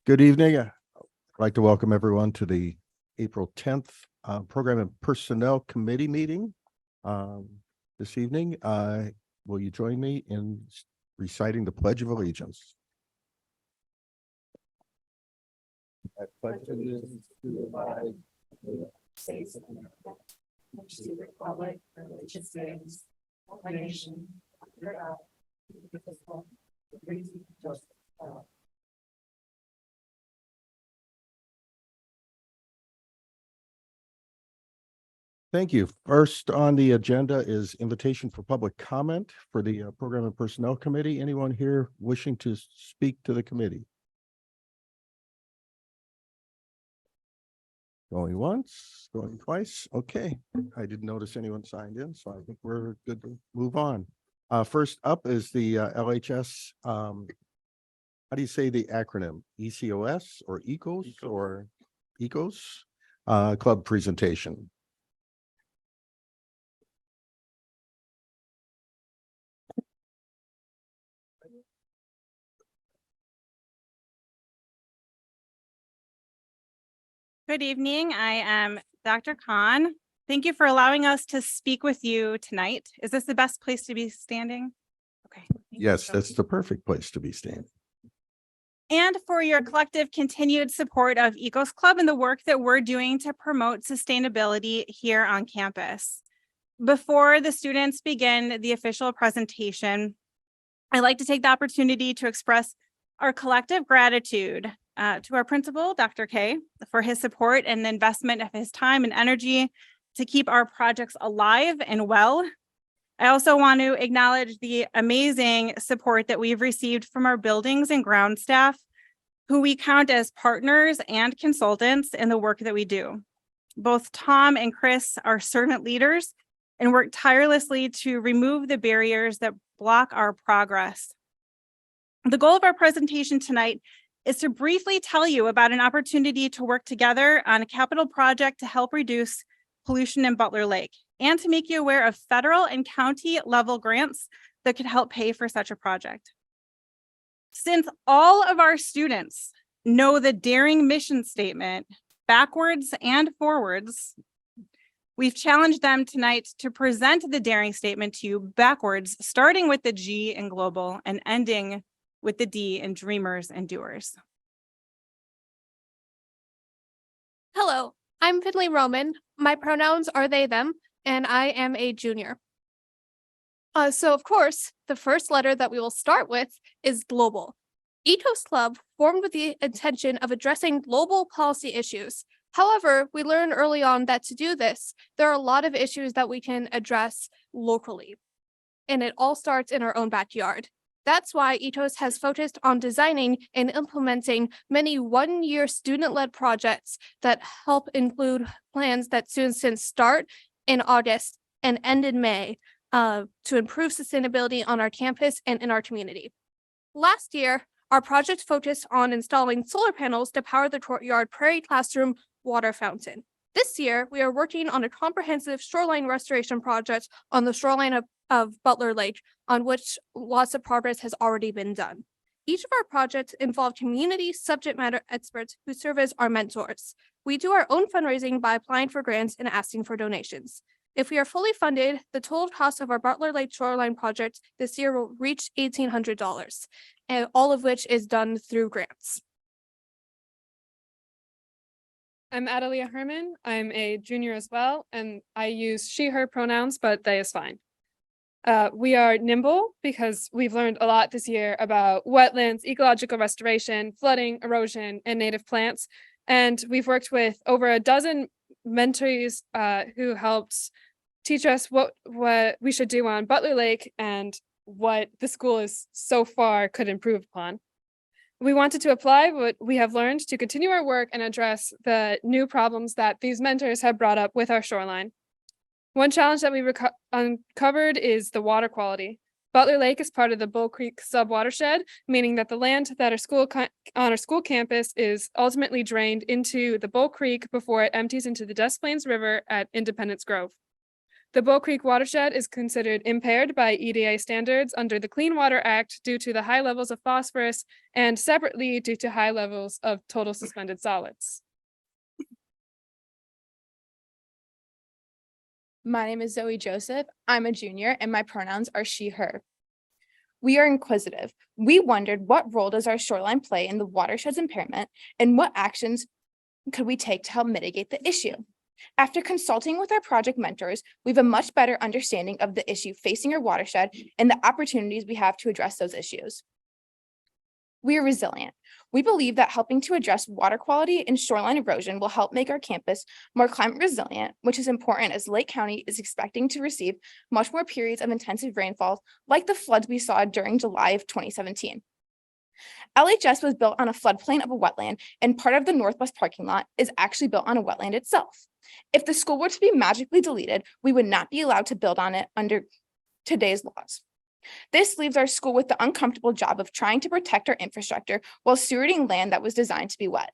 Good evening. I'd like to welcome everyone to the April 10th Program and Personnel Committee meeting this evening. Will you join me in reciting the Pledge of Allegiance? I pledge allegiance to the flag of the United States of America, to the republic for which it stands, one nation, under God, indivisible, with liberty and justice for all. Thank you. First on the agenda is invitation for public comment for the Program and Personnel Committee. Anyone here wishing to speak to the committee? Going once, going twice. Okay. I didn't notice anyone signed in, so I think we're good to move on. First up is the LHS. How do you say the acronym? ECOS or ECOS or ECOS club presentation. Good evening. I am Dr. Khan. Thank you for allowing us to speak with you tonight. Is this the best place to be standing? Okay. Yes, that's the perfect place to be standing. And for your collective continued support of Ecos Club and the work that we're doing to promote sustainability here on campus. Before the students begin the official presentation, I'd like to take the opportunity to express our collective gratitude to our principal, Dr. K, for his support and the investment of his time and energy to keep our projects alive and well. I also want to acknowledge the amazing support that we've received from our buildings and ground staff, who we count as partners and consultants in the work that we do. Both Tom and Chris are servant leaders and work tirelessly to remove the barriers that block our progress. The goal of our presentation tonight is to briefly tell you about an opportunity to work together on a capital project to help reduce pollution in Butler Lake and to make you aware of federal and county level grants that could help pay for such a project. Since all of our students know the daring mission statement backwards and forwards, we've challenged them tonight to present the daring statement to you backwards, starting with the G in global and ending with the D in dreamers and doers. Hello, I'm Finley Roman. My pronouns are they, them, and I am a junior. So of course, the first letter that we will start with is global. Ethos Club formed with the intention of addressing global policy issues. However, we learned early on that to do this, there are a lot of issues that we can address locally. And it all starts in our own backyard. That's why Ethos has focused on designing and implementing many one-year student-led projects that help include plans that students start in August and end in May to improve sustainability on our campus and in our community. Last year, our project focused on installing solar panels to power the Courtyard Prairie Classroom water fountain. This year, we are working on a comprehensive shoreline restoration project on the shoreline of Butler Lake, on which lots of progress has already been done. Each of our projects involve community subject matter experts who serve as our mentors. We do our own fundraising by applying for grants and asking for donations. If we are fully funded, the total cost of our Butler Lake Shoreline project this year will reach $1,800, and all of which is done through grants. I'm Adelia Herman. I'm a junior as well, and I use she, her pronouns, but they is fine. We are nimble because we've learned a lot this year about wetlands, ecological restoration, flooding, erosion, and native plants. And we've worked with over a dozen mentors who helped teach us what we should do on Butler Lake and what the school is so far could improve upon. We wanted to apply what we have learned to continue our work and address the new problems that these mentors have brought up with our shoreline. One challenge that we uncovered is the water quality. Butler Lake is part of the Bull Creek sub-watershed, meaning that the land that on our school campus is ultimately drained into the Bull Creek before it empties into the Des Plaines River at Independence Grove. The Bull Creek watershed is considered impaired by EDA standards under the Clean Water Act due to the high levels of phosphorus and separately due to high levels of total suspended solids. My name is Zoe Joseph. I'm a junior and my pronouns are she, her. We are inquisitive. We wondered what role does our shoreline play in the watershed's impairment and what actions could we take to help mitigate the issue? After consulting with our project mentors, we have a much better understanding of the issue facing our watershed and the opportunities we have to address those issues. We are resilient. We believe that helping to address water quality and shoreline erosion will help make our campus more climate resilient, which is important as Lake County is expecting to receive much more periods of intensive rainfall like the floods we saw during July of 2017. LHS was built on a floodplain of a wetland, and part of the northwest parking lot is actually built on a wetland itself. If the school were to be magically deleted, we would not be allowed to build on it under today's laws. This leaves our school with the uncomfortable job of trying to protect our infrastructure while stewarding land that was designed to be wet.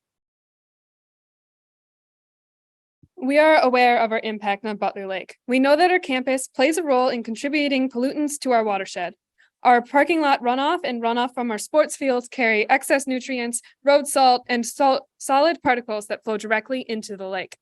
We are aware of our impact on Butler Lake. We know that our campus plays a role in contributing pollutants to our watershed. Our parking lot runoff and runoff from our sports fields carry excess nutrients, road salt, and solid particles that flow directly into the lake.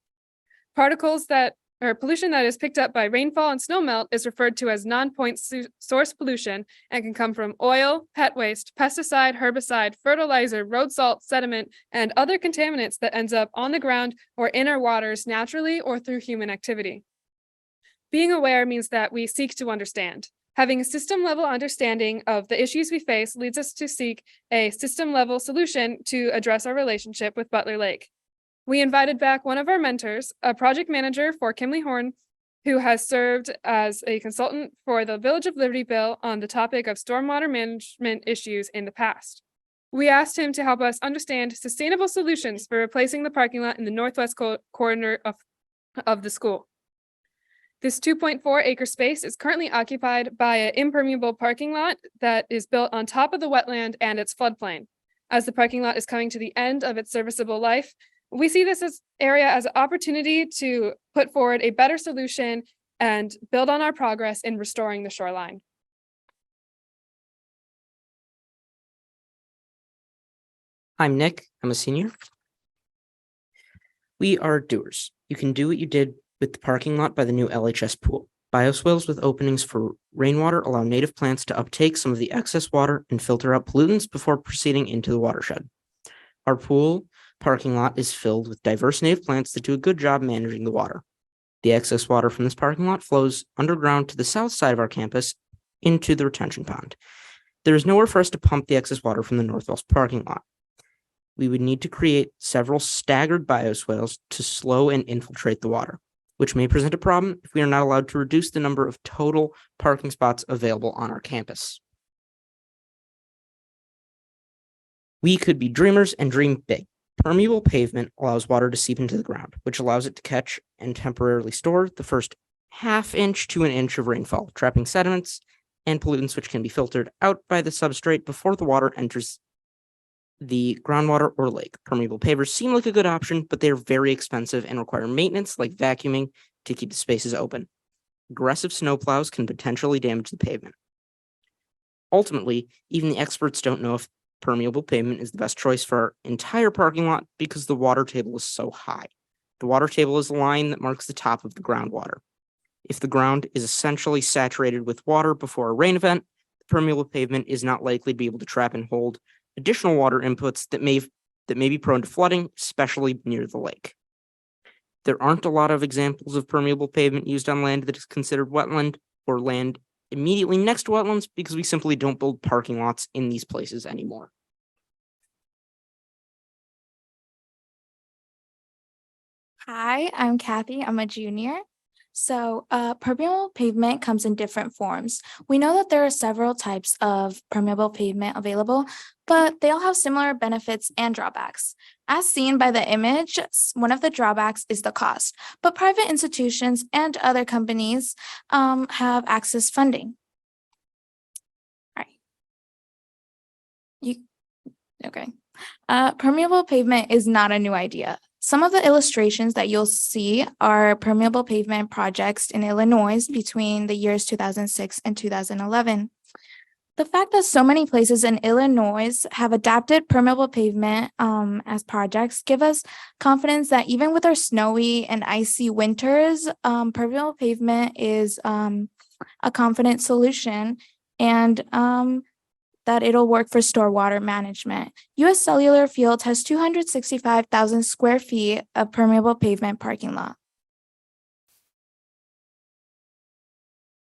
Pollution that is picked up by rainfall and snowmelt is referred to as non-point source pollution and can come from oil, pet waste, pesticide, herbicide, fertilizer, road salt, sediment, and other contaminants that ends up on the ground or in our waters naturally or through human activity. Being aware means that we seek to understand. Having a system-level understanding of the issues we face leads us to seek a system-level solution to address our relationship with Butler Lake. We invited back one of our mentors, a project manager for Kimley Horn, who has served as a consultant for the Village of Libertyville on the topic of stormwater management issues in the past. We asked him to help us understand sustainable solutions for replacing the parking lot in the northwest corner of the school. This 2.4 acre space is currently occupied by an impermeable parking lot that is built on top of the wetland and its floodplain. As the parking lot is coming to the end of its serviceable life, we see this area as an opportunity to put forward a better solution and build on our progress in restoring the shoreline. I'm Nick. I'm a senior. We are doers. You can do what you did with the parking lot by the new LHS pool. Bioswales with openings for rainwater allow native plants to uptake some of the excess water and filter out pollutants before proceeding into the watershed. Our pool parking lot is filled with diverse native plants that do a good job managing the water. The excess water from this parking lot flows underground to the south side of our campus into the retention pond. There is nowhere for us to pump the excess water from the northwest parking lot. We would need to create several staggered bioswales to slow and infiltrate the water, which may present a problem if we are not allowed to reduce the number of total parking spots available on our campus. We could be dreamers and dream big. Permeable pavement allows water to seep into the ground, which allows it to catch and temporarily store the first ½ inch to an inch of rainfall, trapping sediments and pollutants which can be filtered out by the substrate before the water enters the groundwater or lake. Permeable pavers seem like a good option, but they are very expensive and require maintenance like vacuuming to keep the spaces open. Aggressive snowplows can potentially damage the pavement. Ultimately, even the experts don't know if permeable pavement is the best choice for our entire parking lot because the water table is so high. The water table is the line that marks the top of the groundwater. If the ground is essentially saturated with water before a rain event, the permeable pavement is not likely to be able to trap and hold additional water inputs that may be prone to flooding, especially near the lake. There aren't a lot of examples of permeable pavement used on land that is considered wetland or land immediately next to wetlands because we simply don't build parking lots in these places anymore. Hi, I'm Kathy. I'm a junior. So permeable pavement comes in different forms. We know that there are several types of permeable pavement available, but they all have similar benefits and drawbacks. As seen by the image, one of the drawbacks is the cost, but private institutions and other companies have access funding. All right. Okay. Permeable pavement is not a new idea. Some of the illustrations that you'll see are permeable pavement projects in Illinois between the years 2006 and 2011. The fact that so many places in Illinois have adapted permeable pavement as projects give us confidence that even with our snowy and icy winters, permeable pavement is a confident solution, and that it'll work for stormwater management. US Cellular Field has 265,000 square feet of permeable pavement parking lot.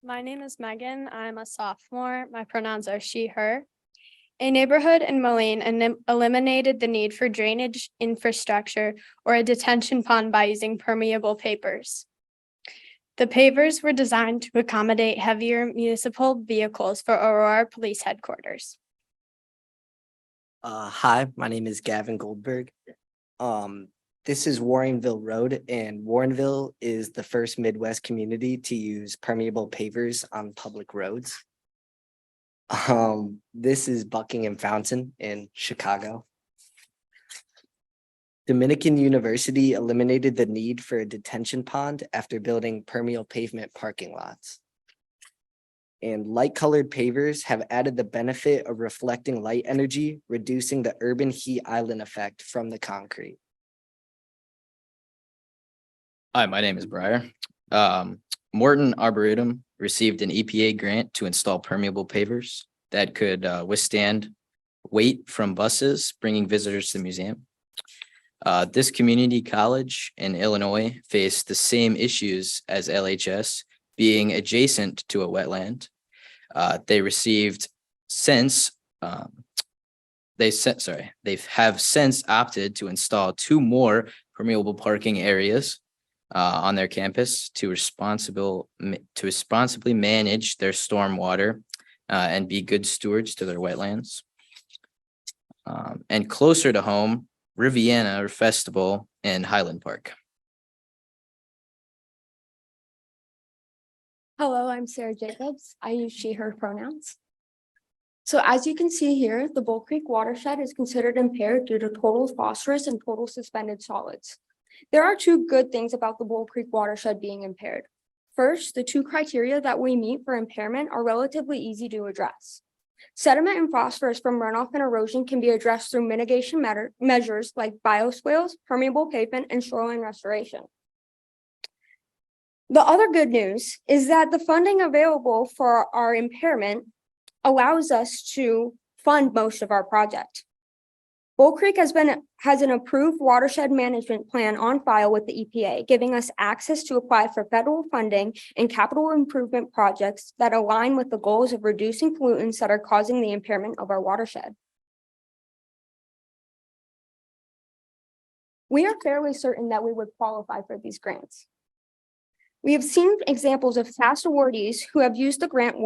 My name is Megan. I'm a sophomore. My pronouns are she, her. A neighborhood in Moline eliminated the need for drainage infrastructure or a detention pond by using permeable pavers. The pavers were designed to accommodate heavier municipal vehicles for Aurora Police Headquarters. Hi, my name is Gavin Goldberg. This is Warrenville Road, and Warrenville is the first Midwest community to use permeable pavers on public roads. This is Buckingham Fountain in Chicago. Dominican University eliminated the need for a detention pond after building permeable pavement parking lots. And light-colored pavers have added the benefit of reflecting light energy, reducing the urban heat island effect from the concrete. Hi, my name is Briar. Morton Arboretum received an EPA grant to install permeable pavers that could withstand weight from buses bringing visitors to the museum. This community college in Illinois faced the same issues as LHS, being adjacent to a wetland. They have since opted to install 2 more permeable parking areas on their campus to responsibly manage their stormwater and be good stewards to their wetlands. And closer to home, Riviera Festival in Highland Park. Hello, I'm Sarah Jacobs. I use she, her pronouns. So as you can see here, the Bull Creek watershed is considered impaired due to total phosphorus and total suspended solids. There are 2 good things about the Bull Creek watershed being impaired. First, the 2 criteria that we meet for impairment are relatively easy to address. Sediment and phosphorus from runoff and erosion can be addressed through mitigation measures like bioswales, permeable pavement, and shoreline restoration. The other good news is that the funding available for our impairment allows us to fund most of our project. Bull Creek has an approved watershed management plan on file with the EPA, giving us access to apply for federal funding and capital improvement projects that align with the goals of reducing pollutants that are causing the impairment of our watershed. We are fairly certain that we would qualify for these grants. We have seen examples of past awardees who have used the grant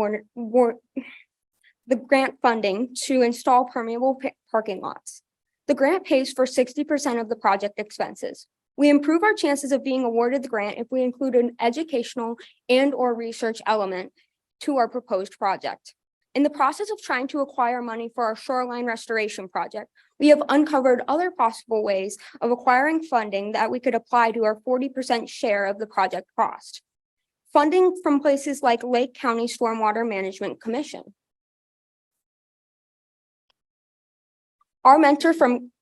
funding to install permeable parking lots. The grant pays for 60% of the project expenses. We improve our chances of being awarded the grant if we include an educational and/or research element to our proposed project. In the process of trying to acquire money for our shoreline restoration project, we have uncovered other possible ways of acquiring funding that we could apply to our 40% share of the project cost. Funding from places like Lake County Stormwater Management Commission. Our mentor from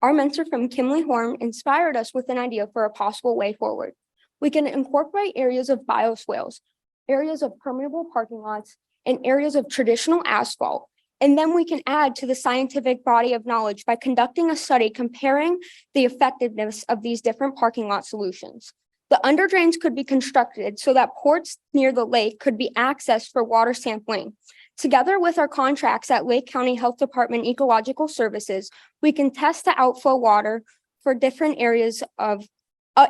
Kimley Horn inspired us with an idea for a possible way forward. We can incorporate areas of bioswales, areas of permeable parking lots, and areas of traditional asphalt. And then we can add to the scientific body of knowledge by conducting a study comparing the effectiveness of these different parking lot solutions. The underdrains could be constructed so that ports near the lake could be accessed for water sampling. Together with our contracts at Lake County Health Department Ecological Services, we can test the outflow water for different areas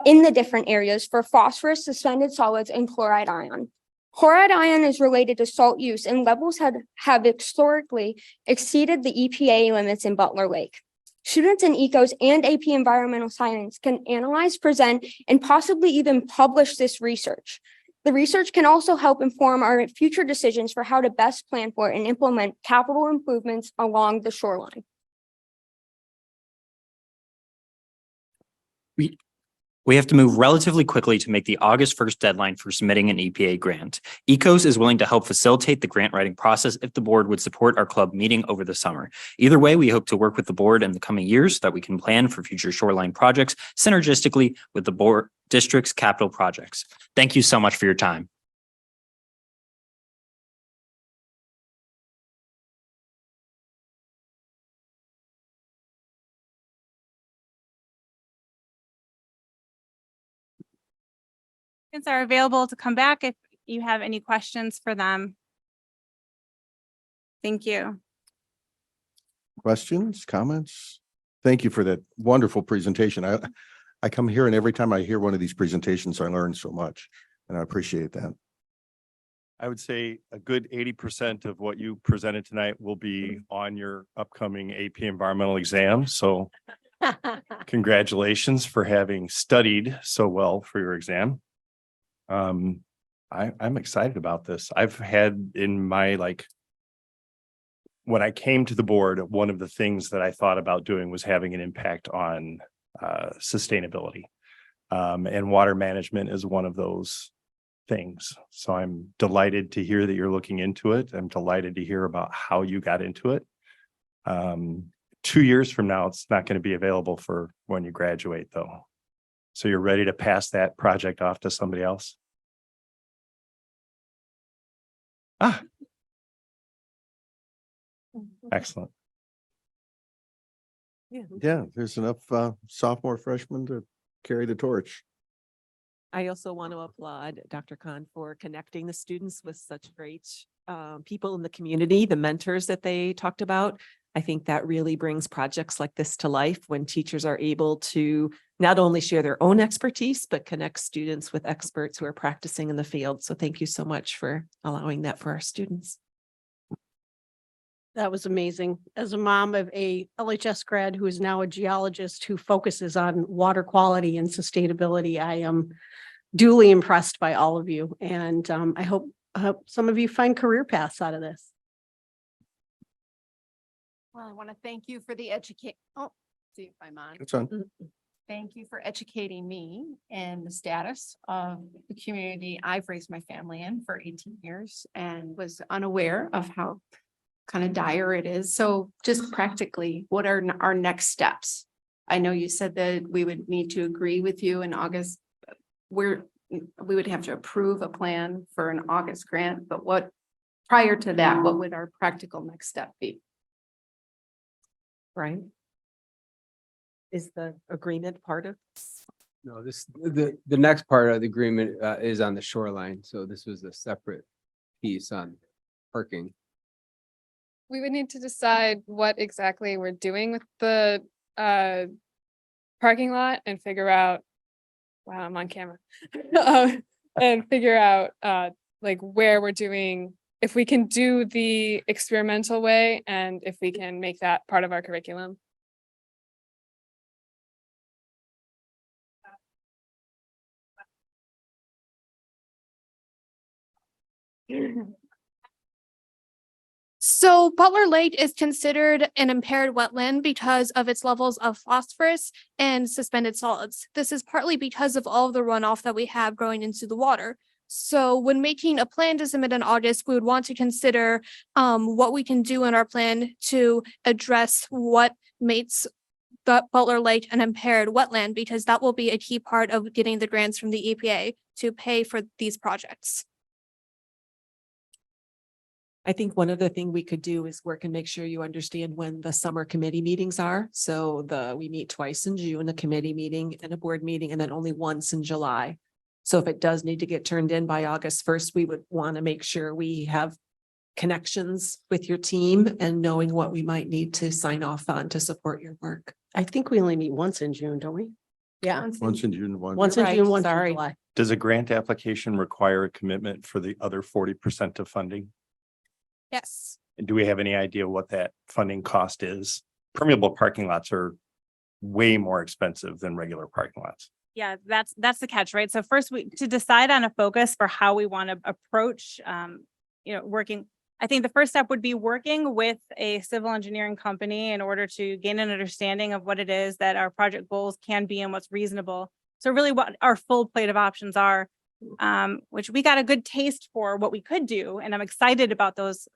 in the different areas for phosphorus, suspended solids, and chloride ion. Chloride ion is related to salt use, and levels have historically exceeded the EPA limits in Butler Lake. Students in Ecos and AP Environmental Science can analyze, present, and possibly even publish this research. The research can also help inform our future decisions for how to best plan for and implement capital improvements along the shoreline. We have to move relatively quickly to make the August 1st deadline for submitting an EPA grant. ECOS is willing to help facilitate the grant writing process if the board would support our club meeting over the summer. Either way, we hope to work with the board in the coming years so that we can plan for future shoreline projects synergistically with the board district's capital projects. Thank you so much for your time. Students are available to come back if you have any questions for them. Thank you. Questions, comments? Thank you for that wonderful presentation. I come here and every time I hear one of these presentations, I learn so much and I appreciate that. I would say a good 80% of what you presented tonight will be on your upcoming AP environmental exam. So congratulations for having studied so well for your exam. I'm excited about this. I've had in my when I came to the board, one of the things that I thought about doing was having an impact on sustainability. And water management is one of those things. So I'm delighted to hear that you're looking into it. I'm delighted to hear about how you got into it. 2 years from now, it's not going to be available for when you graduate though. So you're ready to pass that project off to somebody else? Ah. Excellent. Yeah, there's enough sophomore, freshmen to carry the torch. I also want to applaud Dr. Khan for connecting the students with such great people in the community, the mentors that they talked about. I think that really brings projects like this to life when teachers are able to not only share their own expertise, but connect students with experts who are practicing in the field. So thank you so much for allowing that for our students. That was amazing. As a mom of a LHS grad who is now a geologist who focuses on water quality and sustainability, I am duly impressed by all of you. And I hope some of you find career paths out of this. Well, I want to thank you for the see if I'm on. It's on. Thank you for educating me in the status of the community I've raised my family in for 18 years and was unaware of how kind of dire it is. So just practically, what are our next steps? I know you said that we would need to agree with you in August. We would have to approve a plan for an August grant, but prior to that, what would our practical next step be? Right? Is the agreement part of? No, the next part of the agreement is on the shoreline. So this was a separate piece on parking. We would need to decide what exactly we're doing with the parking lot and figure out, wow, I'm on camera. And figure out where we're doing, if we can do the experimental way and if we can make that part of our curriculum. So Butler Lake is considered an impaired wetland because of its levels of phosphorus and suspended solids. This is partly because of all of the runoff that we have going into the water. So when making a plan to submit in August, we would want to consider what we can do in our plan to address what makes the Butler Lake an impaired wetland, because that will be a key part of getting the grants from the EPA to pay for these projects. I think one other thing we could do is work and make sure you understand when the summer committee meetings are. So we meet twice in June, a committee meeting and a board meeting, and then only once in July. So if it does need to get turned in by August 1st, we would want to make sure we have connections with your team and knowing what we might need to sign off on to support your work. I think we only meet once in June, don't we? Yeah. Once in June, Once in June, once in July. Does a grant application require a commitment for the other 40% of funding? Yes. And do we have any idea what that funding cost is? Permeable parking lots are way more expensive than regular parking lots. Yeah, that's the catch, right? So first to decide on a focus for how we want to approach, working I think the first step would be working with a civil engineering company in order to gain an understanding of what it is that our project goals can be and what's reasonable. So really what our full plate of options are, which we got a good taste for what we could do. And I'm excited about those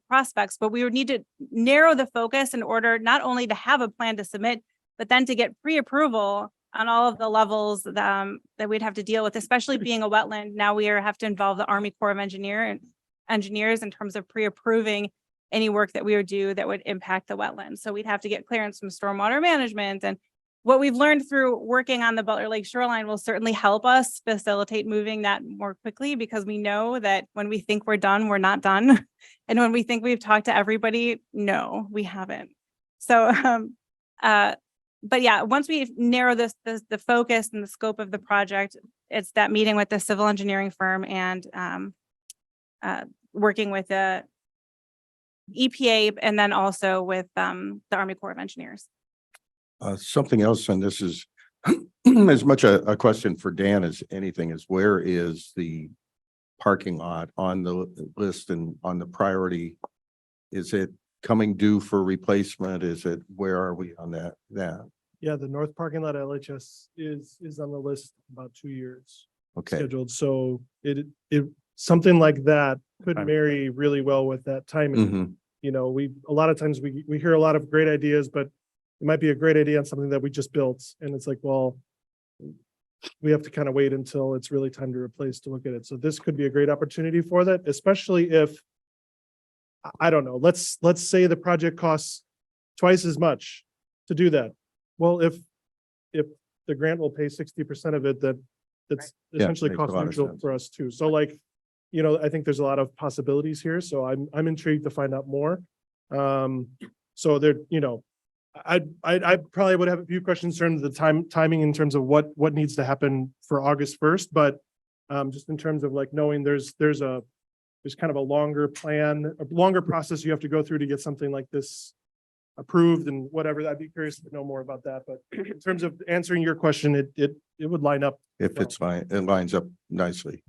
prospects, but we would need to narrow the focus in order not only to have a plan to submit, but then to get pre-approval on all of the levels that we'd have to deal with, especially being a wetland. Now we have to involve the Army Corps of Engineers in terms of pre-approving any work that we would do that would impact the wetlands. So we'd have to get clearance from stormwater management. And what we've learned through working on the Butler Lake shoreline will certainly help us facilitate moving that more quickly, because we know that when we think we're done, we're not done. And when we think we've talked to everybody, no, we haven't. So, but yeah, once we narrow the focus and the scope of the project, it's that meeting with the civil engineering firm and working with the EPA and then also with the Army Corps of Engineers. Something else, and this is as much a question for Dan as anything, is where is the parking lot on the list and on the priority? Is it coming due for replacement? Is it, where are we on that? Yeah, the north parking lot LHS is on the list about 2 years Okay. scheduled. So it something like that could Right. marry really well with that timing. Mhm. You know, a lot of times we hear a lot of great ideas, but it might be a great idea on something that we just built. And it's like, well, we have to kind of wait until it's really time to replace to look at it. So this could be a great opportunity for that, especially if, I don't know, let's say the project costs twice as much to do that. Well, if the grant will pay 60% of it, that's Yeah, essentially makes a cost lot of neutral sense. for us too. So like, you know, I think there's a lot of possibilities here. So I'm intrigued to find out more. So there, you know, I probably would have a few questions in terms of the timing in terms of what needs to happen for August 1st, but just in terms of like knowing there's kind of a longer plan, a longer process you have to go through to get something like this approved and whatever. I'd be curious to know more about that. But in terms of answering your question, it would line up. If it's fine, it lines up nicely.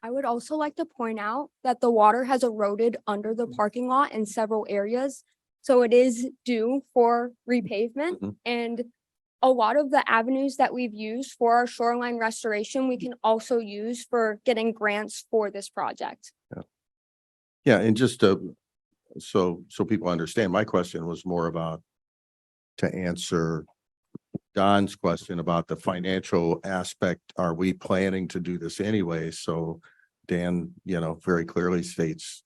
I would also like to point out that the water has eroded under the parking lot in several areas. So it is due for repavement, Mhm. and a lot of the avenues that we've used for our shoreline restoration, we can also use for getting grants for this project. Yeah, and just so people understand, my question was more about to answer Don's question about the financial aspect. Are we planning to do this anyway? So Dan, you know, very clearly states,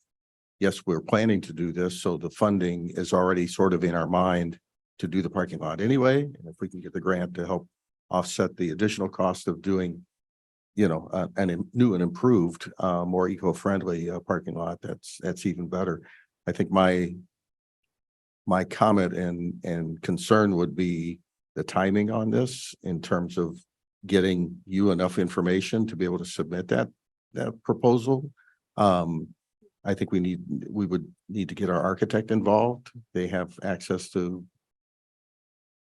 yes, we're planning to do this. So the funding is already sort of in our mind to do the parking lot anyway. And if we can get the grant to help offset the additional cost of doing, you know, a new and improved, more eco-friendly parking lot, that's even better. I think my comment and concern would be the timing on this in terms of getting you enough information to be able to submit that proposal. I think we would need to get our architect involved. They have access to,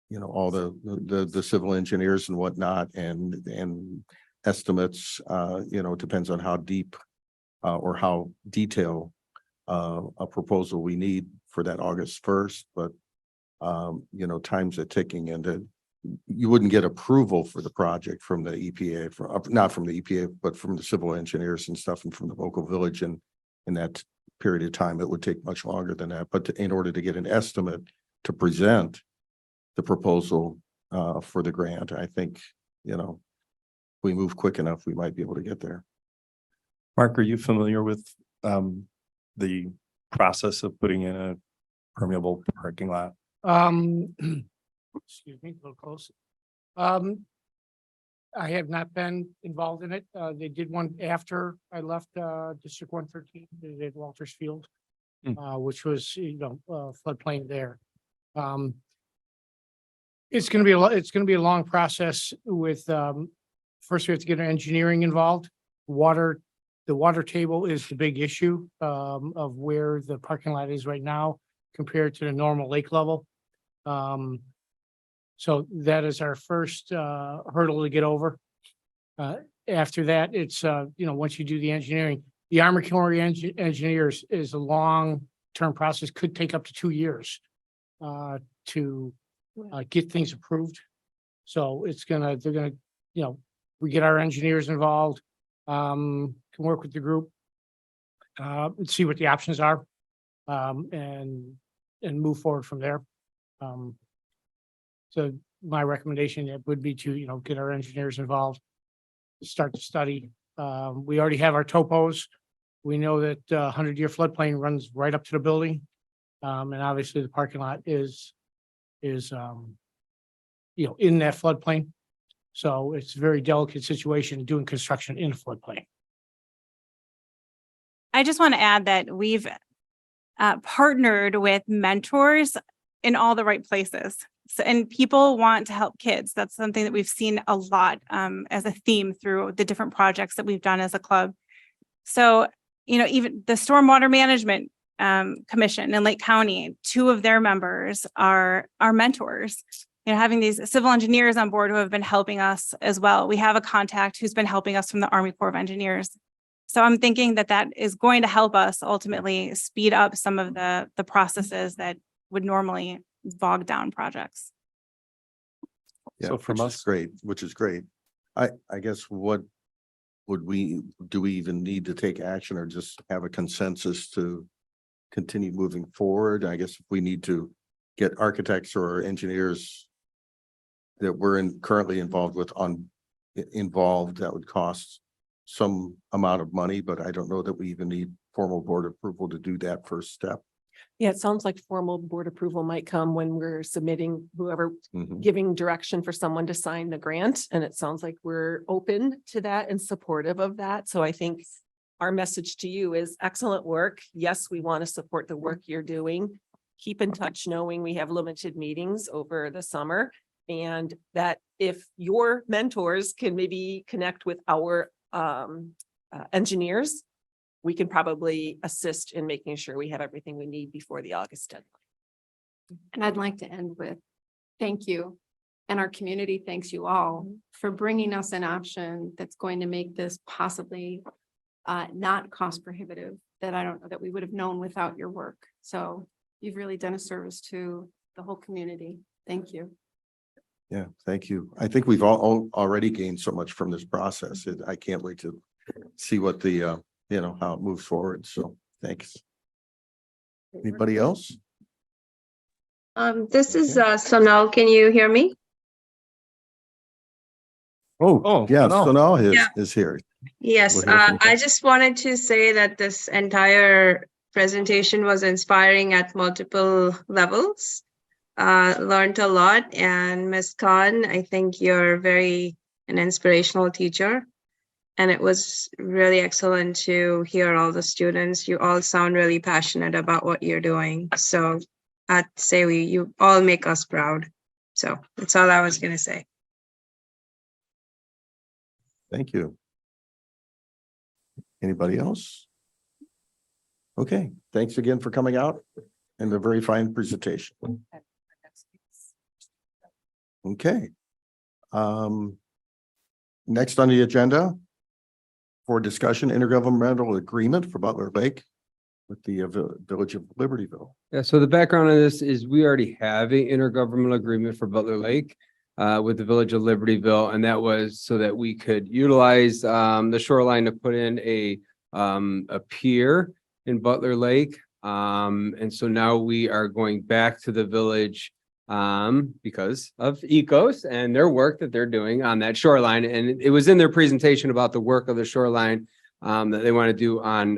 you know, all the civil engineers and whatnot and estimates. You know, it depends on how deep or how detailed a proposal we need for that August 1st, but you know, time's a ticking, and you wouldn't get approval for the project from the EPA, not from the EPA, but from the civil engineers and stuff, and from the local village. And in that period of time, it would take much longer than that. But in order to get an estimate to present the proposal for the grant, I think, you know, if we move quick enough, we might be able to get there. Mark, are you familiar with the process of putting in a permeable parking lot? Excuse me, a little close. I have not been involved in it. They did one after I left District 113, they did Walters Field, which was, you know, floodplain there. It's gonna be a long process with, first we have to get engineering involved. The water table is the big issue of where the parking lot is right now compared to the normal lake level. So that is our first hurdle to get over. After that, it's, you know, once you do the engineering, the Army Corps of Engineers is a long-term process, could take up to 2 years to get things approved. So they're gonna, we get our engineers involved, can work with the group, and see what the options are, and move forward from there. So my recommendation would be to, get our engineers involved, start the study. We already have our topos. We know that 100-year floodplain runs right up to the building. And obviously the parking lot is in that floodplain. So it's a very delicate situation doing construction in a floodplain. I just want to add that we've partnered with mentors in all the right places. So, and people want to help kids. That's something that we've seen a lot as a theme through the different projects that we've done as a club. So, even the Stormwater Management Commission in Lake County, 2 of their members are mentors. Having these civil engineers on board who have been helping us as well. We have a contact who's been helping us from the Army Corps of Engineers. So I'm thinking that is going to help us ultimately speed up some of the processes that would normally bog down projects. Yeah, So from which is great. I guess what do we even need to take action or just have a consensus to continue moving forward? I guess if we need to get architects or engineers that we're currently involved with that would cost some amount of money, but I don't know that we even need formal board approval to do that first step. Yeah, it sounds like formal board approval might come when we're submitting whoever Mhm. giving direction for someone to sign the grant. And it sounds like we're open to that and supportive of that. So I think our message to you is excellent work. Yes, we want to support the work you're doing. Keep in touch knowing we have limited meetings over the summer. And that if your mentors can maybe connect with our engineers, we can probably assist in making sure we have everything we need before the August deadline. And I'd like to end with, thank you. And our community thanks you all for bringing us an option that's going to make this possibly not cost prohibitive, that I don't know that we would have known without your work. So you've really done a service to the whole community. Thank you. Yeah, thank you. I think we've all already gained so much from this process. I can't wait to see what the, how it moves forward. So thanks. Anybody else? This is Sonal. Can you hear me? Oh, yeah, so now is here. Yes, We'll hear from I just wanted to say that this entire presentation was inspiring at multiple levels. Learned a lot, and Ms. Khan, I think you're an inspirational teacher. And it was really excellent to hear all the students. You all sound really passionate about what you're doing. So I'd say you all make us proud. So that's all I was going to say. Thank you. Anybody else? Okay, thanks again for coming out and a very fine presentation. Okay. Next on the agenda for discussion, intergovernmental agreement for Butler Lake with the Village of Libertyville. Yeah, so the background on this is we already have an intergovernmental agreement for Butler Lake with the Village of Libertyville, and that was so that we could utilize the shoreline to put in a pier in Butler Lake. And so now we are going back to the village because of ECOS and their work that they're doing on that shoreline. And it was in their presentation about the work of the shoreline that they want to do on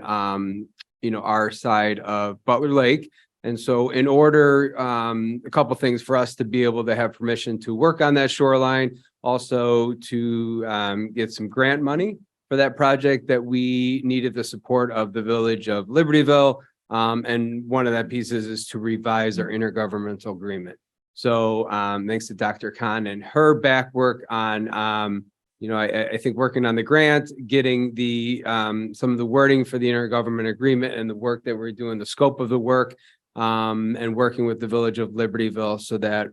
our side of Butler Lake. And so in order, a couple things for us to be able to have permission to work on that shoreline, also to get some grant money for that project, that we needed the support of the Village of Libertyville. And one of that pieces is to revise our intergovernmental agreement. So thanks to Dr. Khan and her back work on, I think working on the grant, getting the some of the wording for the intergovernment agreement and the work that we're doing, the scope of the work, and working with the Village of Libertyville so that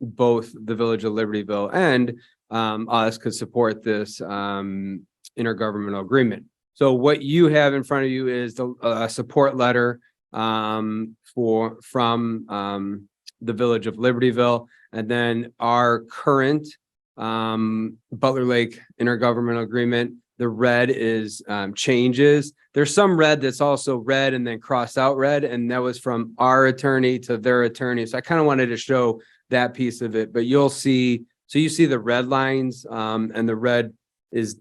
both the Village of Libertyville and us could support this intergovernmental agreement. So what you have in front of you is a support letter from the Village of Libertyville, and then our current Butler Lake intergovernmental agreement. The red is changes. There's some red that's also red and then crossed out red, and that was from our attorney to their attorney. So I kind of wanted to show that piece of it, but you'll see, so you see the red lines, and the red is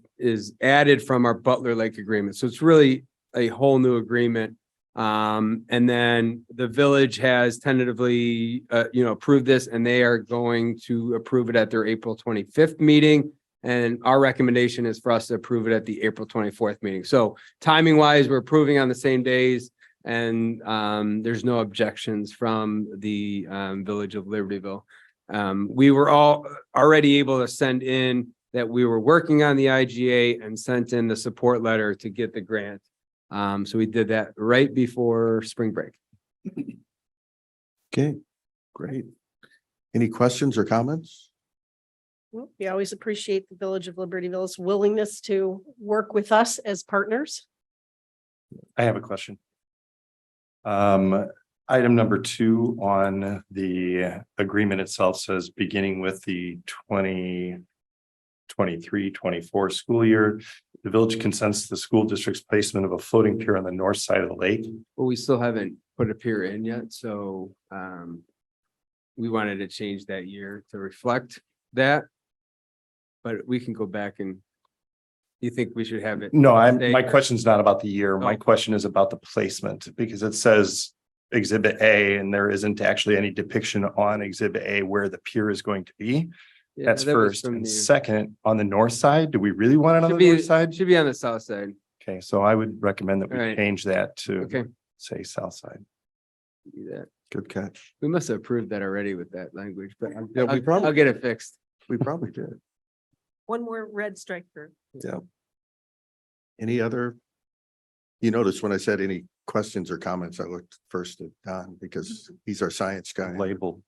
added from our Butler Lake agreement. So it's really a whole new agreement. And then the village has tentatively, approved this, and they are going to approve it at their April 25th meeting. And our recommendation is for us to approve it at the April 24th meeting. So timing wise, we're approving on the same days, and there's no objections from the Village of Libertyville. We were all already able to send in that we were working on the IGA and sent in the support letter to get the grant. So we did that right before spring break. Okay, great. Any questions or comments? Well, we always appreciate the Village of Libertyville's willingness to work with us as partners. I have a question. Item number 2 on the agreement itself says beginning with the 2023-24 school year, the village consents to the school district's placement of a floating pier on the north side of the lake. But we still haven't put a pier in yet, so we wanted to change that year to reflect that. But we can go back and you think we should have it? No, stay my there? question's not about the year. My Oh. question is about the placement, because it says Exhibit A and there isn't actually any depiction on Exhibit A where the pier is going to be. Yeah, That's that was first. from And the- second, on the north side, do we really want it on Should the be, north side? should be on the south side. Okay, so I would recommend that we Alright. change that to Okay. say south side. Do that. Good catch. We must have approved that already with that language, but Yeah, we probably- I'll get it fixed. We probably did. One more red strike through. Yeah. Any other? You notice when I said any questions or comments, I looked first at Don because he's our science guy. Label.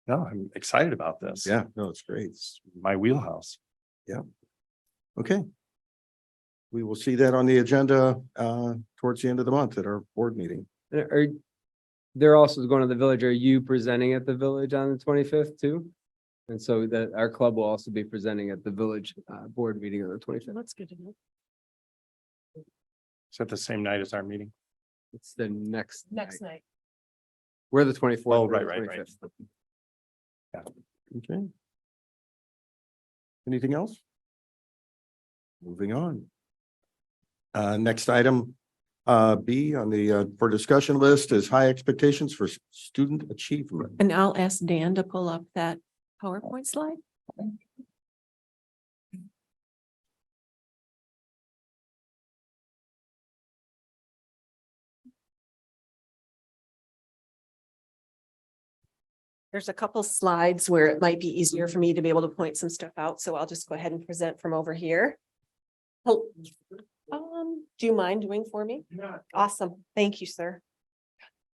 No, I'm excited about this. Yeah, no, it's great. It's my wheelhouse. Okay. We will see that on the agenda towards the end of the month at our board meeting. They're also going to the village. Are you presenting at the village on the 25th too? And so that our club will also be presenting at the village board meeting on the 25th. That's good to know. Is that the same night as our meeting? It's the next Next night. night. We're the 24th. Oh, we're right, the right. 25th. Okay. Anything else? Moving on. Next item, B on the for discussion list is high expectations for student achievement. And I'll ask Dan to pull up that PowerPoint slide. There's a couple slides where it might be easier for me to be able to point some stuff out, so I'll just go ahead and present from over here. Oh, do you mind doing for me? Awesome. Thank you, sir.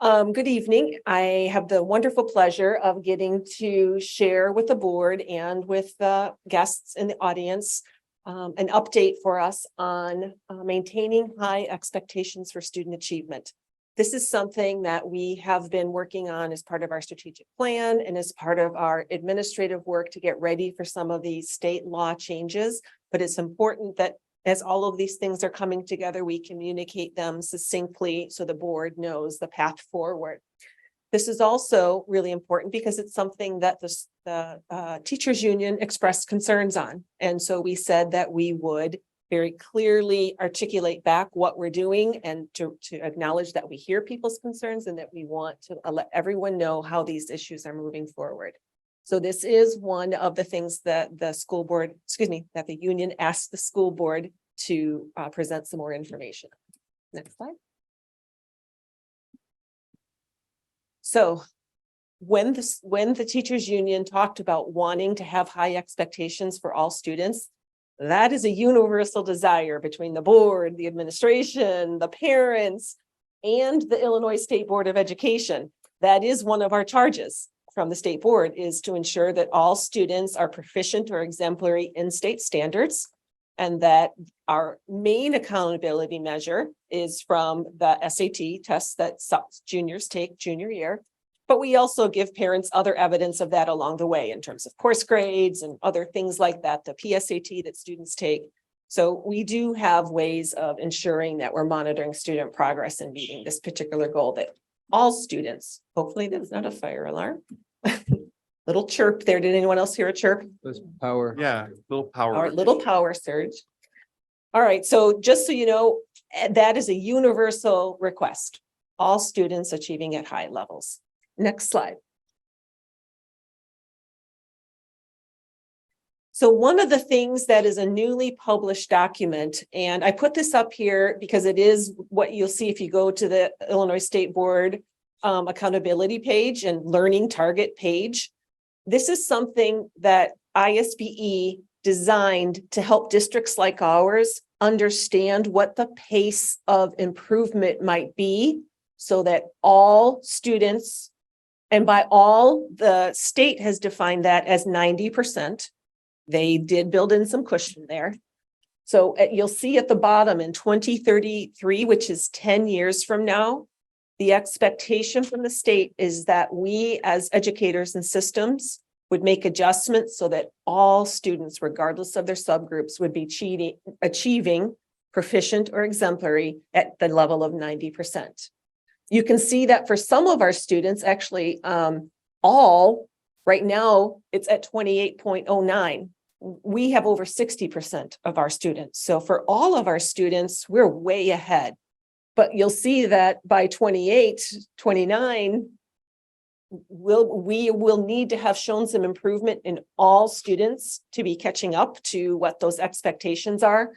Good evening. I have the wonderful pleasure of getting to share with the board and with the guests in the audience an update for us on maintaining high expectations for student achievement. This is something that we have been working on as part of our strategic plan and as part of our administrative work to get ready for some of these state law changes. But it's important that as all of these things are coming together, we communicate them succinctly so the board knows the path forward. This is also really important because it's something that the teachers union expressed concerns on. And so we said that we would very clearly articulate back what we're doing and to acknowledge that we hear people's concerns and that we want to let everyone know how these issues are moving forward. So this is one of the things that the school board, that the union asked the school board to present some more information. Next slide. So when the teachers union talked about wanting to have high expectations for all students, that is a universal desire between the board, the administration, the parents, and the Illinois State Board of Education. That is one of our charges from the state board, is to ensure that all students are proficient or exemplary in state standards. and that our main accountability measure is from the SAT tests that juniors take junior year. But we also give parents other evidence of that along the way in terms of course grades and other things like that, the PSAT that students take. So we do have ways of ensuring that we're monitoring student progress and meeting this particular goal that all students, hopefully that's not a fire alarm. Little chirp there. Did anyone else hear a chirp? Those power. Yeah, little power. All right, little power surge. All right, so just so you know, that is a universal request. All students achieving at high levels. Next slide. So one of the things that is a newly published document, and I put this up here because it is what you'll see if you go to the Illinois State Board accountability page and learning target page. This is something that ISBE designed to help districts like ours understand what the pace of improvement might be so that all students, and by all, the state has defined that as 90%. They did build in some cushion there. So you'll see at the bottom in 2033, which is 10 years from now, the expectation from the state is that we as educators and systems would make adjustments so that all students, regardless of their subgroups, would be achieving proficient or exemplary at the level of 90%. You can see that for some of our students, actually, all right now, it's at 28.09. We have over 60% of our students. So for all of our students, we're way ahead. But you'll see that by 28, 29, we will need to have shown some improvement in all students to be catching up to what those expectations are.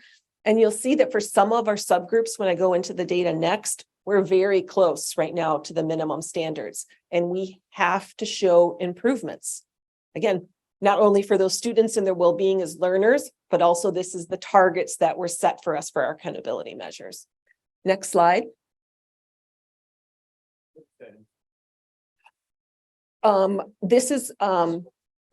And you'll see that for some of our subgroups, when I go into the data next, we're very close right now to the minimum standards, and we have to show improvements. Again, not only for those students and their well-being as learners, but also this is the targets that were set for us for our accountability measures. Next slide. This is the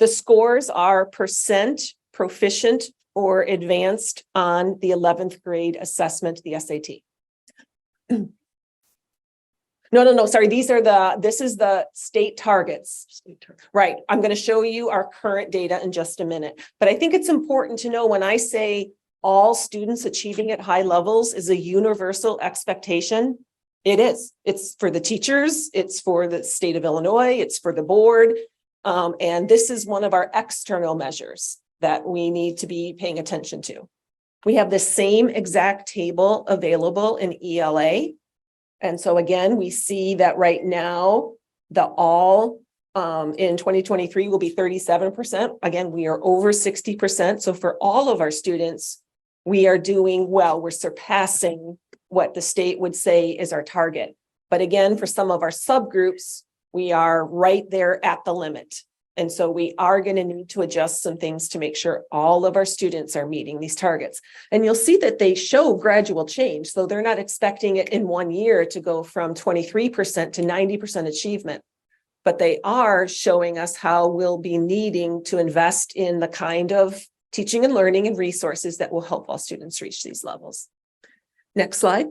scores are percent proficient or advanced on the 11th grade assessment, the SAT. No, sorry. This is the state targets. Right. I'm going to show you our current data in just a minute. But I think it's important to know when I say all students achieving at high levels is a universal expectation. It is. It's for the teachers. It's for the state of Illinois. It's for the board. And this is one of our external measures that we need to be paying attention to. We have the same exact table available in ELA. And so again, we see that right now, the all in 2023 will be 37%. Again, we are over 60%. So for all of our students, we are doing well. We're surpassing what the state would say is our target. But again, for some of our subgroups, we are right there at the limit. And so we are going to need to adjust some things to make sure all of our students are meeting these targets. And you'll see that they show gradual change. So they're not expecting it in 1 year to go from 23% to 90% achievement. But they are showing us how we'll be needing to invest in the kind of teaching and learning and resources that will help all students reach these levels. Next slide.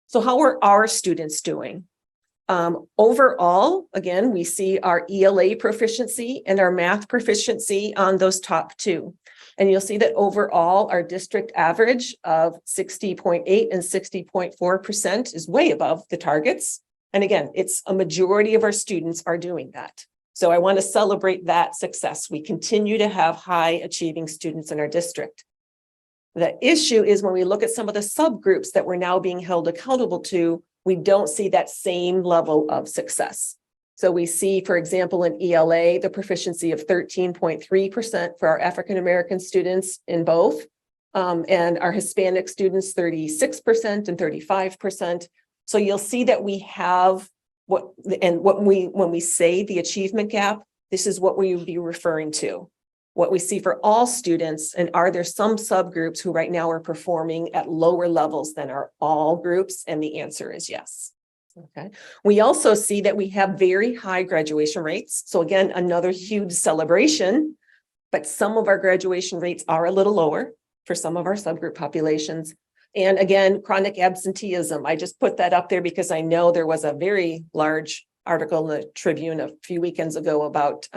So how are our students doing? Overall, again, we see our ELA proficiency and our math proficiency on those top two. And you'll see that overall, our district average of 60.8 and 60.4% is way above the targets. And again, it's a majority of our students are doing that. So I want to celebrate that success. We continue to have high achieving students in our district. The issue is when we look at some of the subgroups that we're now being held accountable to, we don't see that same level of success. So we see, for example, in ELA, the proficiency of 13.3% for our African-American students in both, and our Hispanic students, 36% and 35%. So you'll see that we have when we say the achievement gap, this is what we would be referring to. What we see for all students, and are there some subgroups who right now are performing at lower levels than our all groups? And the answer is yes. Okay. We also see that we have very high graduation rates. So again, another huge celebration. but some of our graduation rates are a little lower for some of our subgroup populations. And again, chronic absenteeism, I just put that up there because I know there was a very large article in the Tribune a few weekends ago about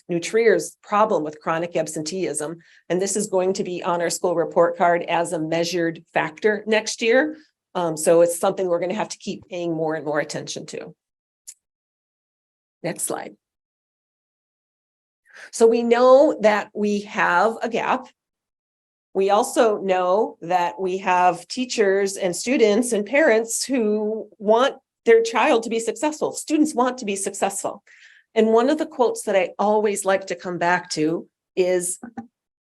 New Trier's problem with chronic absenteeism. And this is going to be on our school report card as a measured factor next year. So it's something we're going to have to keep paying more and more attention to. Next slide. So we know that we have a gap. We also know that we have teachers and students and parents who want their child to be successful. Students want to be successful. And one of the quotes that I always like to come back to is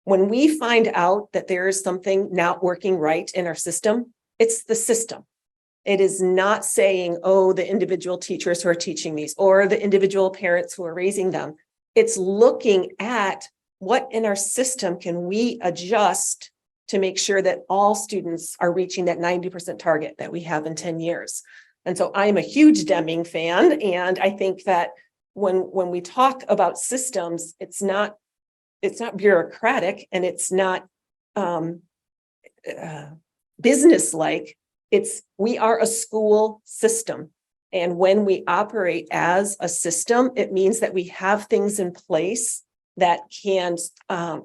when we find out that there is something not working right in our system, it's the system. It is not saying, oh, the individual teachers who are teaching these or the individual parents who are raising them. It's looking at what in our system can we adjust to make sure that all students are reaching that 90% target that we have in 10 years. And so I'm a huge Deming fan. And I think that when we talk about systems, it's not bureaucratic and it's not business-like. We are a school system. And when we operate as a system, it means that we have things in place that can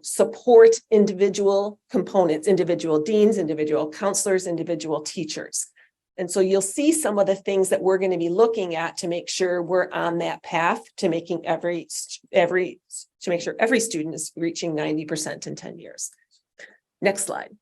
support individual components, individual deans, individual counselors, individual teachers. And so you'll see some of the things that we're going to be looking at to make sure we're on that path to making to make sure every student is reaching 90% in 10 years. Next slide.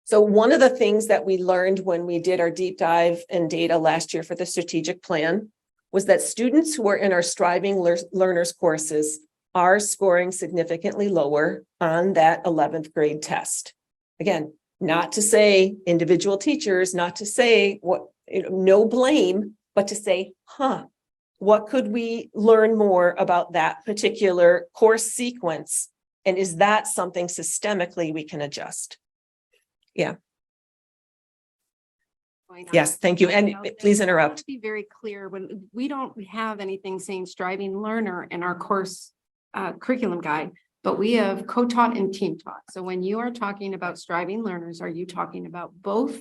So one of the things that we learned when we did our deep dive in data last year for the strategic plan was that students who are in our Striving Learners courses are scoring significantly lower on that 11th grade test. Again, not to say individual teachers, not to say no blame, but to say, what could we learn more about that particular course sequence? And is that something systemically we can adjust? Yeah. Yes, thank you. And please interrupt. Be very clear, when we don't have anything saying striving learner in our course curriculum guide, but we have co-taught and team taught. So when you are talking about striving learners, are you talking about both?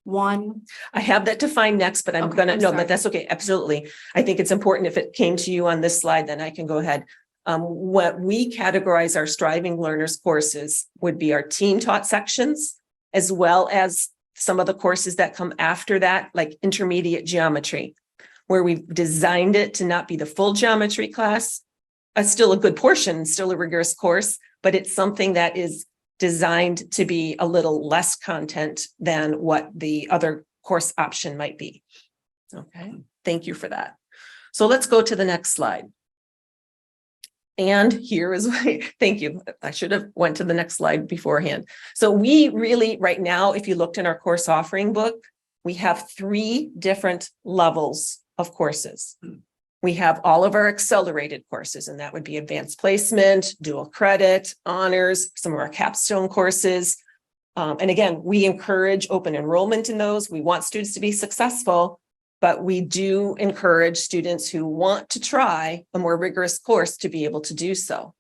One? I have that defined next, but I'm but that's okay. Absolutely. I think it's important if it came to you on this slide, then I can go ahead. What we categorize our striving learners courses would be our team taught sections, as well as some of the courses that come after that, like intermediate geometry, where we've designed it to not be the full geometry class. Still a good portion, still a rigorous course, but it's something that is designed to be a little less content than what the other course option might be. Okay, thank you for that. So let's go to the next slide. And here is thank you. I should have went to the next slide beforehand. So we really, right now, if you looked in our course offering book, we have 3 different levels of courses. We have all of our accelerated courses, and that would be advanced placement, dual credit, honors, some of our capstone courses. And again, we encourage open enrollment in those. We want students to be successful, but we do encourage students who want to try a more rigorous course to be able to do so.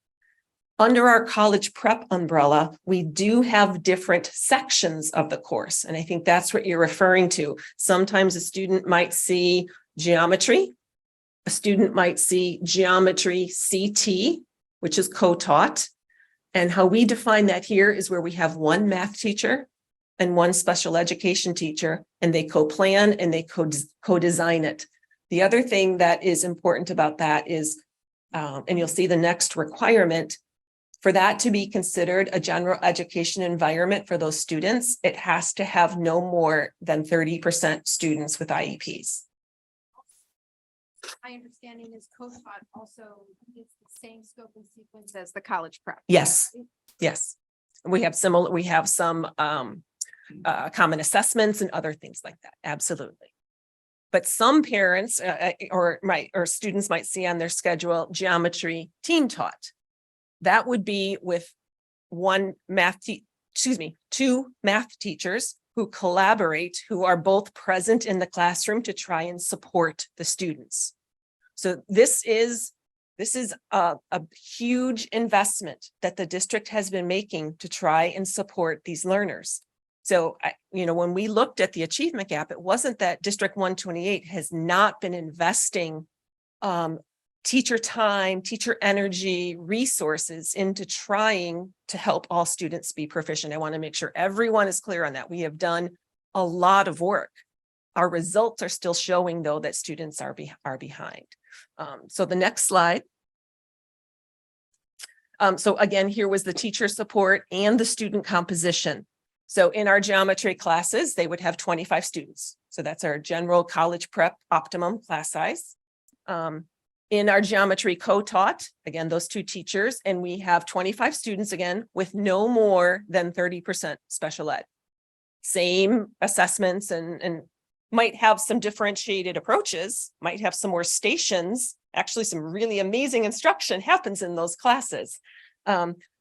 Under our college prep umbrella, we do have different sections of the course. And I think that's what you're referring to. Sometimes a student might see geometry. A student might see geometry CT, which is co-taught. And how we define that here is where we have one math teacher and one special education teacher, and they co-plan and they co-design it. The other thing that is important about that is, and you'll see the next requirement, for that to be considered a general education environment for those students, it has to have no more than 30% students with IEPs. My understanding is co-taught also is the same scope and sequence as the college prep. Yes, yes. We have some common assessments and other things like that. Absolutely. But some parents or students might see on their schedule geometry team taught. That would be with two math teachers who collaborate, who are both present in the classroom to try and support the students. So this is This is a huge investment that the district has been making to try and support these learners. So, when we looked at the achievement gap, it wasn't that District 128 has not been investing teacher time, teacher energy, resources into trying to help all students be proficient. I want to make sure everyone is clear on that. We have done a lot of work. Our results are still showing, though, that students are behind. So the next slide. So again, here was the teacher support and the student composition. So in our geometry classes, they would have 25 students. So that's our general college prep optimum class size. In our geometry co-taught, again, those two teachers, and we have 25 students again with no more than 30% special ed. Same assessments and might have some differentiated approaches, might have some more stations. Actually, some really amazing instruction happens in those classes.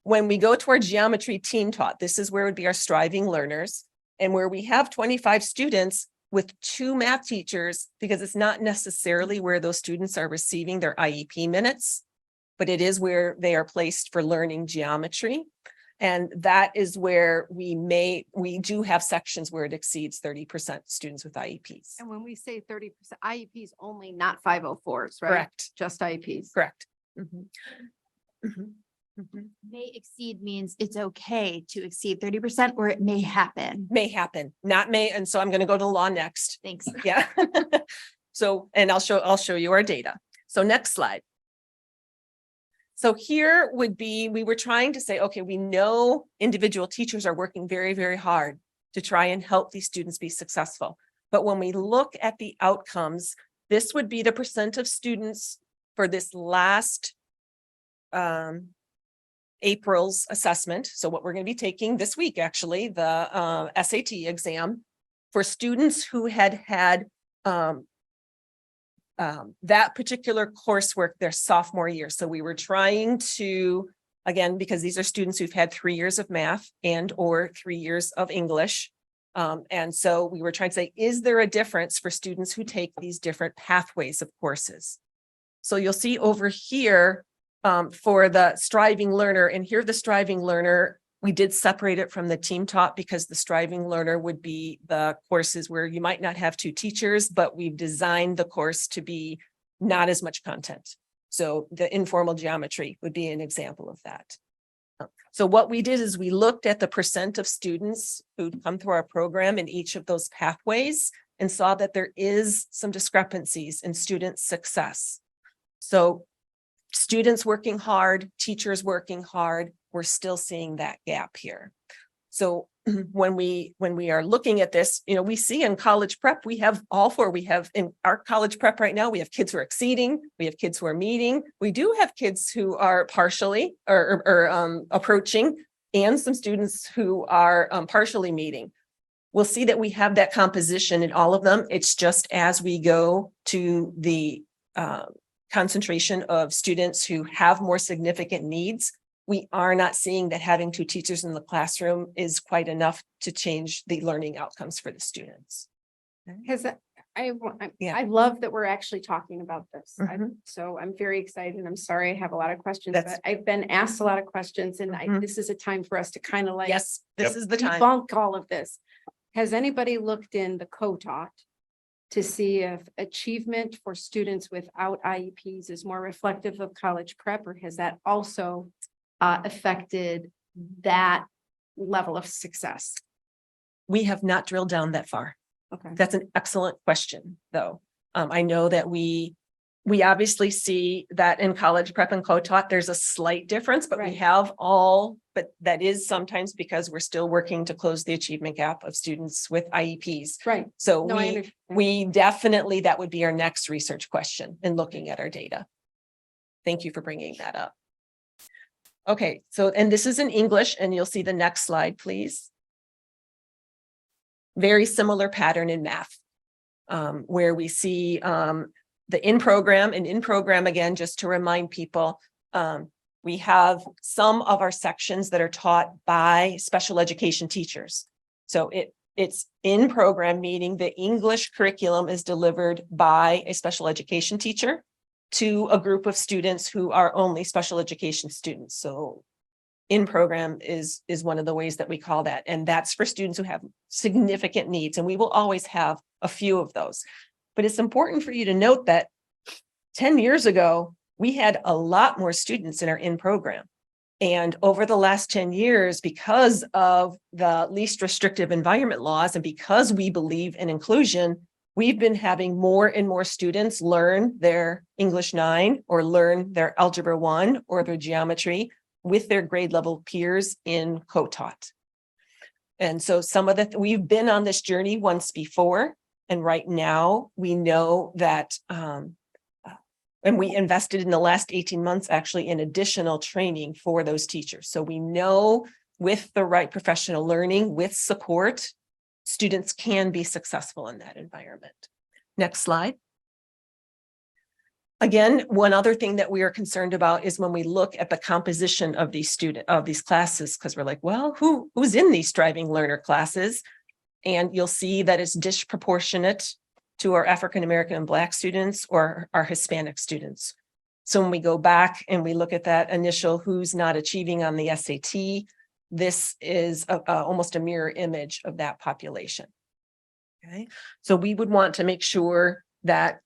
When we go to our geometry team taught, this is where it would be our striving learners, and where we have 25 students with 2 math teachers, because it's not necessarily where those students are receiving their IEP minutes, but it is where they are placed for learning geometry. And that is where we do have sections where it exceeds 30% students with IEPs. And when we say 30%, IEPs only, not 504s, right? Correct. Just IEPs. Correct. May exceed means it's okay to exceed 30%, or it may happen. May happen, not may. And so I'm going to go to law next. Thanks. Yeah. So, and I'll show you our data. So next slide. So here would be, we were trying to say, okay, we know individual teachers are working very, very hard to try and help these students be successful. But when we look at the outcomes, this would be the percent of students for this last April's assessment. So what we're going to be taking this week, actually, the SAT exam for students who had that particular coursework their sophomore year. So we were trying to, again, because these are students who've had 3 years of math and or 3 years of English. And so we were trying to say, is there a difference for students who take these different pathways of courses? So you'll see over here for the striving learner, and here the striving learner, we did separate it from the team taught because the striving learner would be the courses where you might not have 2 teachers, but we've designed the course to be not as much content. So the informal geometry would be an example of that. So what we did is we looked at the percent of students who'd come through our program in each of those pathways and saw that there is some discrepancies in student success. So students working hard, teachers working hard, we're still seeing that gap here. So when we are looking at this, we see in college prep, we have all 4. We have in our college prep right now, we have kids who are exceeding, we have kids who are meeting, we do have kids who are partially or approaching, and some students who are partially meeting. We'll see that we have that composition in all of them. It's just as we go to the concentration of students who have more significant needs, we are not seeing that having 2 teachers in the classroom is quite enough to change the learning outcomes for the students. I love that we're actually talking about this. So I'm very excited. I'm sorry I have a lot of questions, but I've been asked a lot of questions, and this is a time for us to kind of yes, this is the time. debunk all of this. Has anybody looked in the co-taught to see if achievement for students without IEPs is more reflective of college prep, or has that also affected that level of success? We have not drilled down that far. Okay. That's an excellent question, though. I know that we obviously see that in college prep and co-taught, there's a slight difference, but we have all, but that is sometimes because we're still working to close the achievement gap of students with IEPs. Right. So No, I understand. we definitely, that would be our next research question in looking at our data. Thank you for bringing that up. Okay, so, and this is in English, and you'll see the next slide, please. Very similar pattern in math, where we see the in-program, and in-program, again, just to remind people, we have some of our sections that are taught by special education teachers. So it's in-program, meaning the English curriculum is delivered by a special education teacher to a group of students who are only special education students. So in program is one of the ways that we call that. And that's for students who have significant needs. And we will always have a few of those. But it's important for you to note that 10 years ago, we had a lot more students in our in program. And over the last 10 years, because of the least restrictive environment laws and because we believe in inclusion, we've been having more and more students learn their English 9 or learn their Algebra 1 or their geometry with their grade level peers in co-taught. And so we've been on this journey once before, and right now we know that, and we invested in the last 18 months actually in additional training for those teachers. So we know with the right professional learning, with support, students can be successful in that environment. Next slide. Again, one other thing that we are concerned about is when we look at the composition of these classes, because we're like, well, who's in these striving learner classes? And you'll see that it's disproportionate to our African-American and Black students or our Hispanic students. So when we go back and we look at that initial who's not achieving on the SAT, this is almost a mirror image of that population. Okay, so we would want to make sure that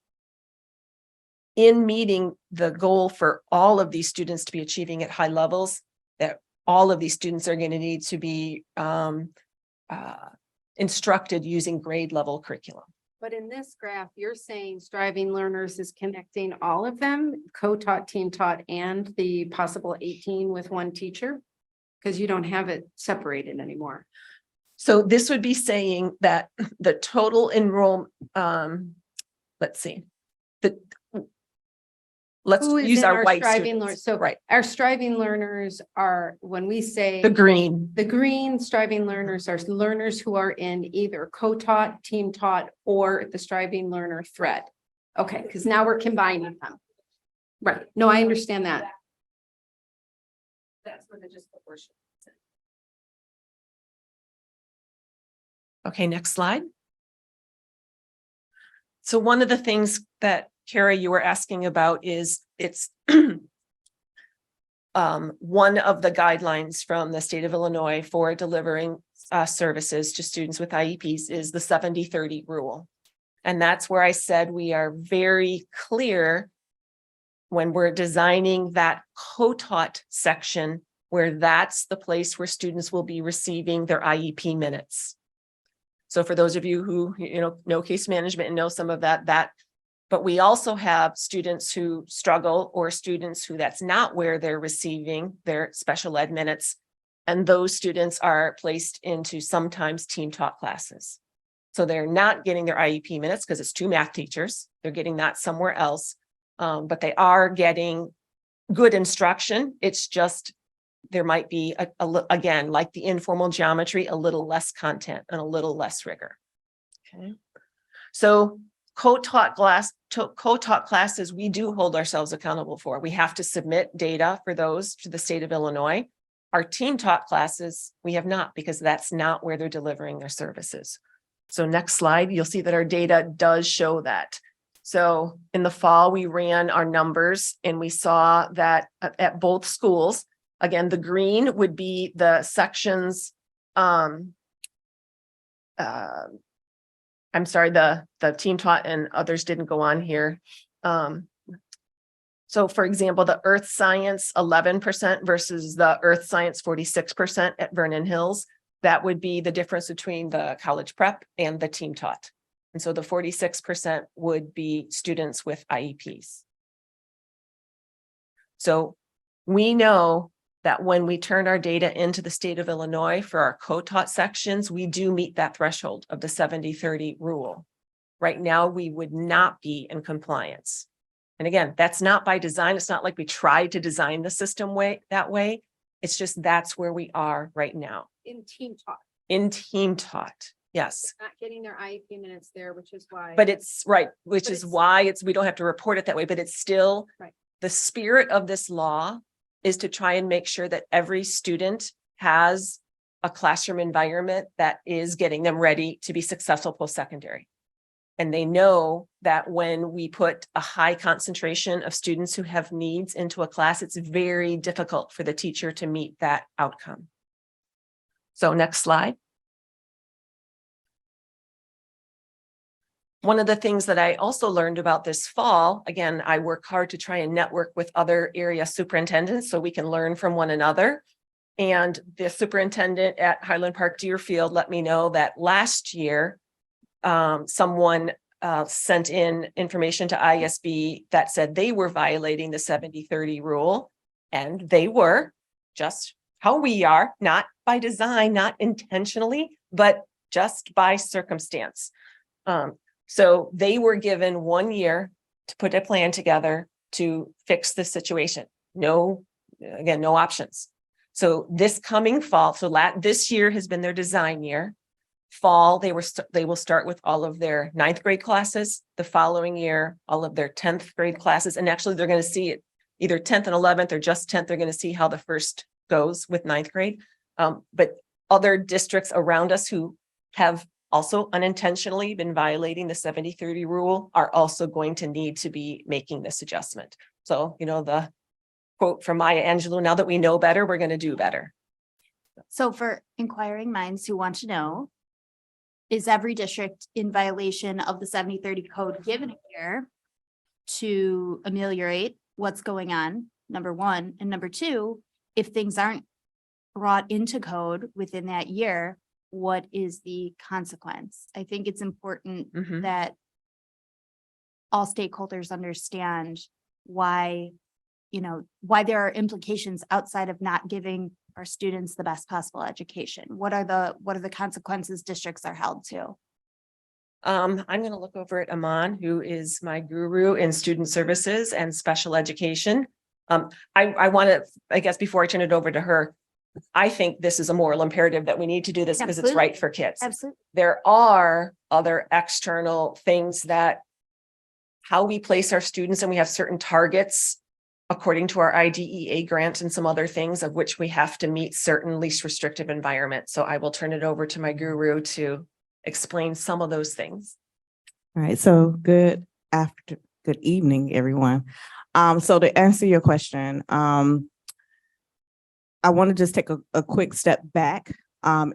in meeting the goal for all of these students to be achieving at high levels, that all of these students are going to need to be instructed using grade level curriculum. But in this graph, you're saying striving learners is connecting all of them, co-taught, team taught, and the possible 18 with one teacher? Because you don't have it separated anymore. So this would be saying that the total enrollment, let's see, let's Who is use in our white striving students. learners? So right, our striving learners are, when we say the green. the green striving learners are learners who are in either co-taught, team taught, or the striving learner thread. Okay, because now we're combining them. Right. No, I understand that. That's where the disproportion. Okay, next slide. So one of the things that Kara, you were asking about is it's one of the guidelines from the state of Illinois for delivering services to students with IEPs is the 70-30 rule. And that's where I said we are very clear when we're designing that co-taught section, where that's the place where students will be receiving their IEP minutes. So for those of you who know case management and know some of that, but we also have students who struggle or students who that's not where they're receiving their special ed minutes. And those students are placed into sometimes team taught classes. So they're not getting their IEP minutes because it's 2 math teachers. They're getting that somewhere else. But they are getting good instruction. It's just, there might be, again, like the informal geometry, a little less content and a little less rigor. Okay. So co-taught classes, we do hold ourselves accountable for. We have to submit data for those to the state of Illinois. Our team taught classes, we have not, because that's not where they're delivering their services. So next slide, you'll see that our data does show that. So in the fall, we ran our numbers and we saw that at both schools, again, the green would be the sections, I'm sorry, the team taught and others didn't go on here. So for example, the earth science 11% versus the earth science 46% at Vernon Hills, that would be the difference between the college prep and the team taught. And so the 46% would be students with IEPs. So we know that when we turn our data into the state of Illinois for our co-taught sections, we do meet that threshold of the 70-30 rule. Right now, we would not be in compliance. And again, that's not by design. It's not like we tried to design the system that way. It's just that's where we are right now. In team taught. In team taught, yes. They're not getting their IEP minutes there, which is why. But it's right, which is why we don't have to report it that way, but it's still right. The spirit of this law is to try and make sure that every student has a classroom environment that is getting them ready to be successful post-secondary. And they know that when we put a high concentration of students who have needs into a class, it's very difficult for the teacher to meet that outcome. So next slide. One of the things that I also learned about this fall, again, I work hard to try and network with other area superintendents so we can learn from one another. And the superintendent at Highland Park Deerfield let me know that last year, someone sent in information to ISB that said they were violating the 70-30 rule. And they were, just how we are, not by design, not intentionally, but just by circumstance. So they were given 1 year to put a plan together to fix the situation. No options. So this coming fall, this year has been their design year. Fall, they will start with all of their 9th grade classes. The following year, all of their 10th grade classes. And actually they're going to see it either 10th and 11th or just 10th. They're going to see how the first goes with 9th grade. But other districts around us who have also unintentionally been violating the 70-30 rule are also going to need to be making this adjustment. So, the quote from Maya Angelou, now that we know better, we're going to do better. So for inquiring minds who want to know, is every district in violation of the 70-30 code given a year to ameliorate what's going on, number one, and number two, if things aren't brought into code within that year, what is the consequence? I think it's important that all stakeholders understand why there are implications outside of not giving our students the best possible education. What are the consequences districts are held to? I'm going to look over at Aman, who is my guru in student services and special education. I want to, I guess, before I turn it over to her, I think this is a moral imperative that we need to do this because it's right for kids. Absolutely. There are other external things that how we place our students, and we have certain targets according to our IDEA grant and some other things of which we have to meet certain least restrictive environments. So I will turn it over to my guru to explain some of those things. All right, so good evening, everyone. So to answer your question, I want to just take a quick step back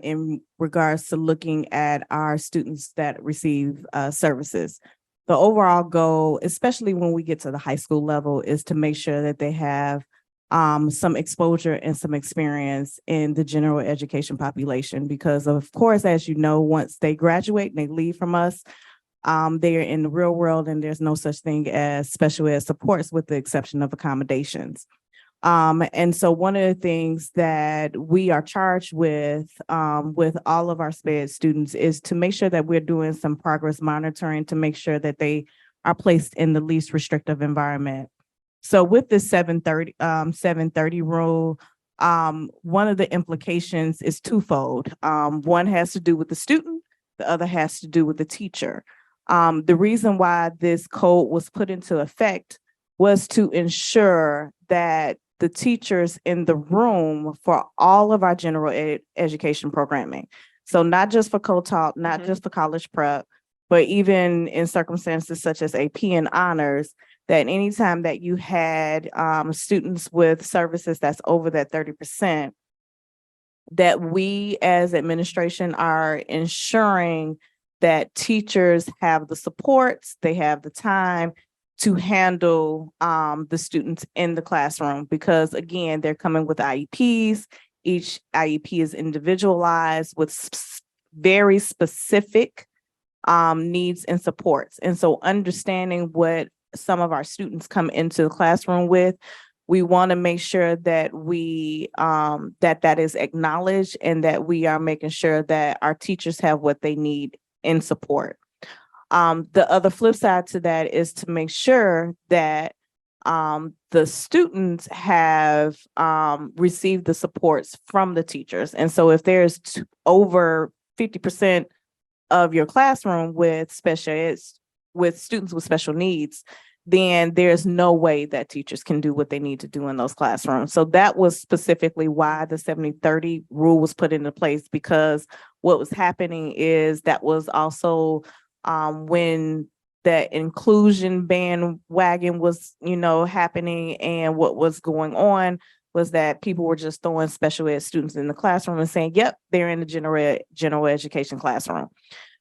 in regards to looking at our students that receive services. The overall goal, especially when we get to the high school level, is to make sure that they have some exposure and some experience in the general education population. Because of course, as you know, once they graduate and they leave from us, they are in the real world and there's no such thing as special ed supports with the exception of accommodations. And so one of the things that we are charged with all of our SPED students is to make sure that we're doing some progress monitoring to make sure that they are placed in the least restrictive environment. So with the 730 rule, one of the implications is twofold. One has to do with the student, the other has to do with the teacher. The reason why this code was put into effect was to ensure that the teachers in the room for all of our general education programming. So not just for co-taught, not just for college prep, but even in circumstances such as AP and honors, that anytime that you had students with services that's over that 30%, that we as administration are ensuring that teachers have the supports, they have the time to handle the students in the classroom, because again, they're coming with IEPs. Each IEP is individualized with very specific needs and supports. And so understanding what some of our students come into the classroom with, we want to make sure that we that is acknowledged and that we are making sure that our teachers have what they need in support. The other flip side to that is to make sure that the students have received the supports from the teachers. And so if there's over 50% of your classroom with students with special needs, then there's no way that teachers can do what they need to do in those classrooms. So that was specifically why the 70-30 rule was put into place, because what was happening is that was also when the inclusion bandwagon was, happening, and what was going on was that people were just throwing special ed students in the classroom and saying, yep, they're in the general education classroom.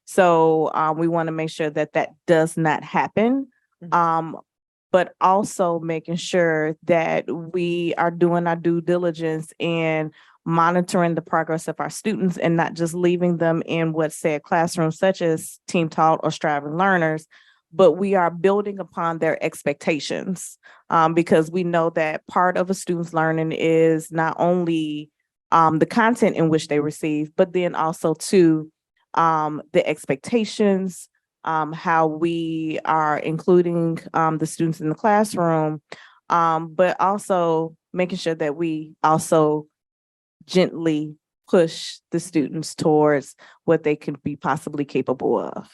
So we want to make sure that that does not happen. But also making sure that we are doing our due diligence in monitoring the progress of our students and not just leaving them in what's said classrooms, such as team taught or striving learners, but we are building upon their expectations, because we know that part of a student's learning is not only the content in which they receive, but then also too the expectations, how we are including the students in the classroom, but also making sure that we also gently push the students towards what they can be possibly capable of.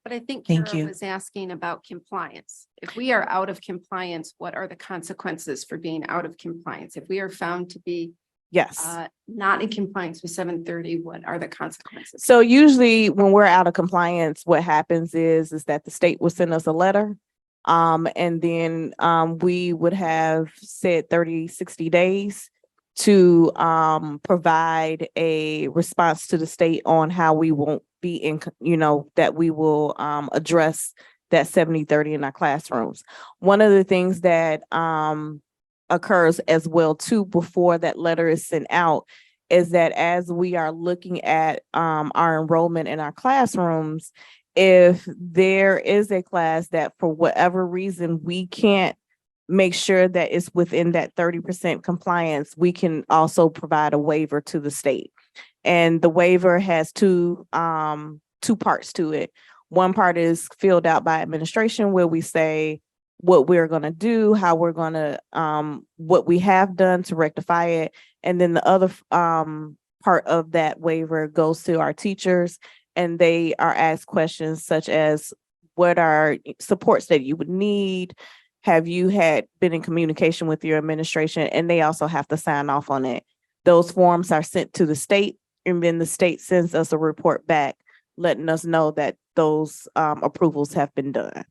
But I think Thank Kara you. was asking about compliance. If we are out of compliance, what are the consequences for being out of compliance? If we are found to be Yes. not in compliance with 730, what are the consequences? So usually when we're out of compliance, what happens is that the state will send us a letter. And then we would have said 30, 60 days to provide a response to the state on how we won't be in, that we will address that 70-30 in our classrooms. One of the things that occurs as well too before that letter is sent out is that as we are looking at our enrollment in our classrooms, if there is a class that for whatever reason we can't make sure that it's within that 30% compliance, we can also provide a waiver to the state. And the waiver has two parts to it. One part is filled out by administration, where we say what we're going to do, how we're going to, what we have done to rectify it. And then the other part of that waiver goes to our teachers, and they are asked questions such as, what are supports that you would need? Have you been in communication with your administration? And they also have to sign off on it. Those forms are sent to the state, and then the state sends us a report back, letting us know that those approvals have been done.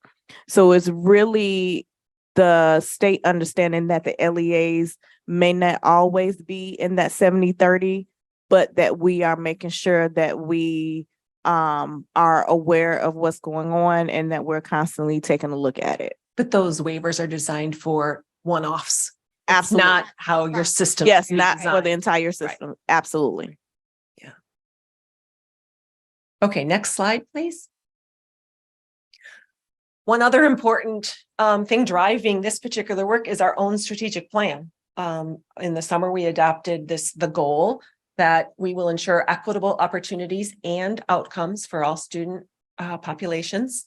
So it's really the state understanding that the LEAs may not always be in that 70-30, but that we are making sure that we are aware of what's going on and that we're constantly taking a look at it. But those waivers are designed for one-offs. It's Absolutely. not how your system. Yes, is not for the designed. entire system. Absolutely. Okay, next slide, please. One other important thing driving this particular work is our own strategic plan. In the summer, we adopted the goal that we will ensure equitable opportunities and outcomes for all student populations.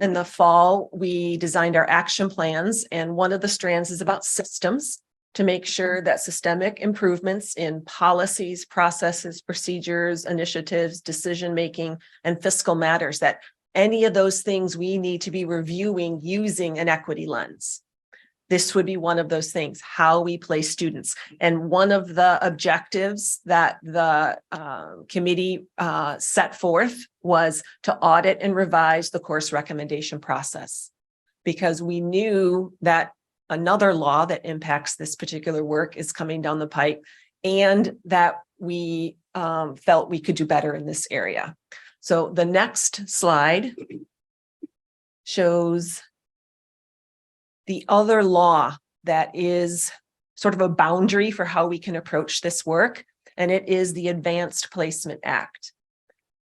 In the fall, we designed our action plans, and one of the strands is about systems, to make sure that systemic improvements in policies, processes, procedures, initiatives, decision-making, and fiscal matters, that any of those things we need to be reviewing using an equity lens. This would be one of those things, how we place students. And one of the objectives that the committee set forth was to audit and revise the course recommendation process, because we knew that another law that impacts this particular work is coming down the pipe, and that we felt we could do better in this area. So the next slide shows the other law that is sort of a boundary for how we can approach this work, and it is the Advanced Placement Act.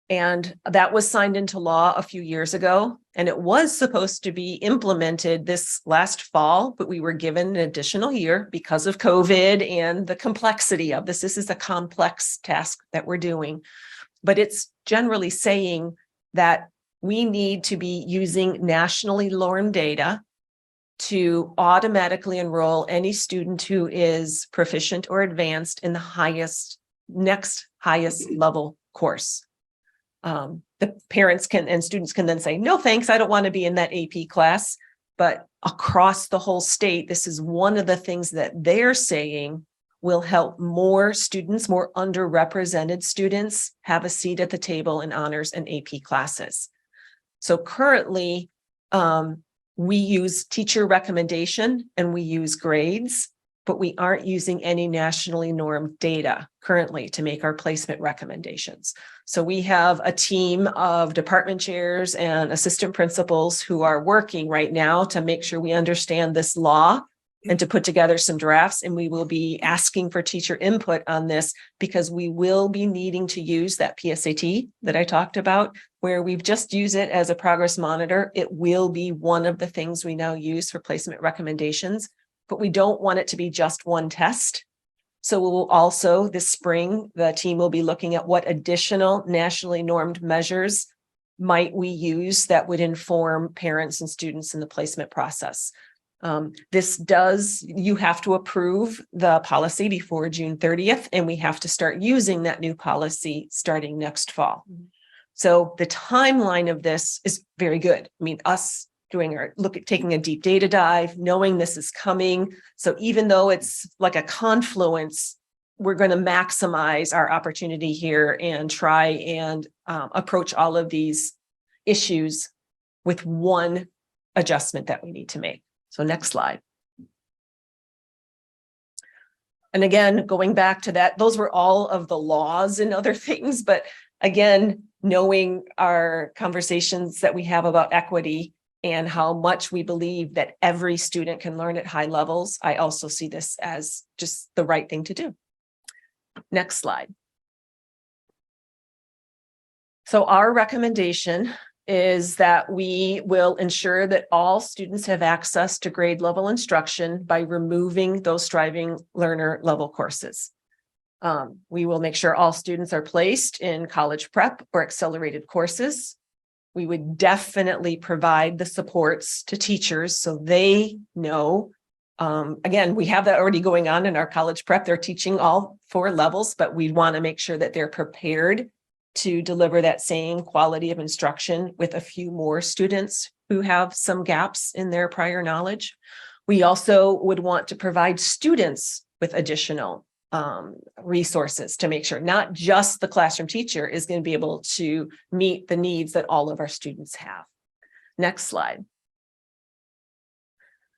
And that was signed into law a few years ago, and it was supposed to be implemented this last fall, but we were given an additional year because of COVID and the complexity of this. This is a complex task that we're doing, but it's generally saying that we need to be using nationally learned data to automatically enroll any student who is proficient or advanced in the next highest level course. The parents can and students can then say, no, thanks, I don't want to be in that AP class. But across the whole state, this is one of the things that they're saying will help more students, more underrepresented students, have a seat at the table in honors and AP classes. So currently, we use teacher recommendation and we use grades, but we aren't using any nationally normed data currently to make our placement recommendations. So we have a team of department chairs and assistant principals who are working right now to make sure we understand this law and to put together some drafts. And we will be asking for teacher input on this because we will be needing to use that PSAT that I talked about, where we've just used it as a progress monitor. It will be one of the things we now use for placement recommendations, but we don't want it to be just one test. So we will also, this spring, the team will be looking at what additional nationally normed measures might we use that would inform parents and students in the placement process. You have to approve the policy before June 30th, and we have to start using that new policy starting next fall. So the timeline of this is very good. I mean, us taking a deep data dive, knowing this is coming. So even though it's like a confluence, we're going to maximize our opportunity here and try and approach all of these issues with one adjustment that we need to make. So next slide. And again, going back to that, those were all of the laws and other things. But again, knowing our conversations that we have about equity and how much we believe that every student can learn at high levels, I also see this as just the right thing to do. Next slide. So our recommendation is that we will ensure that all students have access to grade level instruction by removing those striving learner level courses. We will make sure all students are placed in college prep or accelerated courses. We would definitely provide the supports to teachers so they know. Again, we have that already going on in our college prep. They're teaching all 4 levels, but we want to make sure that they're prepared to deliver that same quality of instruction with a few more students who have some gaps in their prior knowledge. We also would want to provide students with additional resources to make sure not just the classroom teacher is going to be able to meet the needs that all of our students have. Next slide.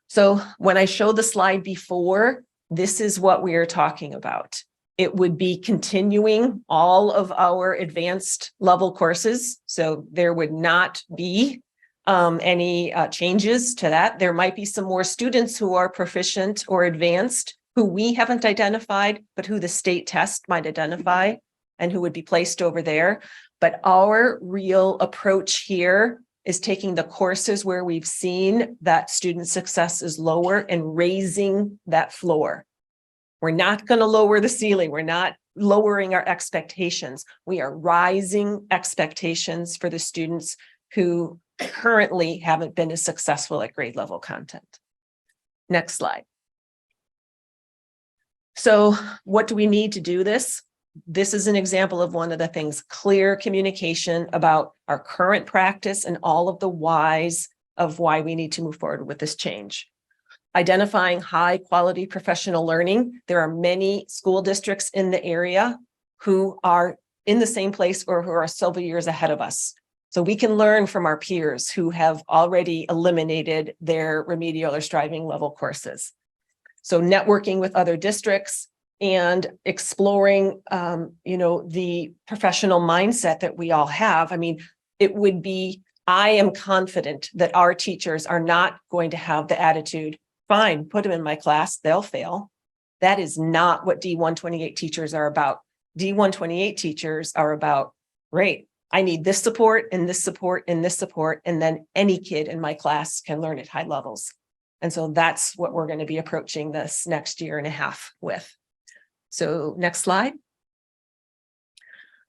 So when I showed the slide before, this is what we are talking about. It would be continuing all of our advanced level courses. So there would not be any changes to that. There might be some more students who are proficient or advanced who we haven't identified, but who the state test might identify and who would be placed over there. But our real approach here is taking the courses where we've seen that student success is lower and raising that floor. We're not going to lower the ceiling. We're not lowering our expectations. We are rising expectations for the students who currently haven't been as successful at grade level content. Next slide. So what do we need to do this? This is an example of one of the things, clear communication about our current practice and all of the whys of why we need to move forward with this change. Identifying high quality professional learning. There are many school districts in the area who are in the same place or who are several years ahead of us. So we can learn from our peers who have already eliminated their remedial or striving level courses. So networking with other districts and exploring, the professional mindset that we all have. I mean, I am confident that our teachers are not going to have the attitude, fine, put them in my class, they'll fail. That is not what D128 teachers are about. D128 teachers are about, great, I need this support and this support and this support, and then any kid in my class can learn at high levels. And so that's what we're going to be approaching this next year and a half with. So next slide.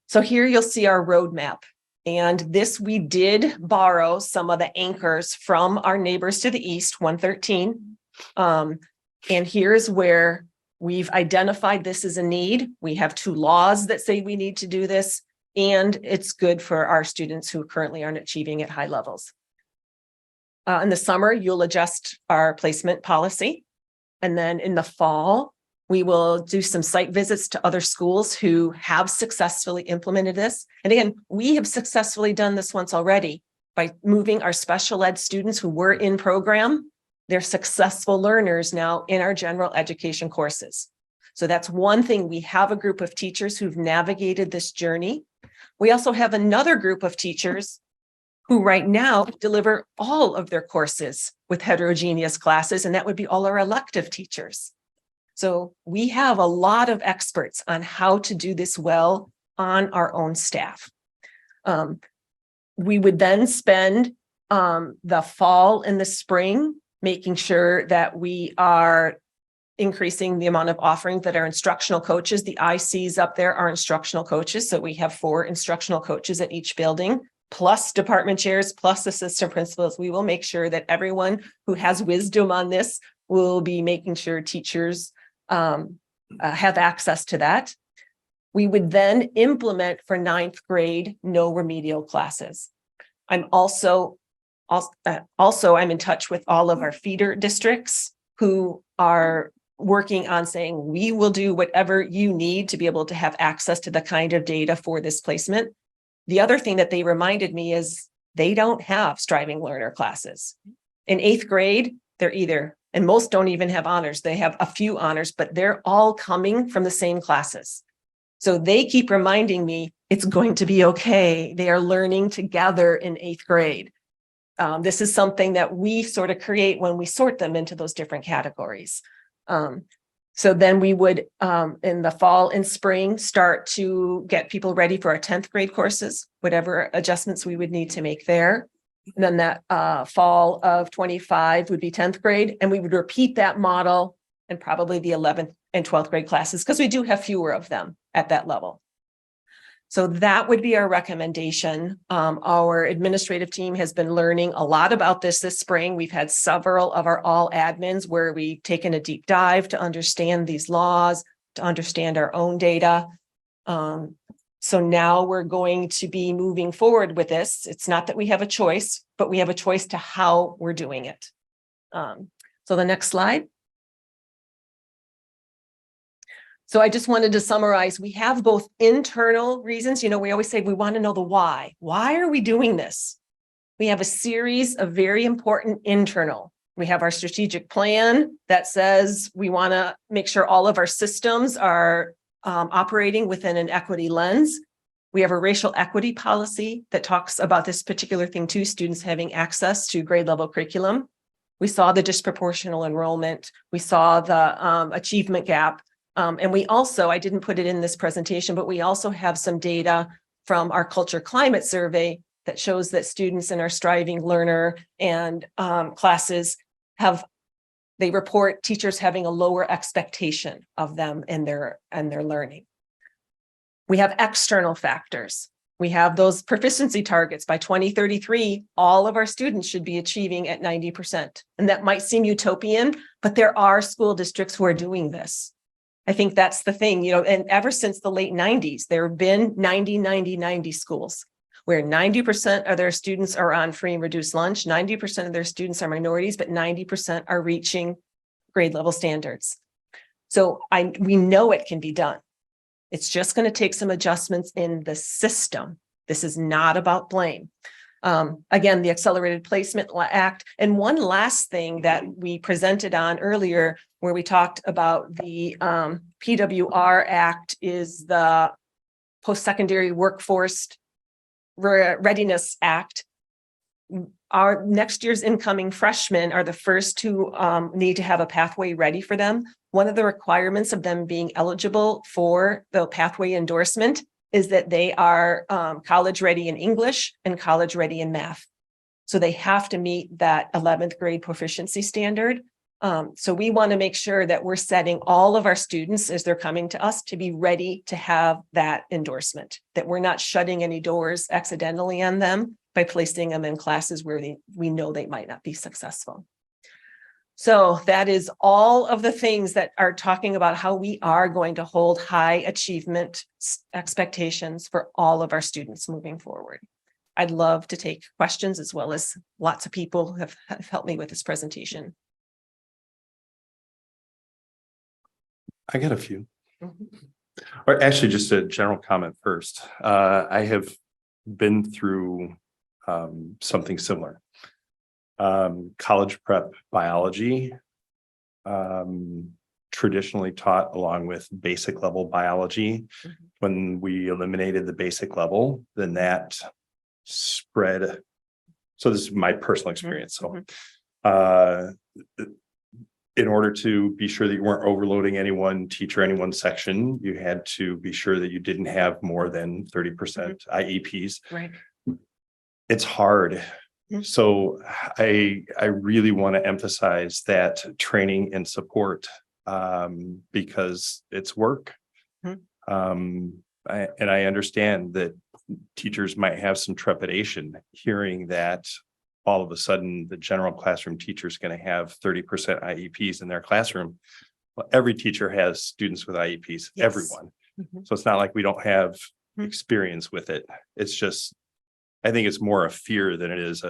So here you'll see our roadmap. And this, we did borrow some of the anchors from our neighbors to the east, 113. And here's where we've identified this as a need. We have 2 laws that say we need to do this, and it's good for our students who currently aren't achieving at high levels. In the summer, you'll adjust our placement policy. And then in the fall, we will do some site visits to other schools who have successfully implemented this. And again, we have successfully done this once already, by moving our special ed students who were in program. They're successful learners now in our general education courses. So that's one thing. We have a group of teachers who've navigated this journey. We also have another group of teachers who right now deliver all of their courses with heterogeneous classes, and that would be all our elective teachers. So we have a lot of experts on how to do this well on our own staff. We would then spend the fall and the spring making sure that we are increasing the amount of offerings that our instructional coaches, the ICs up there are instructional coaches. So we have 4 instructional coaches at each building, plus department chairs, plus assistant principals. We will make sure that everyone who has wisdom on this will be making sure teachers have access to that. We would then implement for 9th grade, no remedial classes. I'm also I'm in touch with all of our feeder districts who are working on saying, we will do whatever you need to be able to have access to the kind of data for this placement. The other thing that they reminded me is they don't have striving learner classes. In 8th grade, they're either, and most don't even have honors. They have a few honors, but they're all coming from the same classes. So they keep reminding me it's going to be okay. They are learning together in 8th grade. This is something that we sort of create when we sort them into those different categories. So then we would, in the fall and spring, start to get people ready for our 10th grade courses, whatever adjustments we would need to make there. And then that fall of 25 would be 10th grade. And we would repeat that model and probably the 11th and 12th grade classes, because we do have fewer of them at that level. So that would be our recommendation. Our administrative team has been learning a lot about this spring. We've had several of our all admins where we've taken a deep dive to understand these laws, to understand our own data. So now we're going to be moving forward with this. It's not that we have a choice, but we have a choice to how we're doing it. So the next slide. So I just wanted to summarize, we have both internal reasons. You know, we always say we want to know the why. Why are we doing this? We have a series of very important internal. We have our strategic plan that says we want to make sure all of our systems are operating within an equity lens. We have a racial equity policy that talks about this particular thing too, students having access to grade level curriculum. We saw the disproportional enrollment. We saw the achievement gap. And we also, I didn't put it in this presentation, but we also have some data from our culture climate survey that shows that students in our striving learner and classes they report teachers having a lower expectation of them and their learning. We have external factors. We have those proficiency targets. By 2033, all of our students should be achieving at 90%. And that might seem utopian, but there are school districts who are doing this. I think that's the thing, you know, and ever since the late 90s, there have been 90 schools where 90% of their students are on free and reduced lunch, 90% of their students are minorities, but 90% are reaching grade level standards. So we know it can be done. It's just going to take some adjustments in the system. This is not about blame. Again, the Accelerated Placement Act. And one last thing that we presented on earlier, where we talked about the PWR Act, is the Post-Secondary Workforce Readiness Act. Our next year's incoming freshmen are the first to need to have a pathway ready for them. One of the requirements of them being eligible for the pathway endorsement is that they are college ready in English and college ready in math. So they have to meet that 11th grade proficiency standard. So we want to make sure that we're setting all of our students as they're coming to us to be ready to have that endorsement, that we're not shutting any doors accidentally on them by placing them in classes where we know they might not be successful. So that is all of the things that are talking about how we are going to hold high achievement expectations for all of our students moving forward. I'd love to take questions, as well as lots of people have helped me with this presentation. I got a few. Or actually, just a general comment first. I have been through something similar. College prep biology, traditionally taught along with basic level biology. When we eliminated the basic level, then that spread. So this is my personal experience. So in order to be sure that you weren't overloading any one teacher, any one section, you had to be sure that you didn't have more than 30% IEPs. Right. It's hard. So I really want to emphasize that training and support, because it's work. And I understand that teachers might have some trepidation hearing that all of a sudden the general classroom teacher is going to have 30% IEPs in their classroom. Well, every teacher has students with IEPs, everyone. So it's not like we don't have experience with it. It's just, I think it's more a fear than it is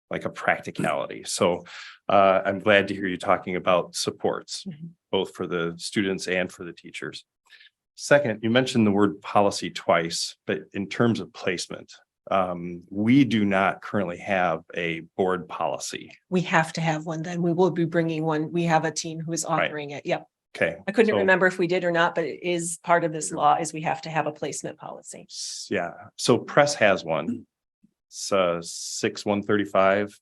like a practicality. So I'm glad to hear you talking about supports, both for the students and for the teachers. Second, you mentioned the word policy twice, but in terms of placement, we do not currently have a board policy. We have to have one, then we will be bringing one. We have a team who is authoring it. Yep. Okay. I couldn't so- remember if we did or not, but it is part of this law is we have to have a placement policy. Yeah, so press has one. It's 6/135.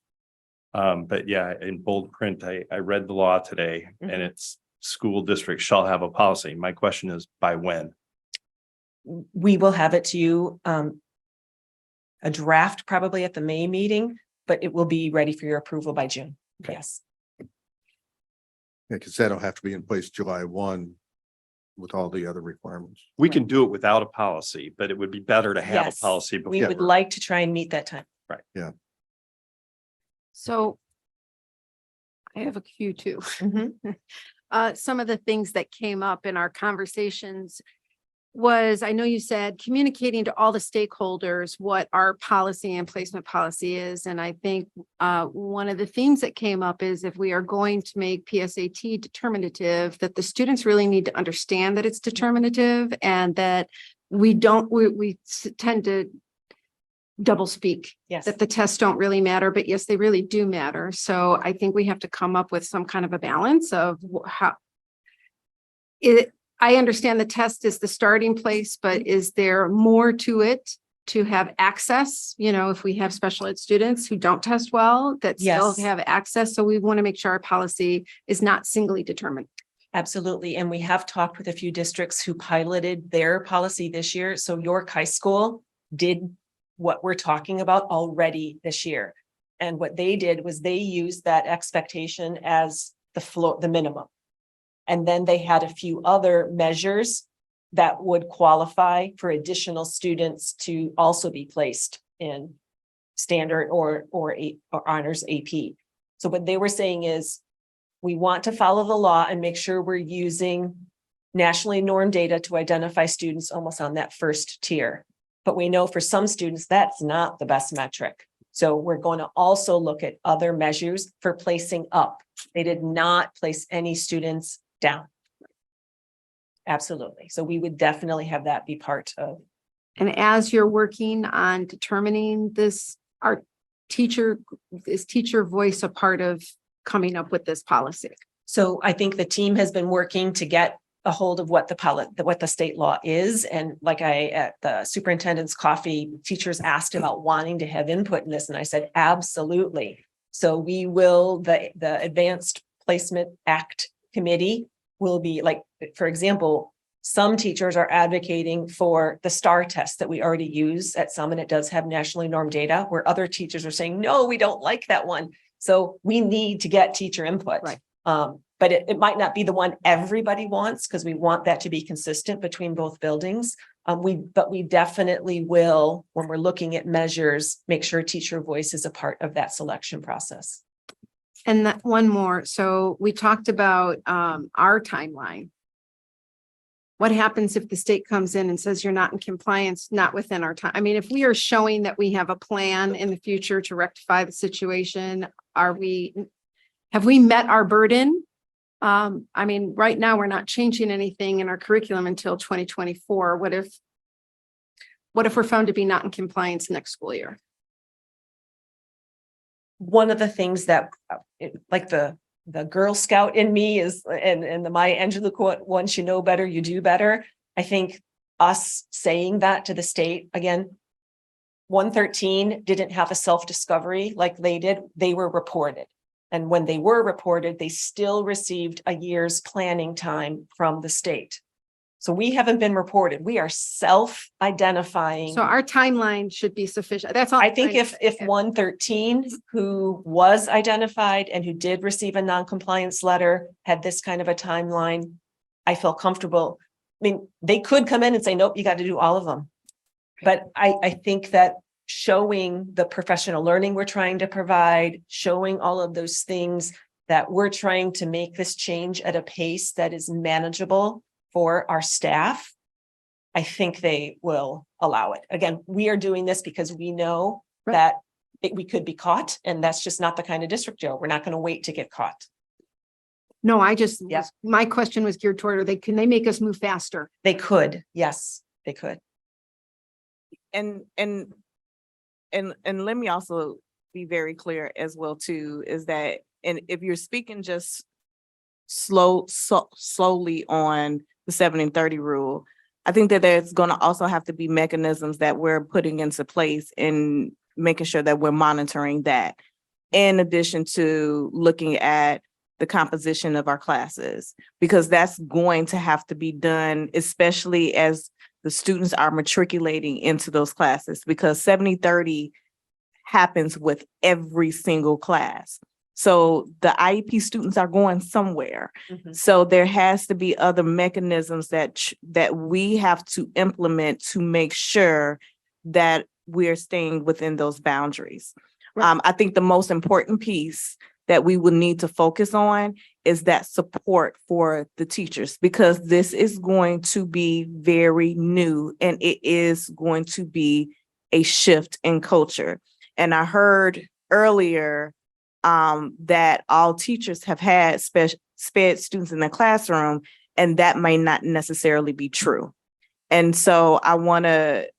But yeah, in bold print, I read the law today and it's school district shall have a policy. My question is by when? We will have it to you, a draft probably at the May meeting, but it will be ready for your approval by June. Yes. Yeah, because that'll have to be in place July 1 with all the other requirements. We can do it without a policy, but it would be better to have a Yes, policy we would before. like to try and meet that time. Right. Yeah. So I have a few too. Some of the things that came up in our conversations was, I know you said communicating to all the stakeholders what our policy and placement policy is. And I think one of the themes that came up is if we are going to make PSAT determinative, that the students really need to understand that it's determinative and that we tend to double speak. Yes. That the tests don't really matter, but yes, they really do matter. So I think we have to come up with some kind of a balance of how I understand the test is the starting place, but is there more to it to have access? You know, if we have special ed students who don't test well, that still Yes. have access. So we want to make sure our policy is not singly determined. Absolutely. And we have talked with a few districts who piloted their policy this year. So York High School did what we're talking about already this year. And what they did was they used that expectation as the floor, the minimum. And then they had a few other measures that would qualify for additional students to also be placed in standard or honors AP. So what they were saying is, we want to follow the law and make sure we're using nationally normed data to identify students almost on that first tier. But we know for some students, that's not the best metric. So we're going to also look at other measures for placing up. They did not place any students down. Absolutely. So we would definitely have that be part of. And as you're working on determining this, is teacher voice a part of coming up with this policy? So I think the team has been working to get a hold of what the state law is. And like at the superintendent's coffee, teachers asked about wanting to have input in this. And I said, absolutely. So we will, the Advanced Placement Act Committee will be like, for example, some teachers are advocating for the STAR test that we already use at some, and it does have nationally normed data, where other teachers are saying, no, we don't like that one. So we need to get teacher input. Right. But it might not be the one everybody wants, because we want that to be consistent between both buildings. But we definitely will, when we're looking at measures, make sure teacher voice is a part of that selection process. And that one more. So we talked about our timeline. What happens if the state comes in and says you're not in compliance, not within our time? I mean, if we are showing that we have a plan in the future to rectify the situation, have we met our burden? I mean, right now, we're not changing anything in our curriculum until 2024. What if we're found to be not in compliance next school year? one of the things that, like the Girl Scout in me is, and the Maya Angelou quote, once you know better, you do better. I think us saying that to the state, again, 113 didn't have a self-discovery like they did. They were reported. And when they were reported, they still received a year's planning time from the state. So we haven't been reported. We are self-identifying. So our timeline should be sufficient. That's all. I think if 113, who was identified and who did receive a non-compliance letter, had this kind of a timeline, I feel comfortable. I mean, they could come in and say, nope, you got to do all of them. But I think that showing the professional learning we're trying to provide, showing all of those things that we're trying to make this change at a pace that is manageable for our staff, I think they will allow it. Again, we are doing this because we know that we could be caught, and that's just not the kind of district, Joe. We're not going to wait to get caught. No, my question was geared toward, can they make us move faster? They could. Yes, they could. And let me also be very clear as well too, is that, and if you're speaking just slowly on the 70-30 rule, I think that there's going to also have to be mechanisms that we're putting into place in making sure that we're monitoring that, in addition to looking at the composition of our classes, because that's going to have to be done, especially as the students are matriculating into those classes, because 70-30 happens with every single class. So the IEP students are going somewhere. So there has to be other mechanisms that we have to implement to make sure that we're staying within those boundaries. I think the most important piece that we will need to focus on is that support for the teachers, because this is going to be very new and it is going to be a shift in culture. And I heard earlier that all teachers have had sped students in the classroom, and that may not necessarily be true. And so I want to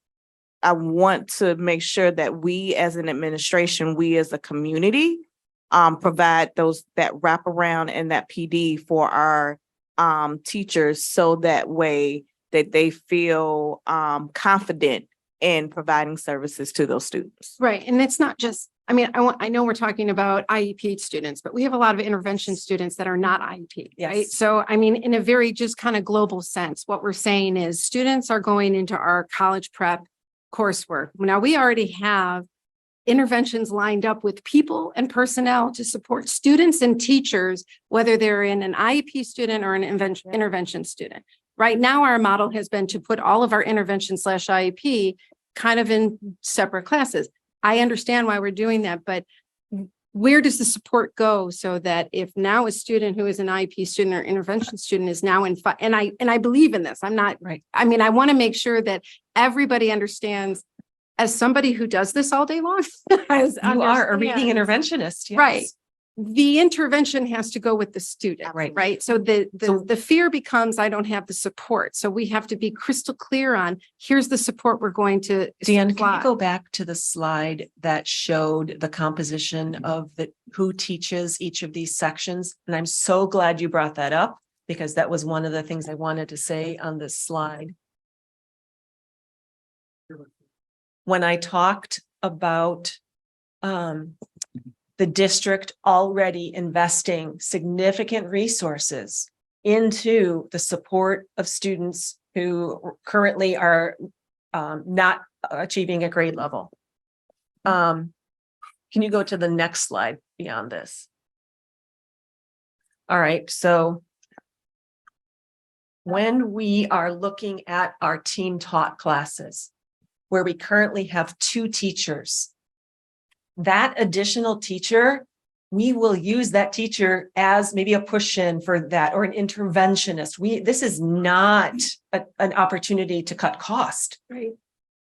make sure that we as an administration, we as a community, provide that wraparound and that PD for our teachers, so that way that they feel confident in providing services to those students. Right. And it's not just, I mean, I know we're talking about IEP students, but we have a lot of intervention students that are not IEP, right? So, I mean, in a very just kind of global sense, what we're saying is students are going into our college prep coursework. Now, we already have interventions lined up with people and personnel to support students and teachers, whether they're in an IEP student or an intervention student. Right now, our model has been to put all of our intervention / IEP kind of in separate classes. I understand why we're doing that, but where does the support go so that if now a student who is an IEP student or intervention student is now in, and I believe in this, I'm not right. I mean, I want to make sure that everybody understands, as somebody who does this all day long, you are a reading interventionist. Yes. Right. The intervention has to go with the student, right? So the fear becomes, I don't have the support. So we have to be crystal clear on, here's the support we're going to Dan, supply. can you go back to the slide that showed the composition of who teaches each of these sections? And I'm so glad you brought that up, because that was one of the things I wanted to say on this slide. When I talked about the district already investing significant resources into the support of students who currently are not achieving a grade level. Can you go to the next slide beyond this? All right, so when we are looking at our team taught classes, where we currently have 2 teachers, that additional teacher, we will use that teacher as maybe a push-in for that, or an interventionist. This is not an opportunity to cut cost. Right.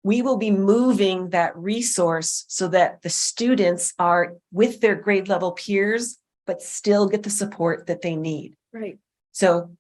We will be moving that resource so that the students are with their grade level peers, but still get the support that they need. Right. So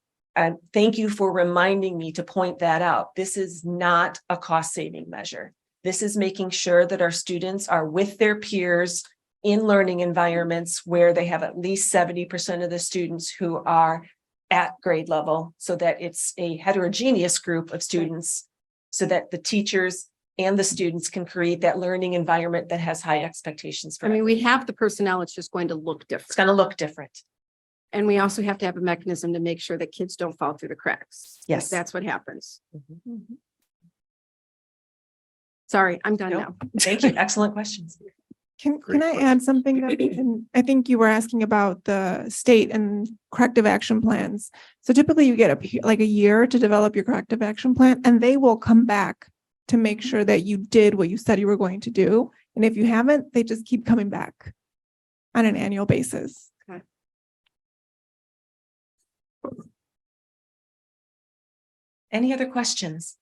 thank you for reminding me to point that out. This is not a cost saving measure. This is making sure that our students are with their peers in learning environments where they have at least 70% of the students who are at grade level, so that it's a heterogeneous group of students, so that the teachers and the students can create that learning environment that has high expectations for I mean, everyone. we have the personnel, it's just going to look It's different. going to look different. And we also have to have a mechanism to make sure that kids don't fall through the cracks. Yes. That's what happens. Mhm. Sorry, I'm done Nope. now. Thank you. Excellent questions. Can I add something that, and I think you were asking about the state and corrective action plans. So typically you get like a year to develop your corrective action plan, and they will come back to make sure that you did what you said you were going to do. And if you haven't, they just keep coming back on an annual basis. Any other questions?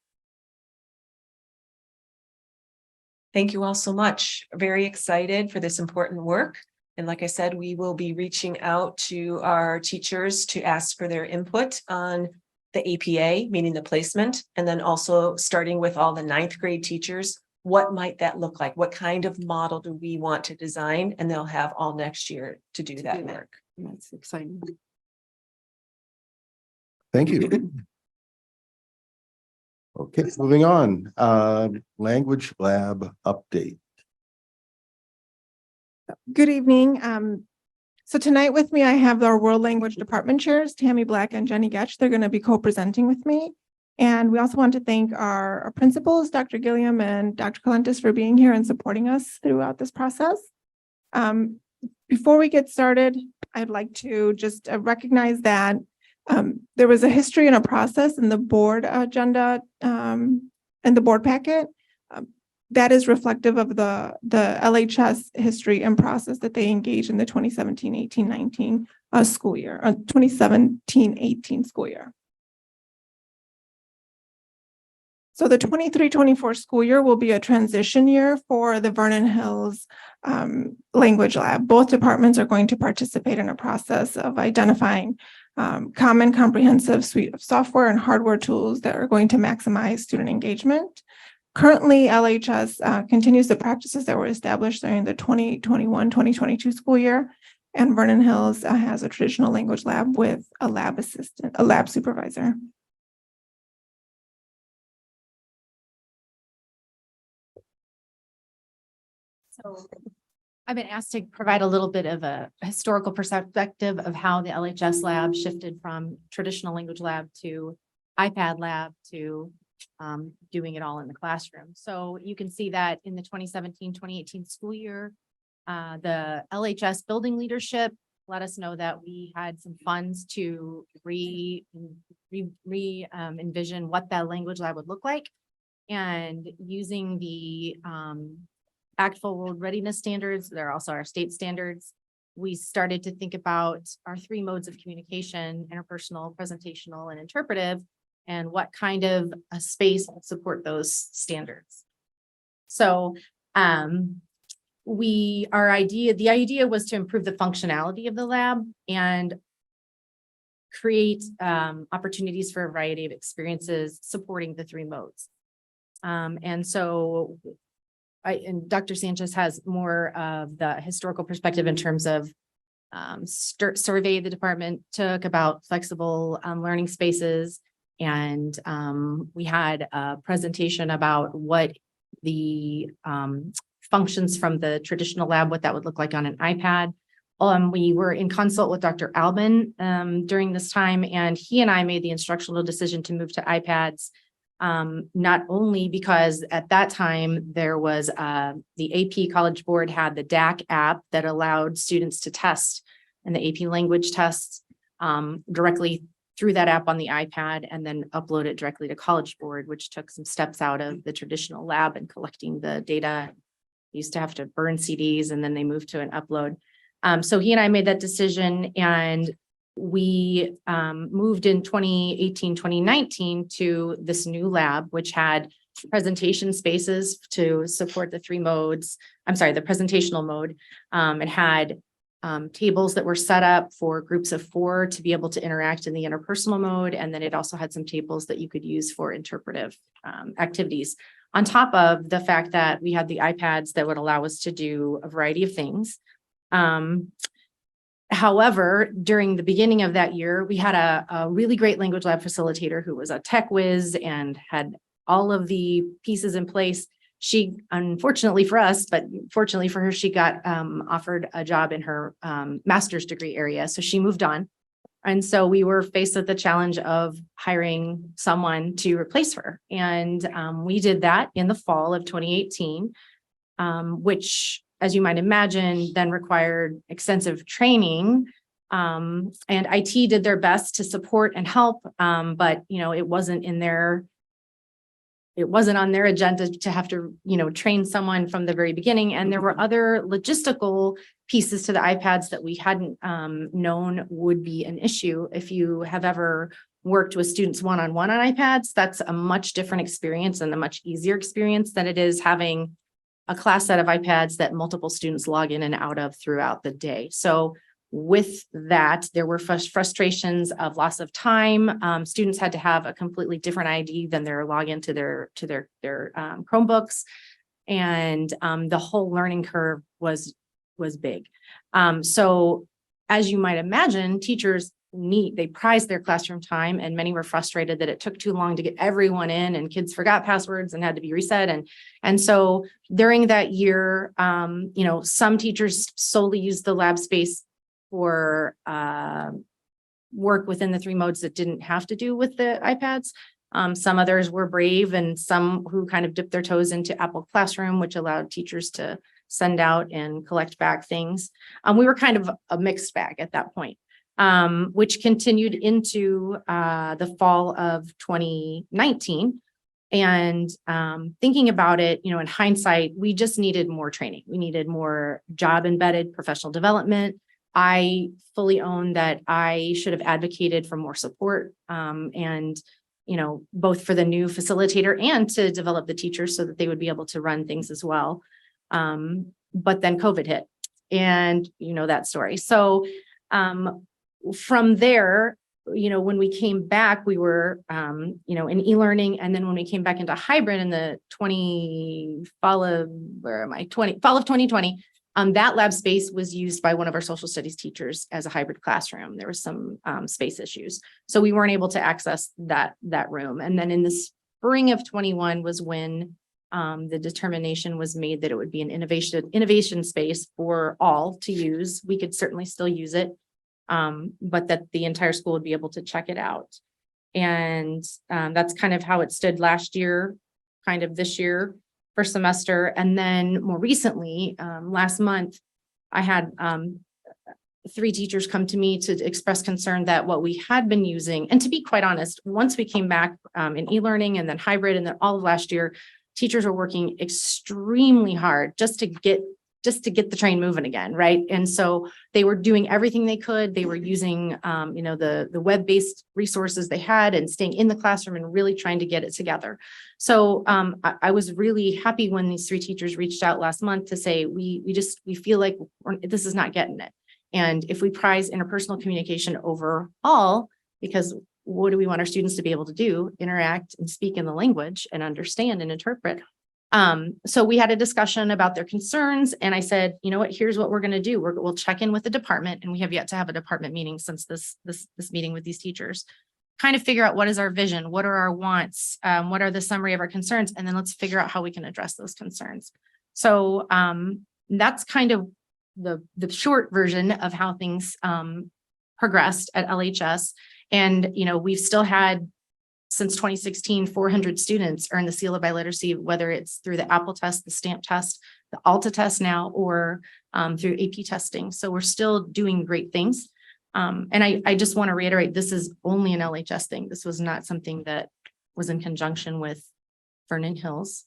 Thank you all so much. Very excited for this important work. And like I said, we will be reaching out to our teachers to ask for their input on the APA, meaning the placement, and then also starting with all the 9th grade teachers. What might that look like? What kind of model do we want to design? And they'll have all next year to do that work. That's exciting. Thank you. Okay, moving on. Language lab update. Good evening. So tonight with me, I have our world language department chairs, Tammy Black and Jenny Getch. They're going to be co-presenting with me. And we also want to thank our principals, Dr. Gilliam and Dr. Calentis, for being here and supporting us throughout this process. Before we get started, I'd like to just recognize that there was a history and a process in the board agenda and the board packet. That is reflective of the LHS history and process that they engaged in the 2017-18-19 school year, 2017-18 school year. So the 23-24 school year will be a transition year for the Vernon Hills Language Lab. Both departments are going to participate in a process of identifying common comprehensive suite of software and hardware tools that are going to maximize student engagement. Currently, LHS continues the practices that were established during the 2021-2022 school year, and Vernon Hills has a traditional language lab with a lab assistant, a lab supervisor. So I've been asked to provide a little bit of a historical perspective of how the LHS lab shifted from traditional language lab to iPad lab to doing it all in the classroom. So you can see that in the 2017-2018 school year, the LHS building leadership let us know that we had some funds to envision what that language lab would look like. And using the Actual World Readiness Standards, they're also our state standards, we started to think about our 3 modes of communication: interpersonal, presentational, and interpretive, and what kind of a space will support those standards. So the idea was to improve the functionality of the lab and create opportunities for a variety of experiences supporting the 3 modes. And so Dr. Sanchez has more of the historical perspective in terms of survey the department took about flexible learning spaces. And we had a presentation about what the functions from the traditional lab, what that would look like on an iPad. We were in consult with Dr. Albin during this time, and he and I made the instructional decision to move to iPads. Not only because at that time there was the AP College Board had the DAC app that allowed students to test and the AP language tests directly through that app on the iPad and then upload it directly to College Board, which took some steps out of the traditional lab and collecting the data. Used to have to burn CDs and then they moved to an upload. So he and I made that decision, and we moved in 2018, 2019 to this new lab, which had presentation spaces to support the 3 modes. I'm sorry, the presentational mode. It had tables that were set up for groups of 4 to be able to interact in the interpersonal mode. And then it also had some tables that you could use for interpretive activities. On top of the fact that we had the iPads that would allow us to do a variety of things, However, during the beginning of that year, we had a really great language lab facilitator who was a tech whiz and had all of the pieces in place. She, unfortunately for us, but fortunately for her, she got offered a job in her master's degree area. So she moved on. And so we were faced with the challenge of hiring someone to replace her. And we did that in the fall of 2018, which, as you might imagine, then required extensive training. And IT did their best to support and help, but it wasn't on their agenda to have to, train someone from the very beginning. And there were other logistical pieces to the iPads that we hadn't known would be an issue. If you have ever worked with students one-on-one on iPads, that's a much different experience and a much easier experience than it is having a class set of iPads that multiple students log in and out of throughout the day. So with that, there were frustrations of loss of time. Students had to have a completely different ID than their login to their Chromebooks, and the whole learning curve was big. So as you might imagine, teachers they prized their classroom time, and many were frustrated that it took too long to get everyone in, and kids forgot passwords and had to be reset. And so during that year, some teachers solely used the lab space for work within the 3 modes that didn't have to do with the iPads. Some others were brave, and some who kind of dipped their toes into Apple Classroom, which allowed teachers to send out and collect back things. We were kind of a mixed bag at that point, which continued into the fall of 2019. And thinking about it, in hindsight, we just needed more training. We needed more job embedded professional development. I fully own that I should have advocated for more support, and, both for the new facilitator and to develop the teachers so that they would be able to run things as well. But then COVID hit, and that story. So from there, when we came back, we were, in e-learning. And then when we came back into hybrid in the fall of 2020, that lab space was used by one of our social studies teachers as a hybrid classroom. There was some space issues, so we weren't able to access that room. And then in the spring of 21 was when the determination was made that it would be an innovation space for all to use. We could certainly still use it, but that the entire school would be able to check it out. And that's kind of how it stood last year, kind of this year, first semester. And then more recently, last month, I had 3 teachers come to me to express concern that what we had been using, and to be quite honest, once we came back in e-learning and then hybrid and then all of last year, teachers were working extremely hard just to get the train moving again, right? And so they were doing everything they could. They were using, the web-based resources they had and staying in the classroom and really trying to get it together. So I was really happy when these 3 teachers reached out last month to say, we feel like this is not getting it. And if we prize interpersonal communication overall, because what do we want our students to be able to do? Interact and speak in the language and understand and interpret. So we had a discussion about their concerns, and I said, here's what we're going to do. We'll check in with the department, and we have yet to have a department meeting since this meeting with these teachers, kind of figure out what is our vision, what are our wants, what are the summary of our concerns, and then let's figure out how we can address those concerns. So that's kind of the short version of how things progressed at LHS. And, we've still had, since 2016, 400 students earn the seal of biliteracy, whether it's through the Apple test, the STAMP test, the ALTA test now, or through AP testing. So we're still doing great things. And I just want to reiterate, this is only an LHS thing. This was not something that was in conjunction with Vernon Hills.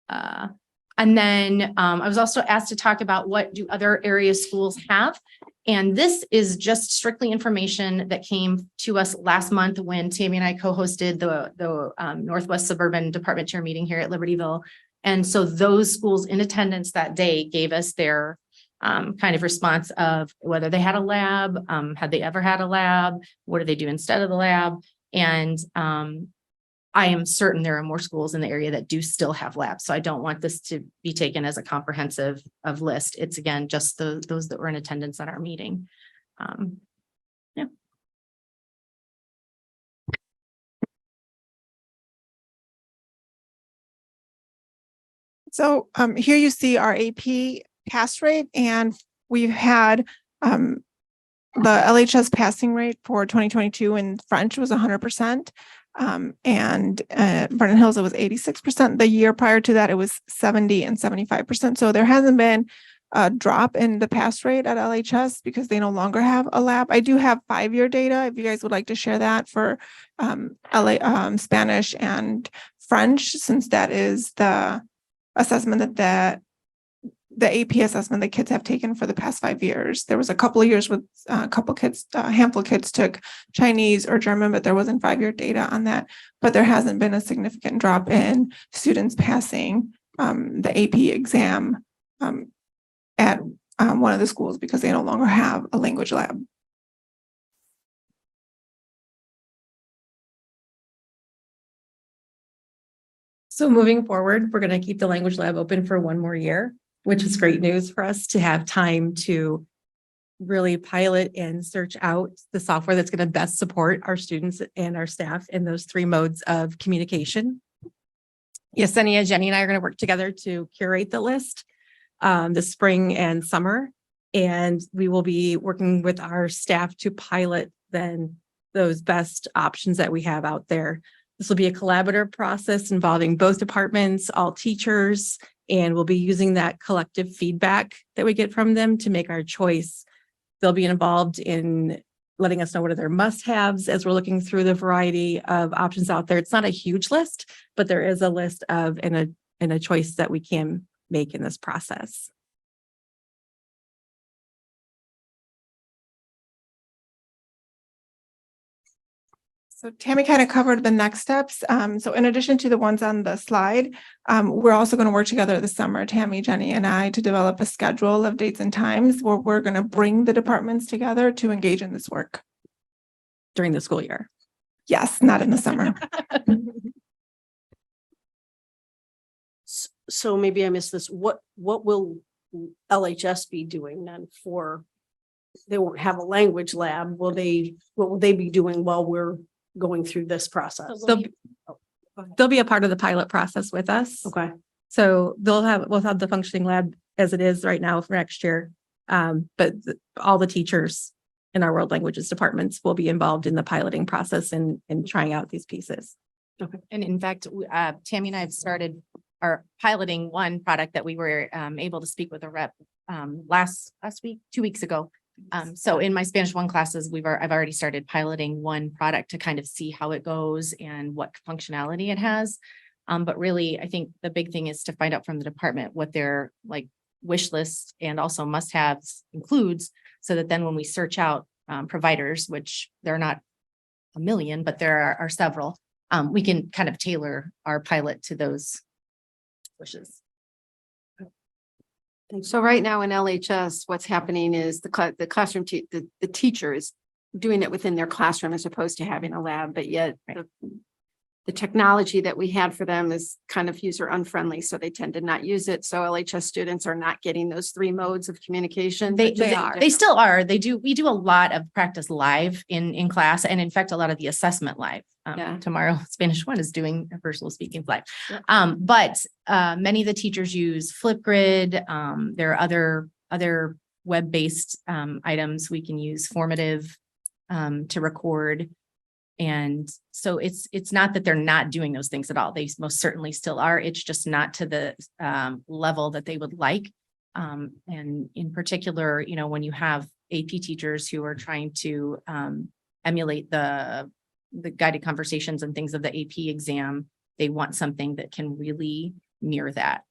And then I was also asked to talk about what do other area schools have. And this is just strictly information that came to us last month when Tammy and I co-hosted the Northwest Suburban Department Chair meeting here at Libertyville. And so those schools in attendance that day gave us their kind of response of whether they had a lab, had they ever had a lab, what do they do instead of the lab? And I am certain there are more schools in the area that do still have labs. So I don't want this to be taken as a comprehensive of list. It's again, just those that were in attendance at our meeting. Yeah. So here you see our AP pass rate, and we've had the LHS passing rate for 2022 in French was 100%. And Vernon Hills, it was 86%. The year prior to that, it was 70 and 75%. So there hasn't been a drop in the pass rate at LHS because they no longer have a lab. I do have 5-year data if you guys would like to share that for Spanish and French, since that is the assessment that the AP assessment that kids have taken for the past 5 years. There was a couple of years with a handful of kids took Chinese or German, but there wasn't 5-year data on that. But there hasn't been a significant drop in students passing the AP exam at one of the schools because they no longer have a language lab. So moving forward, we're going to keep the language lab open for 1 more year, which is great news for us to have time to really pilot and search out the software that's going to best support our students and our staff in those 3 modes of communication. Yesenia, Jenny, and I are going to work together to curate the list this spring and summer. And we will be working with our staff to pilot then those best options that we have out there. This will be a collaborative process involving both departments, all teachers, and we'll be using that collective feedback that we get from them to make our choice. They'll be involved in letting us know what are their must-haves as we're looking through the variety of options out there. It's not a huge list, but there is a list of and a choice that we can make in this process. So Tammy kind of covered the next steps. So in addition to the ones on the slide, we're also going to work together this summer, Tammy, Jenny, and I, to develop a schedule of dates and times where we're going to bring the departments together to engage in this work. During the school year? Yes, not in the summer. So maybe I missed this. What will LHS be doing then for, they won't have a language lab. What will they be doing while we're going through this process? They'll be a part of the pilot process with us. Okay. So we'll have the functioning lab as it is right now for next year. But all the teachers in our world languages departments will be involved in the piloting process and trying out these pieces. Okay. And in fact, Tammy and I have started our piloting one product that we were able to speak with a rep last week, 2 weeks ago. So in my Spanish 1 classes, I've already started piloting one product to kind of see how it goes and what functionality it has. But really, I think the big thing is to find out from the department what their wish list and also must-haves includes, so that then when we search out providers, which they're not a million, but there are several, we can kind of tailor our pilot to those wishes. So right now in LHS, what's happening is the classroom, the teacher is doing it within their classroom as opposed to having a lab, but yet the technology that we had for them is kind of user unfriendly, so they tend to not use it. So LHS students are not getting those 3 modes of communication. They still are. We do a lot of practice live in class, and in fact, a lot of the assessment live. Tomorrow, Spanish 1 is doing a virtual speaking live. But many of the teachers use Flipgrid. There are other web-based items we can use, formative to record. And so it's not that they're not doing those things at all. They most certainly still are. It's just not to the level that they would like. And in particular, when you have AP teachers who are trying to emulate the guided conversations and things of the AP exam, they want something that can really mirror that.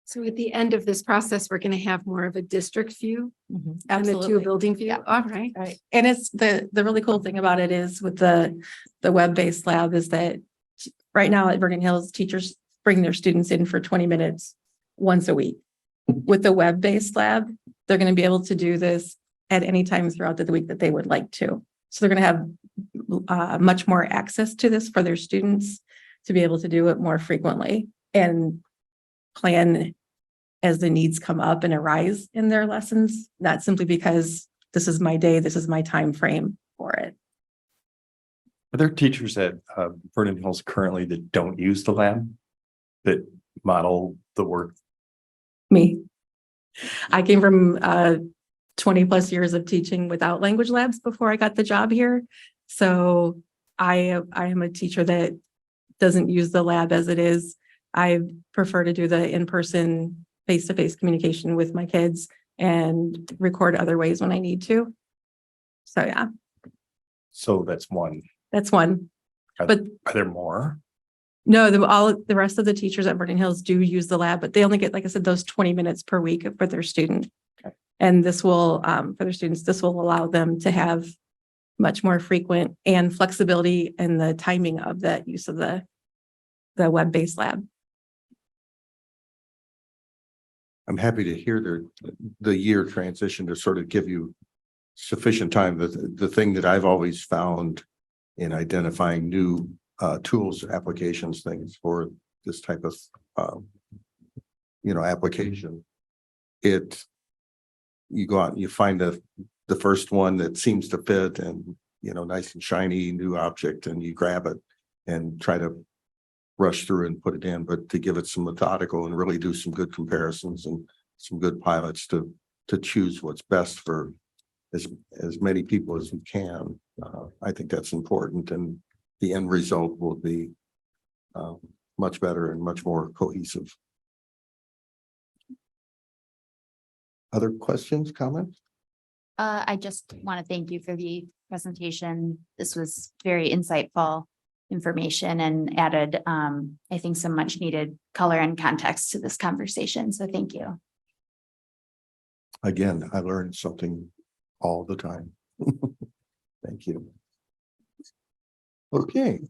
So at the end of this process, we're going to have more of a district view and the 2 building view. Yeah. All right. Right. And it's the really cool thing about it is with the web-based lab is that right now at Vernon Hills, teachers bring their students in for 20 minutes once a week. With the web-based lab, they're going to be able to do this at any time throughout the week that they would like to. So they're going to have much more access to this for their students to be able to do it more frequently and plan as the needs come up and arise in their lessons, not simply because this is my day, this is my time frame for it. Are there teachers at Vernon Hills currently that don't use the lab, that model the work? Me. I came from 20 plus years of teaching without language labs before I got the job here. So I am a teacher that doesn't use the lab as it is. I prefer to do the in-person, face-to-face communication with my kids and record other ways when I need to. So yeah, So that's one. that's one. Are there more? No, all the rest of the teachers at Vernon Hills do use the lab, but they only get, like I said, those 20 minutes per week for their student. And this will, for their students, this will allow them to have much more frequent and flexibility in the timing of that use of the web-based lab. I'm happy to hear the year transition to sort of give you sufficient time. The thing that I've always found in identifying new tools, applications, things for this type of application, you go out and you find the first one that seems to fit and nice and shiny new object, and you grab it and try to rush through and put it in, but to give it some methodical and really do some good comparisons and some good pilots to choose what's best for as many people as we can. I think that's important, and the end result will be much better and much more cohesive. Other questions, comments? I just want to thank you for the presentation. This was very insightful information and added, I think, some much needed color and context to this conversation. So thank you. Again, I learned something all the time. Thank you. Okay.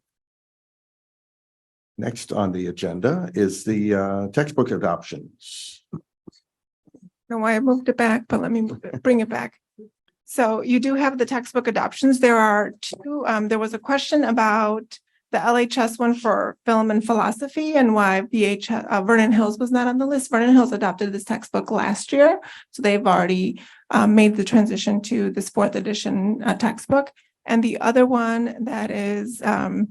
Next on the agenda is the textbook adoptions. I don't know why I moved it back, but let me bring it back. So you do have the textbook adoptions. There are two. There was a question about the LHS one for film and philosophy and why Vernon Hills was not on the list. Vernon Hills adopted this textbook last year, so they've already made the transition to this 4th edition textbook. And the other one that is a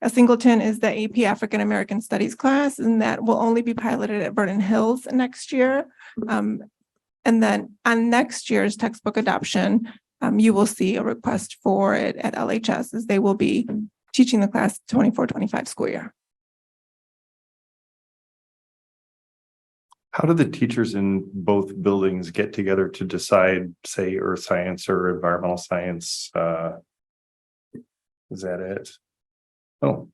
singleton is the AP African American Studies class, and that will only be piloted at Vernon Hills next year. And then on next year's textbook adoption, you will see a request for it at LHS, as they will be teaching the class 24-25 school year. How do the teachers in both buildings get together to decide, say, earth science or environmental science? Is that it? Oh.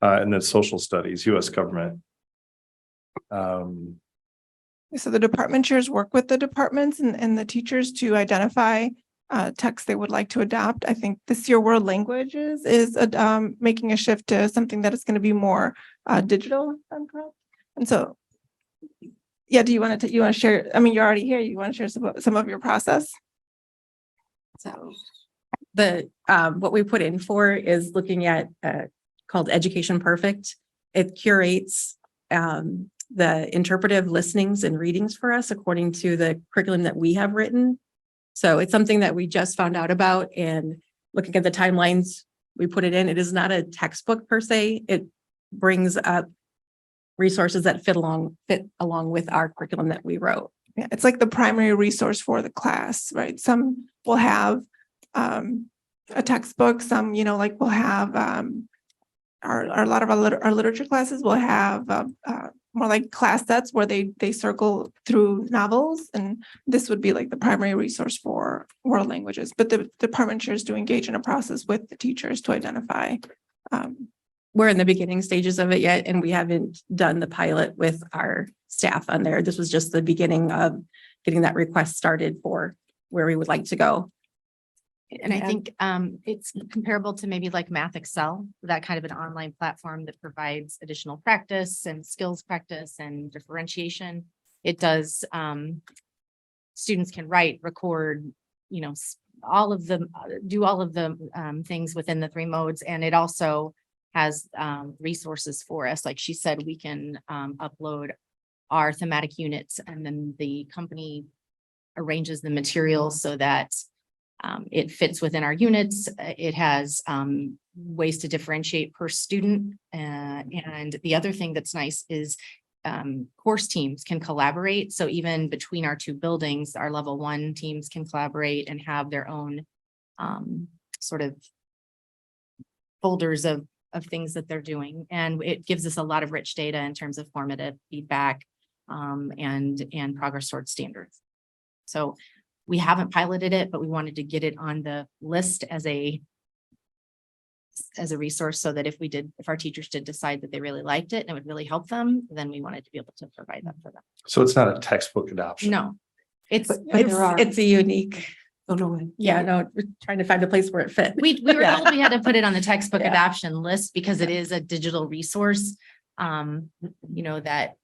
And then social studies, US government. So the department chairs work with the departments and the teachers to identify texts they would like to adopt. I think this year world languages is making a shift to something that is going to be more digital. And so, yeah, do you want to share? I mean, you're already here. You want to share some of your process? So what we put in for is looking at called Education Perfect. It curates the interpretive listenings and readings for us according to the curriculum that we have written. So it's something that we just found out about, and looking at the timelines, we put it in. It is not a textbook per se. It brings up resources that fit along with our curriculum that we wrote. Yeah, it's like the primary resource for the class, right? Some will have a textbook, some, like we'll have a lot of our literature classes will have more like class sets where they circle through novels, and this would be like the primary resource for world languages. But the department chairs do engage in a process with the teachers to identify. We're in the beginning stages of it yet, and we haven't done the pilot with our staff on there. This was just the beginning of getting that request started for where we would like to go. And I think it's comparable to maybe like Math Excel, that kind of an online platform that provides additional practice and skills practice and differentiation. It does, students can write, record, all of the, do all of the things within the three modes. And it also has resources for us. Like she said, we can upload our thematic units, and then the company arranges the materials so that it fits within our units. It has ways to differentiate per student. And the other thing that's nice is course teams can collaborate. So even between our two buildings, our level 1 teams can collaborate and have their own sort of folders of things that they're doing. And it gives us a lot of rich data in terms of formative feedback and progress towards standards. So we haven't piloted it, but we wanted to get it on the list as a resource, so that if our teachers did decide that they really liked it and it would really help them, then we wanted to be able to provide that for them. So it's not a textbook adoption. No, it's It's a unique. Oh, no. Yeah, no, we're trying to find a place where it fit. we were Yeah. told we had to put it on the textbook Yeah. adoption list because it is a digital resource. That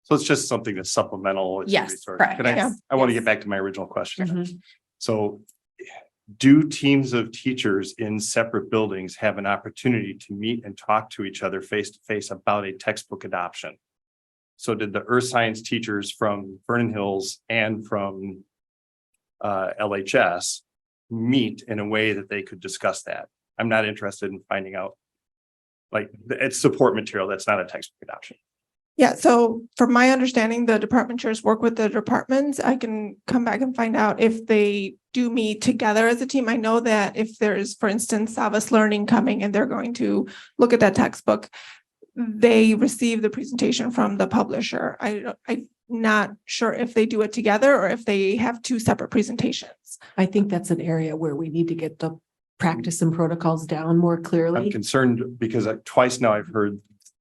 So it's just something that's supplemental. It's a Yes, resource. correct. Can I, Yeah. I want to Yes. get back to my original question. Mhm. So do teams of teachers in separate buildings have an opportunity to meet and talk to each other face to face about a textbook adoption? So did the earth science teachers from Vernon Hills and from LHS meet in a way that they could discuss that? I'm not interested in finding out. Like, it's support material. That's not a textbook adoption. Yeah, so from my understanding, the department chairs work with the departments. I can come back and find out if they do meet together as a team. I know that if there's, for instance, Savas Learning coming and they're going to look at that textbook, they receive the presentation from the publisher. I'm not sure if they do it together or if they have two separate presentations. I think that's an area where we need to get the practice and protocols down more I'm clearly. concerned because twice now I've heard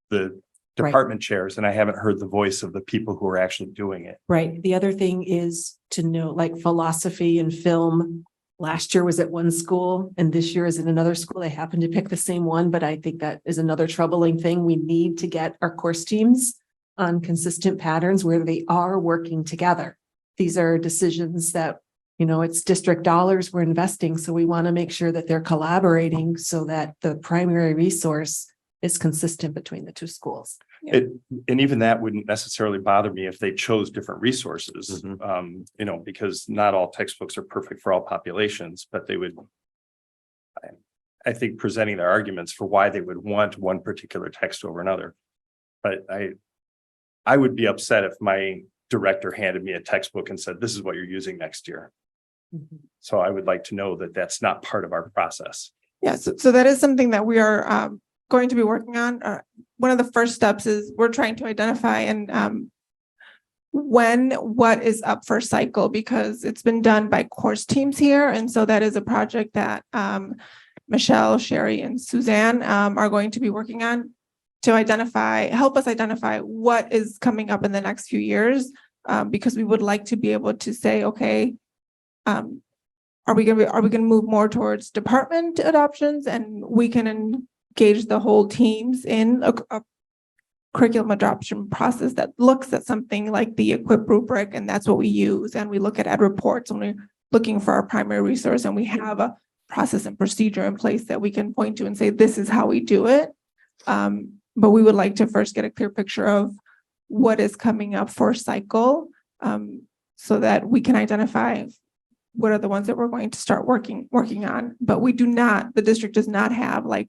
the Right. department chairs and I haven't heard the voice of the people who are actually doing it. Right. The other thing is to know, like, philosophy and film. Last year was at one school and this year is in another school. They happen to pick the same one, but I think that is another troubling thing. We need to get our course teams on consistent patterns where they are working together. These are decisions that, it's district dollars we're investing. So we want to make sure that they're collaborating so that the primary resource is consistent between the two schools. And even that wouldn't necessarily bother me if they chose different resources. Because not all textbooks are perfect for all populations, but they would. I think presenting their arguments for why they would want one particular text over another. But I would be upset if my director handed me a textbook and said, this is what you're using next year. So I would like to know that that's not part of our process. Yeah, so that is something that we are going to be working on. One of the first steps is we're trying to identify and what is up for cycle, because it's been done by course teams here. And so that is a project that Michelle, Sherry, and Suzanne are going to be working on to help us identify what is coming up in the next few years, because we would like to be able to say, okay, are we going to move more towards department adoptions, and we can engage the whole teams in a curriculum adoption process that looks at something like the equip rubric, and that's what we use. And we look at ed reports when we're looking for our primary resource, and we have a process and procedure in place that we can point to and say, this is how we do it. But we would like to first get a clear picture of what is coming up for cycle, so that we can identify what are the ones that we're going to start working on. But the district does not have, like,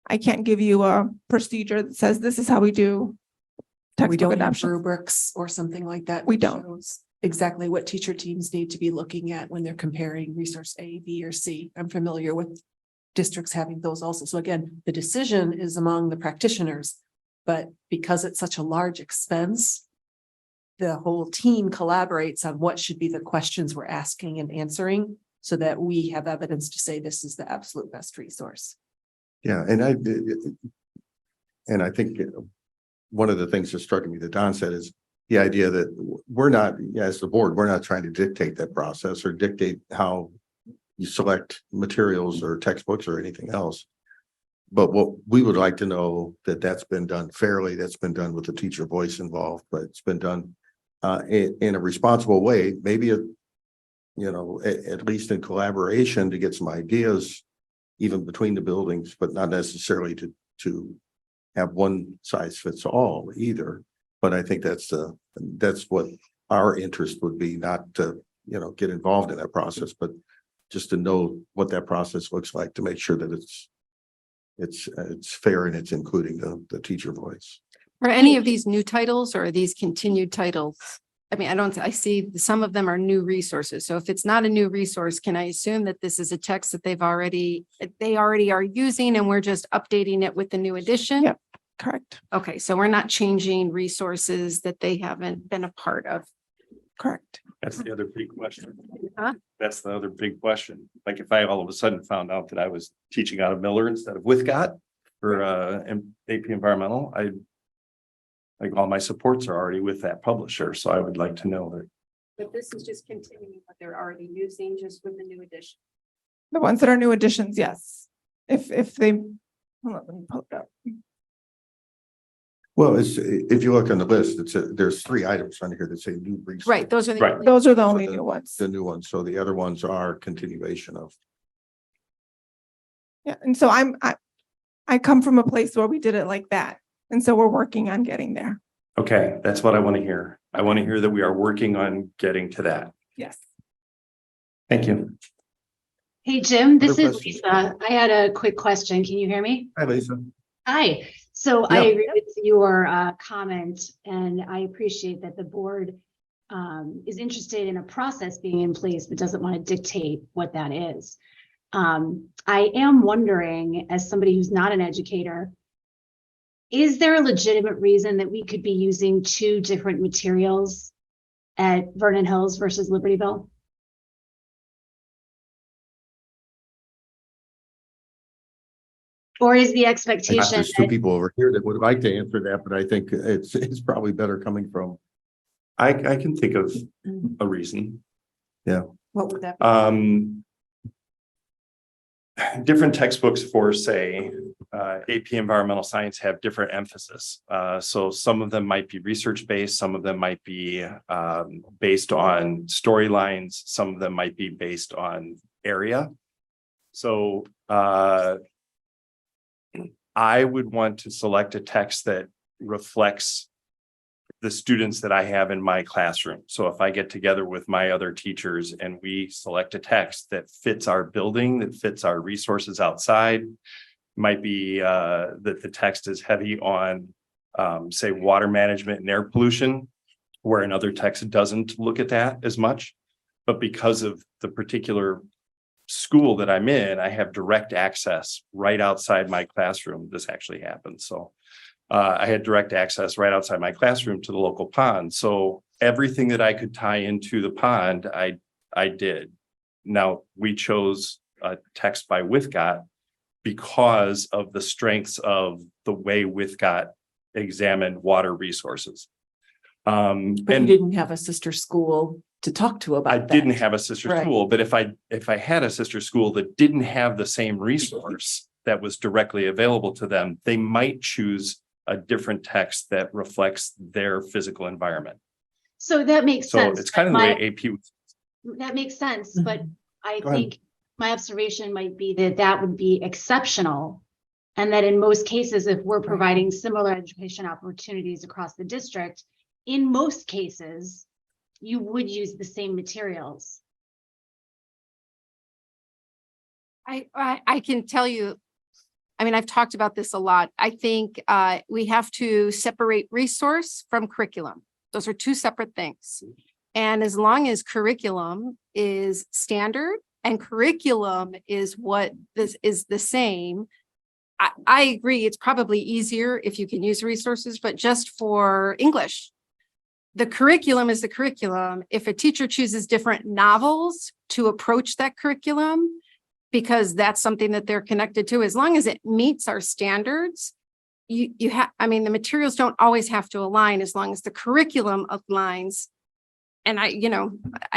I can't give you a procedure that says this is how we do We textbook don't have adoption. rubrics or something like that. We that don't. shows exactly what teacher teams need to be looking at when they're comparing resource A, B, or C. I'm familiar with districts having those also. So again, the decision is among the practitioners, but because it's such a large expense, the whole team collaborates on what should be the questions we're asking and answering so that we have evidence to say this is the absolute best resource. Yeah, and I think one of the things that struck me that Don said is the idea that we're not, as the board, we're not trying to dictate that process or dictate how you select materials or textbooks or anything else. But what we would like to know that's been done fairly, that's been done with the teacher voice involved, but it's been done in a responsible way. Maybe you know, at least in collaboration to get some ideas, even between the buildings, but not necessarily to have one size fits all either. But I think that's what our interest would be, not to, you know, get involved in that process, but just to know what that process looks like to make sure that it's fair and it's including the teacher voice. Are any of these new titles or are these continued titles? I mean, I see some of them are new resources. So if it's not a new resource, can I assume that this is a text that they already are using and we're just updating it with the new edition? Yep, correct. Okay, so we're not changing resources that they haven't been a part of. Correct. That's the other big question. Huh? That's the other big question. Like if I all of a sudden found out that I was teaching out of Miller instead of Withcott for AP Environmental, like all my supports are already with that publisher, so I would like to know that. But this is just continuing what they're already using, just with the new edition. The ones that are new additions, yes. If they, hold on, let me pull it up. Well, if you look on the list, there's 3 items on here that say new resource. Right, those are the. Right. Those are the only new ones. The new ones. So the other ones are continuation of. Yeah, and so I come from a place where we did it like that. And so we're working on getting there. Okay, that's what I want to hear. I want to hear that we are working on getting to that. Yes. Thank you. Hey, Jim, this Other is questions? Lisa. I had a quick question. Can you hear me? Hi, Lisa. Hi. So I Yeah. agree with your comment, and I appreciate that the board is interested in a process being in place, but doesn't want to dictate what that is. I am wondering, as somebody who's not an educator, is there a legitimate reason that we could be using 2 different materials at Vernon Hills versus Libertyville? Or is the expectation There's 2 that people over here that would like to answer that, but I think it's probably better coming from. I can think of a reason. Yeah. What would that be? Different textbooks for, say, AP Environmental Science have different emphasis. So some of them might be research-based, some of them might be based on storylines, some of them might be based on area. So I would want to select a text that reflects the students that I have in my classroom. So if I get together with my other teachers and we select a text that fits our building, that fits our resources outside, might be that the text is heavy on, say, water management and air pollution, where another text doesn't look at that as much. But because of the particular school that I'm in, I have direct access right outside my classroom. This actually happened. So I had direct access right outside my classroom to the local pond. So everything that I could tie into the pond, I did. Now, we chose a text by Withcott because of the strengths of the way Withcott examined water resources. But you didn't have a sister school to talk to about I that. didn't have a sister Right. school, but if I had a sister school that didn't have the same resource that was directly available to them, they might choose a different text that reflects their physical environment. so that makes So sense. it's kind of but the my- way AP. That makes sense, but I Go ahead. think my observation might be that that would be exceptional. And that in most cases, if we're providing similar education opportunities across the district, in most cases, you would use the same materials. I can tell you, I mean, I've talked about this a lot. I think we have to separate resource from curriculum. Those are 2 separate things. And as long as curriculum is standard and curriculum is what this is the same, I agree, it's probably easier if you can use resources, but just for English, the curriculum is the curriculum. If a teacher chooses different novels to approach that curriculum, because that's something that they're connected to, as long as it meets our standards, you have, I mean, the materials don't always have to align as long as the curriculum aligns. And I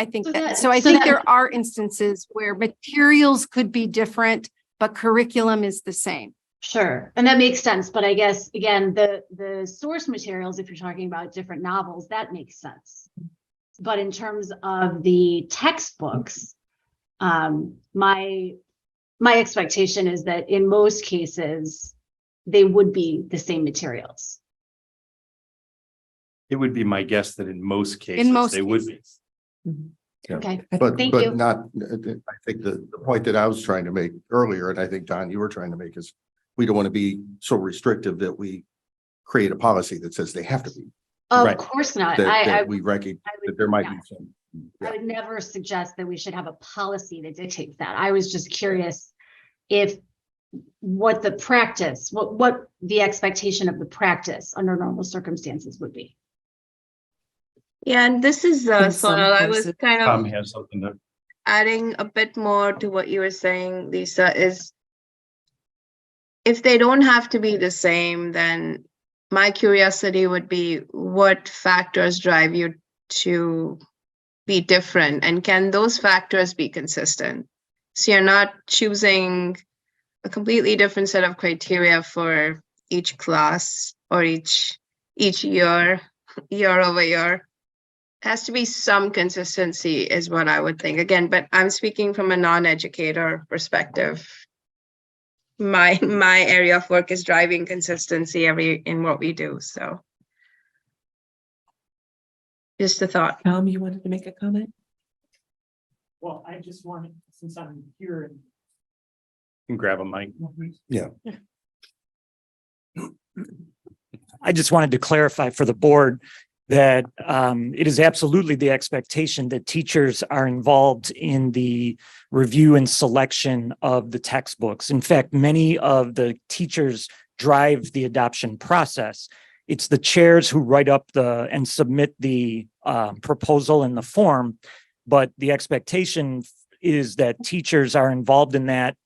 think that, so I think there are instances where materials could be different, but curriculum is the same. Sure, and that makes sense, but I guess, again, the source materials, if you're talking about different novels, that makes sense. But in terms of the textbooks, my expectation is that in most cases, they would be the same materials. It would be my guess that in most cases, most they would be. Yeah. Okay, But, thank you. but not, I think the point that I was trying to make earlier, and I think Don, you were trying to make, is we don't want to be so restrictive that we create a policy that says they have to be. Of course not. That we recognize that there might be some. I would never suggest that we should have a policy that dictates that. I was just curious if what the practice, what the expectation of the practice under normal circumstances would be. Yeah, and this is In some Sonal. I was courses- kind of Has something to. adding a bit more to what you were saying, Lisa, is if they don't have to be the same, then my curiosity would be what factors drive you to be different, and can those factors be consistent? So you're not choosing a completely different set of criteria for each class or each year over year. Has to be some consistency is what I would think. Again, but I'm speaking from a non-educator perspective. My area of work is driving consistency in what we do. So just a thought. Tom, you wanted to make a comment? Well, I just wanted, since I'm here and. Can grab a mic. Yeah. I just wanted to clarify for the board that it is absolutely the expectation that teachers are involved in the review and selection of the textbooks. In fact, many of the teachers drive the adoption process. It's the chairs who write up and submit the proposal in the form, but the expectation is that teachers are involved in that.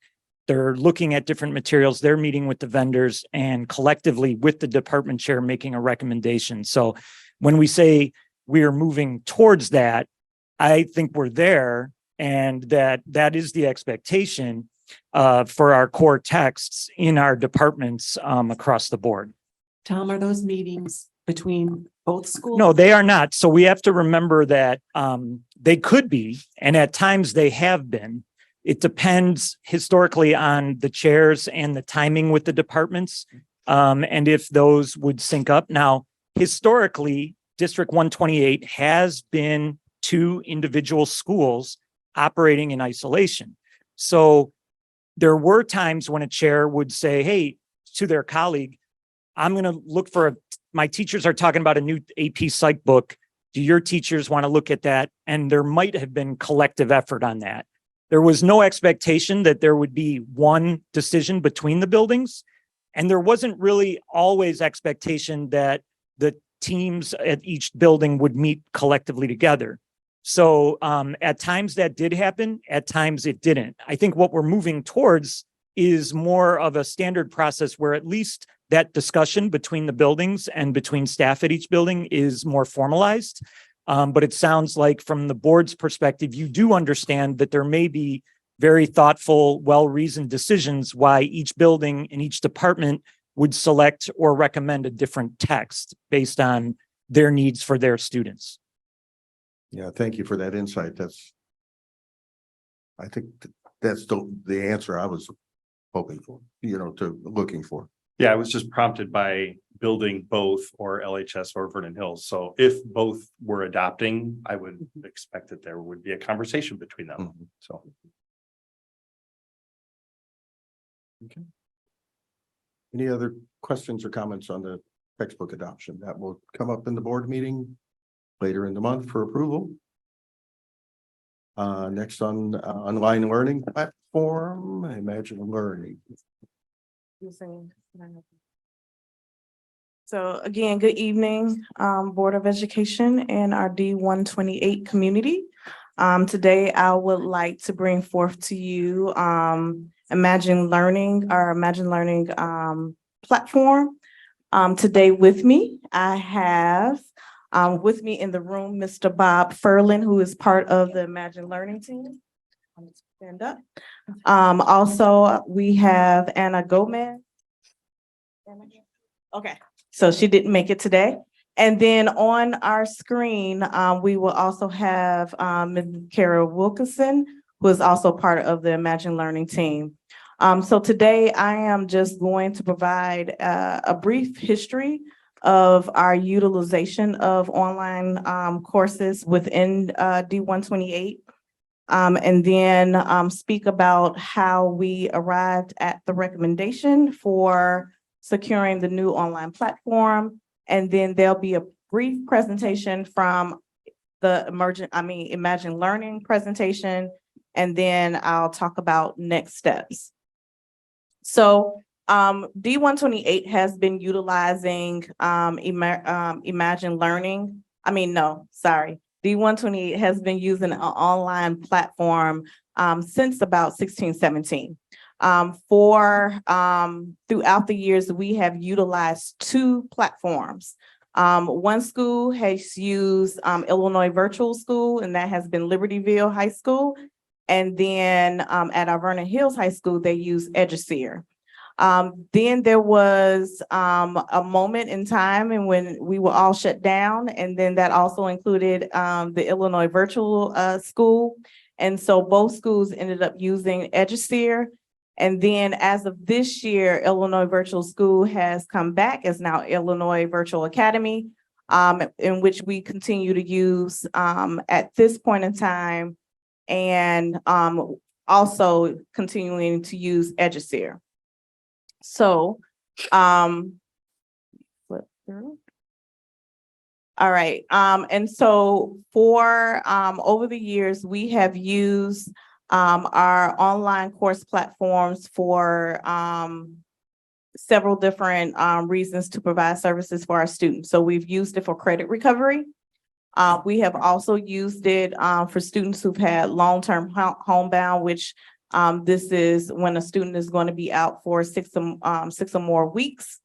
They're looking at different materials, they're meeting with the vendors, and collectively with the department chair making a recommendation. So when we say we are moving towards that, I think we're there, and that is the expectation for our core texts in our departments across the board. Tom, are those meetings between both schools? No, they are not. So we have to remember that they could be, and at times they have been. It depends historically on the chairs and the timing with the departments, and if those would sync up. Now, historically, District 128 has been two individual schools operating in isolation. So there were times when a chair would say, hey, to their colleague, I'm going to look for my teachers are talking about a new AP Psych book. Do your teachers want to look at that? And there might have been collective effort on that. There was no expectation that there would be one decision between the buildings. And there wasn't really always expectation that the teams at each building would meet collectively together. So at times that did happen, at times it didn't. I think what we're moving towards is more of a standard process where at least that discussion between the buildings and between staff at each building is more formalized. But it sounds like from the board's perspective, you do understand that there may be very thoughtful, well-reasoned decisions why each building and each department would select or recommend a different text based on their needs for their students. Yeah, thank you for that insight. I think that's the answer I was hoping for, looking for. Yeah, I was just prompted by building both or LHS or Vernon Hills. So if both were adopting, I would expect that there would be a conversation between them. So. Okay. Any other questions or comments on the textbook adoption? That will come up in the board meeting later in the month for approval. Next on online learning platform, Imagine Learning. So again, good evening, Board of Education and our D128 community. Today, I would like to bring forth to you Imagine Learning, our Imagine Learning platform. Today with me, I have with me in the room, Mr. Bob Furlan, who is part of the Imagine Learning team. Stand up. Also, we have Anna Gomez. Okay, so she didn't make it today. And then on our screen, we will also have Ms. Kara Wilkinson, who is also part of the Imagine Learning team. So today I am just going to provide a brief history of our utilization of online courses within D128. And then speak about how we arrived at the recommendation for securing the new online platform. And then there'll be a brief presentation from the Imagine Learning presentation. And then I'll talk about next steps. So D128 has been utilizing Imagine Learning. D128 has been using an online platform since about 1617. Throughout the years, we have utilized two platforms. One school has used Illinois Virtual School, and that has been Libertyville High School. And then at our Vernon Hills High School, they use Eduseer. Then there was a moment in time and when we were all shut down, and then that also included the Illinois Virtual School. And so both schools ended up using Eduseer. And then as of this year, Illinois Virtual School has come back as now Illinois Virtual Academy, in which we continue to use at this point in time, and also continuing to use Eduseer. So, flip through. All right. And so for over the years, we have used our online course platforms for several different reasons to provide services for our students. So we've used it for credit recovery. We have also used it for students who've had long-term homebound, which this is when a student is going to be out for 6 or more weeks.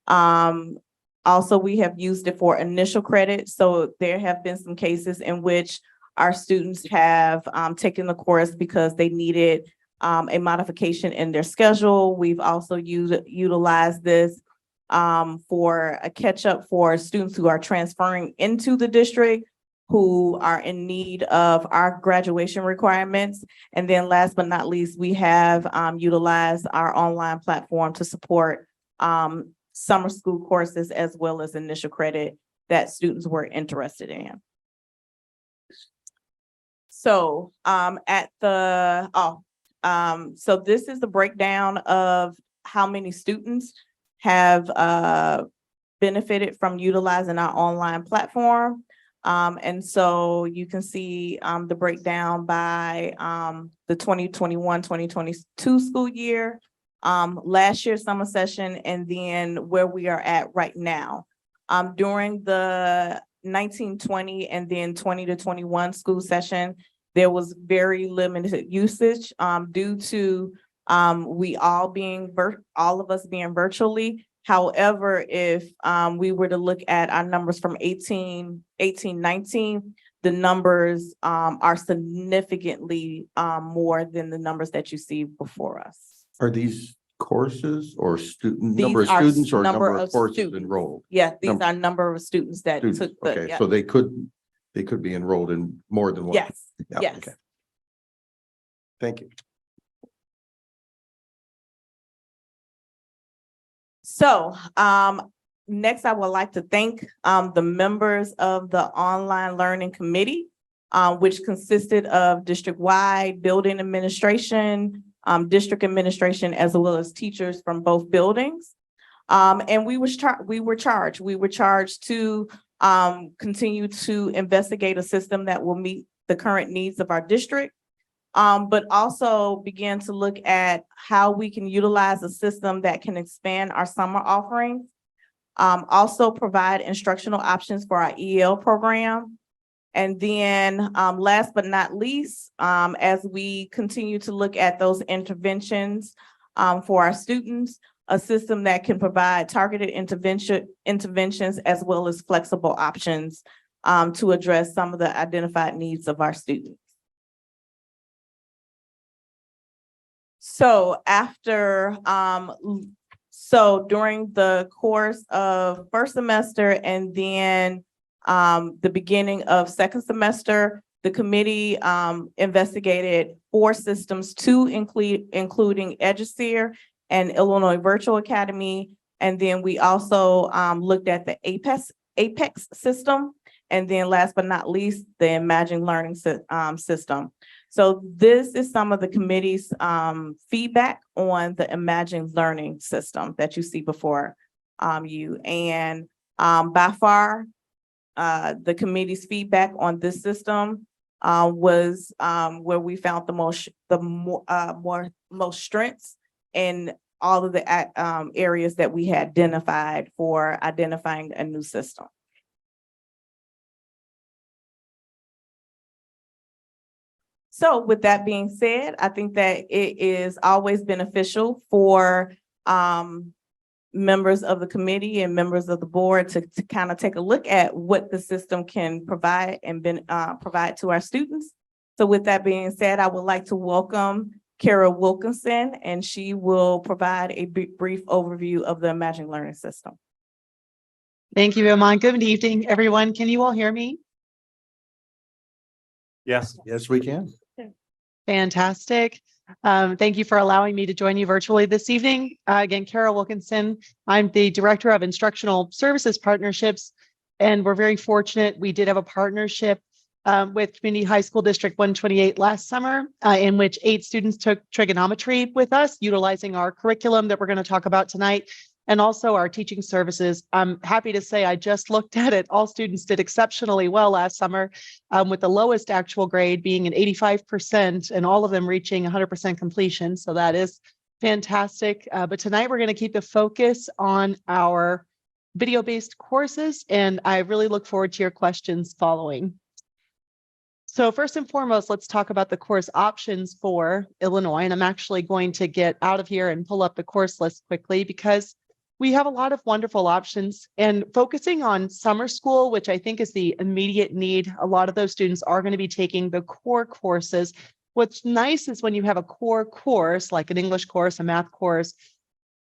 Also, we have used it for initial credit. So there have been some cases in which our students have taken the course because they needed a modification in their schedule. We've also utilized this for a catch-up for students who are transferring into the district, who are in need of our graduation requirements. And then last but not least, we have utilized our online platform to support summer school courses as well as initial credit that students were interested in. So so this is the breakdown of how many students have benefited from utilizing our online platform. And so you can see the breakdown by the 2021-2022 school year, last year's summer session, and then where we are at right now. During the 1920 and then 20 to 21 school session, there was very limited usage due to all of us being virtually. However, if we were to look at our numbers from 19, the numbers are significantly more than the numbers that you see before us. Are these courses or These number of are students or number number of of courses students. enrolled? Yeah, these Number- are number of students that Students, took the, okay, yeah. so they could be enrolled in more than one? Yes, Yeah, yes. okay. Thank you. So next, I would like to thank the members of the online learning committee, which consisted of district-wide building administration, district administration, as well as teachers from both buildings. And we were charged to continue to investigate a system that will meet the current needs of our district, but also begin to look at how we can utilize a system that can expand our summer offerings. Also provide instructional options for our EL program. And then last but not least, as we continue to look at those interventions for our students, a system that can provide targeted interventions as well as flexible options to address some of the identified needs of our students. So after So during the course of first semester and then the beginning of second semester, the committee investigated 4 systems, 2 including Eduseer and Illinois Virtual Academy. And then we also looked at the Apex system. And then last but not least, the Imagine Learning system. So this is some of the committee's feedback on the Imagine Learning system that you see before you. And by far, the committee's feedback on this system was where we found the most strengths in all of the areas that we had identified for identifying a new system. So with that being said, I think that it is always beneficial for members of the committee and members of the board to kind of take a look at what the system can provide and provide to our students. So with that being said, I would like to welcome Kara Wilkinson, and she will provide a brief overview of the Imagine Learning system. Thank you, Iman. Good evening, everyone. Can you all hear me? Yes. Yes, we can. Fantastic. Thank you for allowing me to join you virtually this evening. Again, Kara Wilkinson. I'm the Director of Instructional Services Partnerships, and we're very fortunate. We did have a partnership with Community High School District 128 last summer, in which 8 students took trigonometry with us, utilizing our curriculum that we're going to talk about tonight, and also our teaching services. I'm happy to say I just looked at it. All students did exceptionally well last summer, with the lowest actual grade being an 85% and all of them reaching 100% completion. So that is fantastic. But tonight we're going to keep the focus on our video-based courses, and I really look forward to your questions following. So first and foremost, let's talk about the course options for Illinois. And I'm actually going to get out of here and pull up the course list quickly because we have a lot of wonderful options. And focusing on summer school, which I think is the immediate need, a lot of those students are going to be taking the core courses. What's nice is when you have a core course, like an English course, a math course,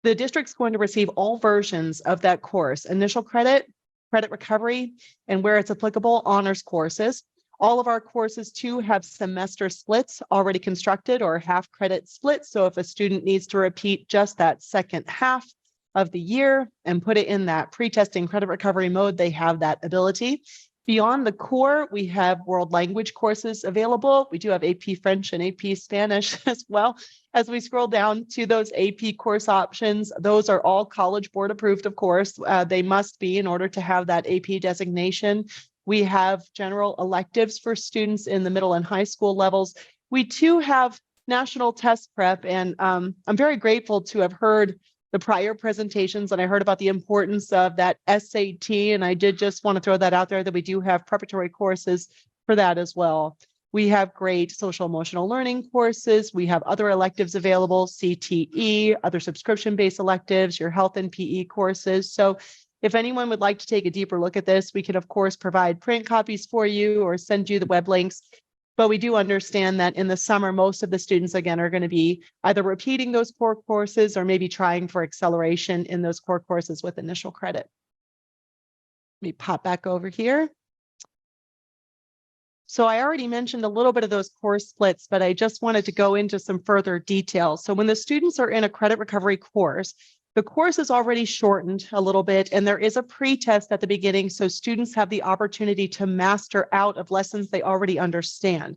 the district's going to receive all versions of that course: initial credit, credit recovery, and where it's applicable, honors courses. All of our courses too have semester splits already constructed, or half credit splits. So if a student needs to repeat just that second half of the year and put it in that pre-testing credit recovery mode, they have that ability. Beyond the core, we have world language courses available. We do have AP French and AP Spanish as well. As we scroll down to those AP course options, those are all College Board approved, of course. They must be in order to have that AP designation. We have general electives for students in the middle and high school levels. We too have national test prep, and I'm very grateful to have heard the prior presentations, and I heard about the importance of that SAT, and I did just want to throw that out there that we do have preparatory courses for that as well. We have great social emotional learning courses. We have other electives available, CTE, other subscription-based electives, your health and PE courses. So if anyone would like to take a deeper look at this, we can, of course, provide print copies for you or send you the web links. But we do understand that in the summer, most of the students, again, are going to be either repeating those core courses or maybe trying for acceleration in those core courses with initial credit. Let me pop back over here. So I already mentioned a little bit of those course splits, but I just wanted to go into some further details. So when the students are in a credit recovery course, the course is already shortened a little bit, and there is a pre-test at the beginning, so students have the opportunity to master out of lessons they already understand.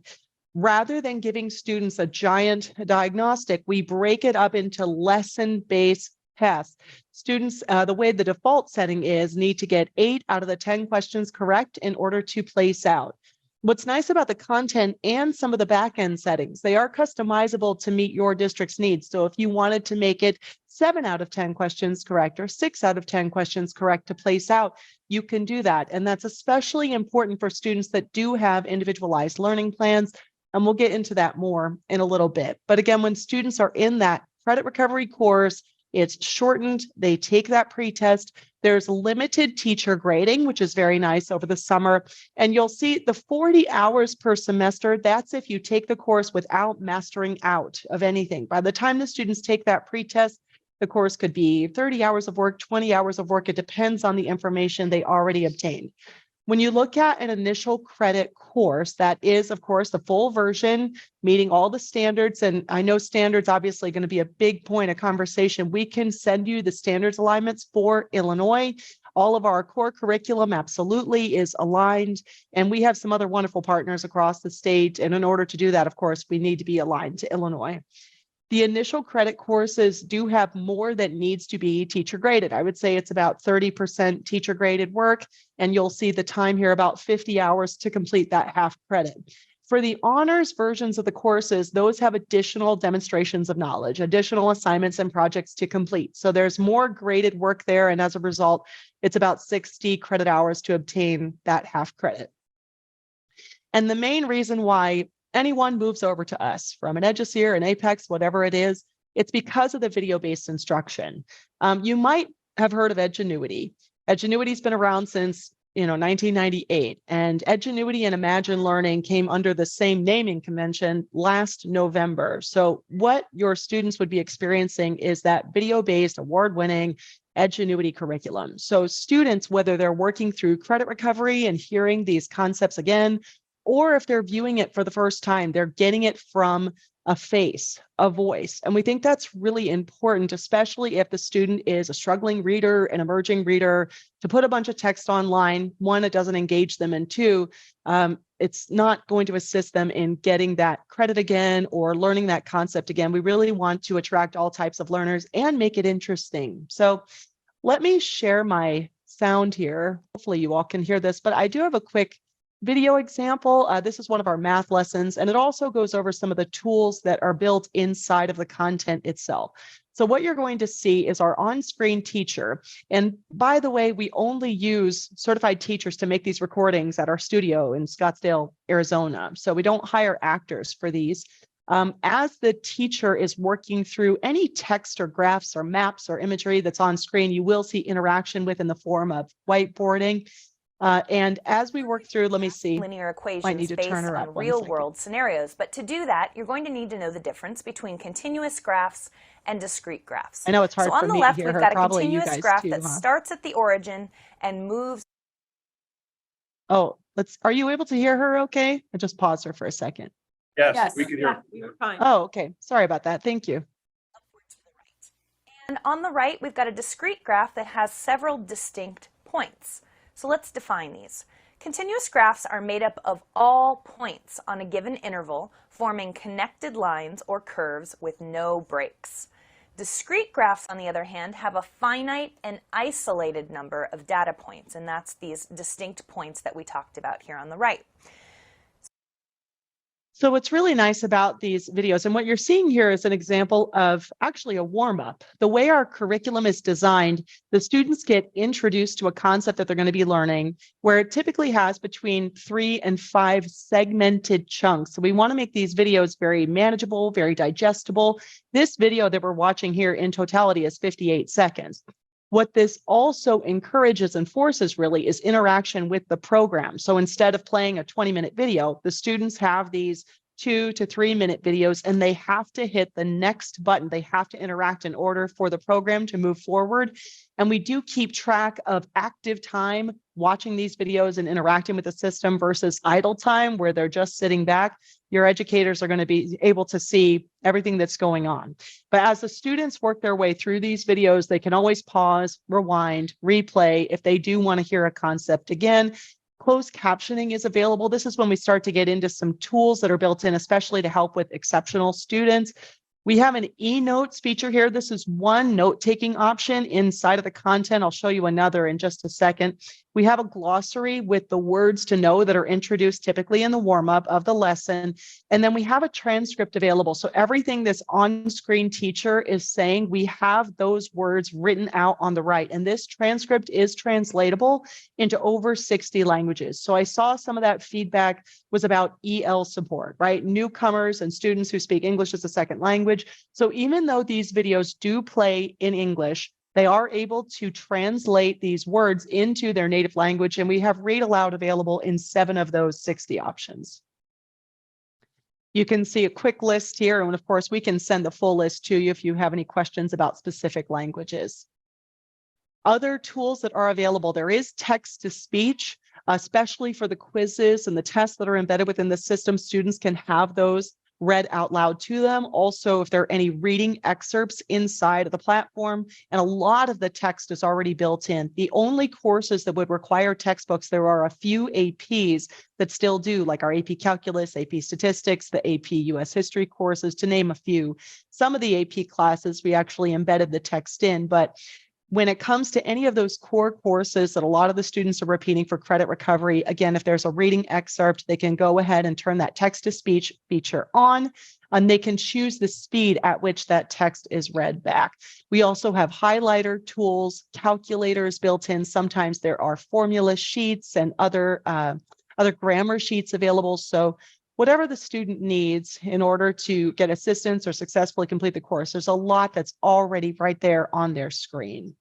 Rather than giving students a giant diagnostic, we break it up into lesson-based tests. Students, the way the default setting is, need to get 8 out of the 10 questions correct in order to place out. What's nice about the content and some of the back-end settings, they are customizable to meet your district's needs. So if you wanted to make it 7 out of 10 questions correct or 6 out of 10 questions correct to place out, you can do that. And that's especially important for students that do have individualized learning plans. And we'll get into that more in a little bit. But again, when students are in that credit recovery course, it's shortened. They take that pre-test. There's limited teacher grading, which is very nice over the summer. And you'll see the 40 hours per semester. That's if you take the course without mastering out of anything. By the time the students take that pre-test, The course could be 30 hours of work, 20 hours of work. It depends on the information they already obtained. When you look at an initial credit course, that is, of course, the full version, meeting all the standards. And I know standards obviously going to be a big point of conversation. We can send you the standards alignments for Illinois. All of our core curriculum absolutely is aligned. And we have some other wonderful partners across the state. And in order to do that, of course, we need to be aligned to Illinois. The initial credit courses do have more that needs to be teacher graded. I would say it's about 30% teacher graded work, and you'll see the time here about 50 hours to complete that half credit. For the honors versions of the courses, those have additional demonstrations of knowledge, additional assignments and projects to complete. So there's more graded work there, and as a result, it's about 60 credit hours to obtain that half credit. And the main reason why anyone moves over to us from an EduSeer, an Apex, whatever it is, it's because of the video-based instruction. You might have heard of Edgenuity. Edgenuity's been around since 1998, and Edgenuity and Imagine Learning came under the same naming convention last November. So what your students would be experiencing is that video-based, award-winning Edgenuity curriculum. So students, whether they're working through credit recovery and hearing these concepts again, or if they're viewing it for the first time, they're getting it from a face, a voice. And we think that's really important, especially if the student is a struggling reader, an emerging reader. To put a bunch of text online, one, it doesn't engage them, and two, it's not going to assist them in getting that credit again or learning that concept again. We really want to attract all types of learners and make it interesting. So let me share my sound here. Hopefully you all can hear this, but I do have a quick video example. This is one of our math lessons, and it also goes over some of the tools that are built inside of the content itself. So what you're going to see is our on-screen teacher. And by the way, we only use certified teachers to make these recordings at our studio in Scottsdale, Arizona. So we don't hire actors for these. As the teacher is working through any text or graphs or maps or imagery that's on screen, you will see interaction with in the form of whiteboarding. And as we work through, let me see. Linear equations based on real world scenarios. But to do that, you're going to need to know the difference between continuous graphs and discrete graphs. I know it's hard so on for the me left, to hear we've her. got a Probably you continuous guys graph too, that huh? starts at the origin and moves. Oh, are you able to hear her okay? I just paused her for a second. Yes, we can hear. We were fine. Oh, okay. Sorry about that. Thank you. And on the right, we've got a discrete graph that has several distinct points. So let's define these. Continuous graphs are made up of all points on a given interval, forming connected lines or curves with no breaks. Discrete graphs, on the other hand, have a finite and isolated number of data points, and that's these distinct points that we talked about here on the right. So what's really nice about these videos, and what you're seeing here is an example of actually a warm-up. The way our curriculum is designed, the students get introduced to a concept that they're going to be learning, where it typically has between 3 and 5 segmented chunks. So we want to make these videos very manageable, very digestible. This video that we're watching here in totality is 58 seconds. What this also encourages and forces really is interaction with the program. So instead of playing a 20-minute video, the students have these 2 to 3 minute videos, and they have to hit the next button. They have to interact in order for the program to move forward. And we do keep track of active time watching these videos and interacting with the system versus idle time where they're just sitting back. Your educators are going to be able to see everything that's going on. But as the students work their way through these videos, they can always pause, rewind, replay if they do want to hear a concept again. Closed captioning is available. This is when we start to get into some tools that are built in, especially to help with exceptional students. We have an e-notes feature here. This is one note-taking option inside of the content. I'll show you another in just a second. We have a glossary with the words to know that are introduced typically in the warm-up of the lesson. And then we have a transcript available. So everything this on-screen teacher is saying, we have those words written out on the right. And this transcript is translatable into over 60 languages. So I saw some of that feedback was about EL support, right? Newcomers and students who speak English as a second language. So even though these videos do play in English, they are able to translate these words into their native language, and we have read aloud available in 7 of those 60 options. You can see a quick list here, and of course, we can send the full list to you if you have any questions about specific languages. Other tools that are available, there is text to speech, especially for the quizzes and the tests that are embedded within the system. Students can have those read out loud to them. Also, if there are any reading excerpts inside of the platform, and a lot of the text is already built in. The only courses that would require textbooks, there are a few APs that still do, like our AP Calculus, AP Statistics, the AP US History courses, to name a few. Some of the AP classes, we actually embedded the text in, but when it comes to any of those core courses that a lot of the students are repeating for credit recovery, again, if there's a reading excerpt, they can go ahead and turn that text to speech feature on, and they can choose the speed at which that text is read back. We also have highlighter tools, calculators built in. Sometimes there are formula sheets and other grammar sheets available. So whatever the student needs in order to get assistance or successfully complete the course, there's a lot that's already right there on their screen.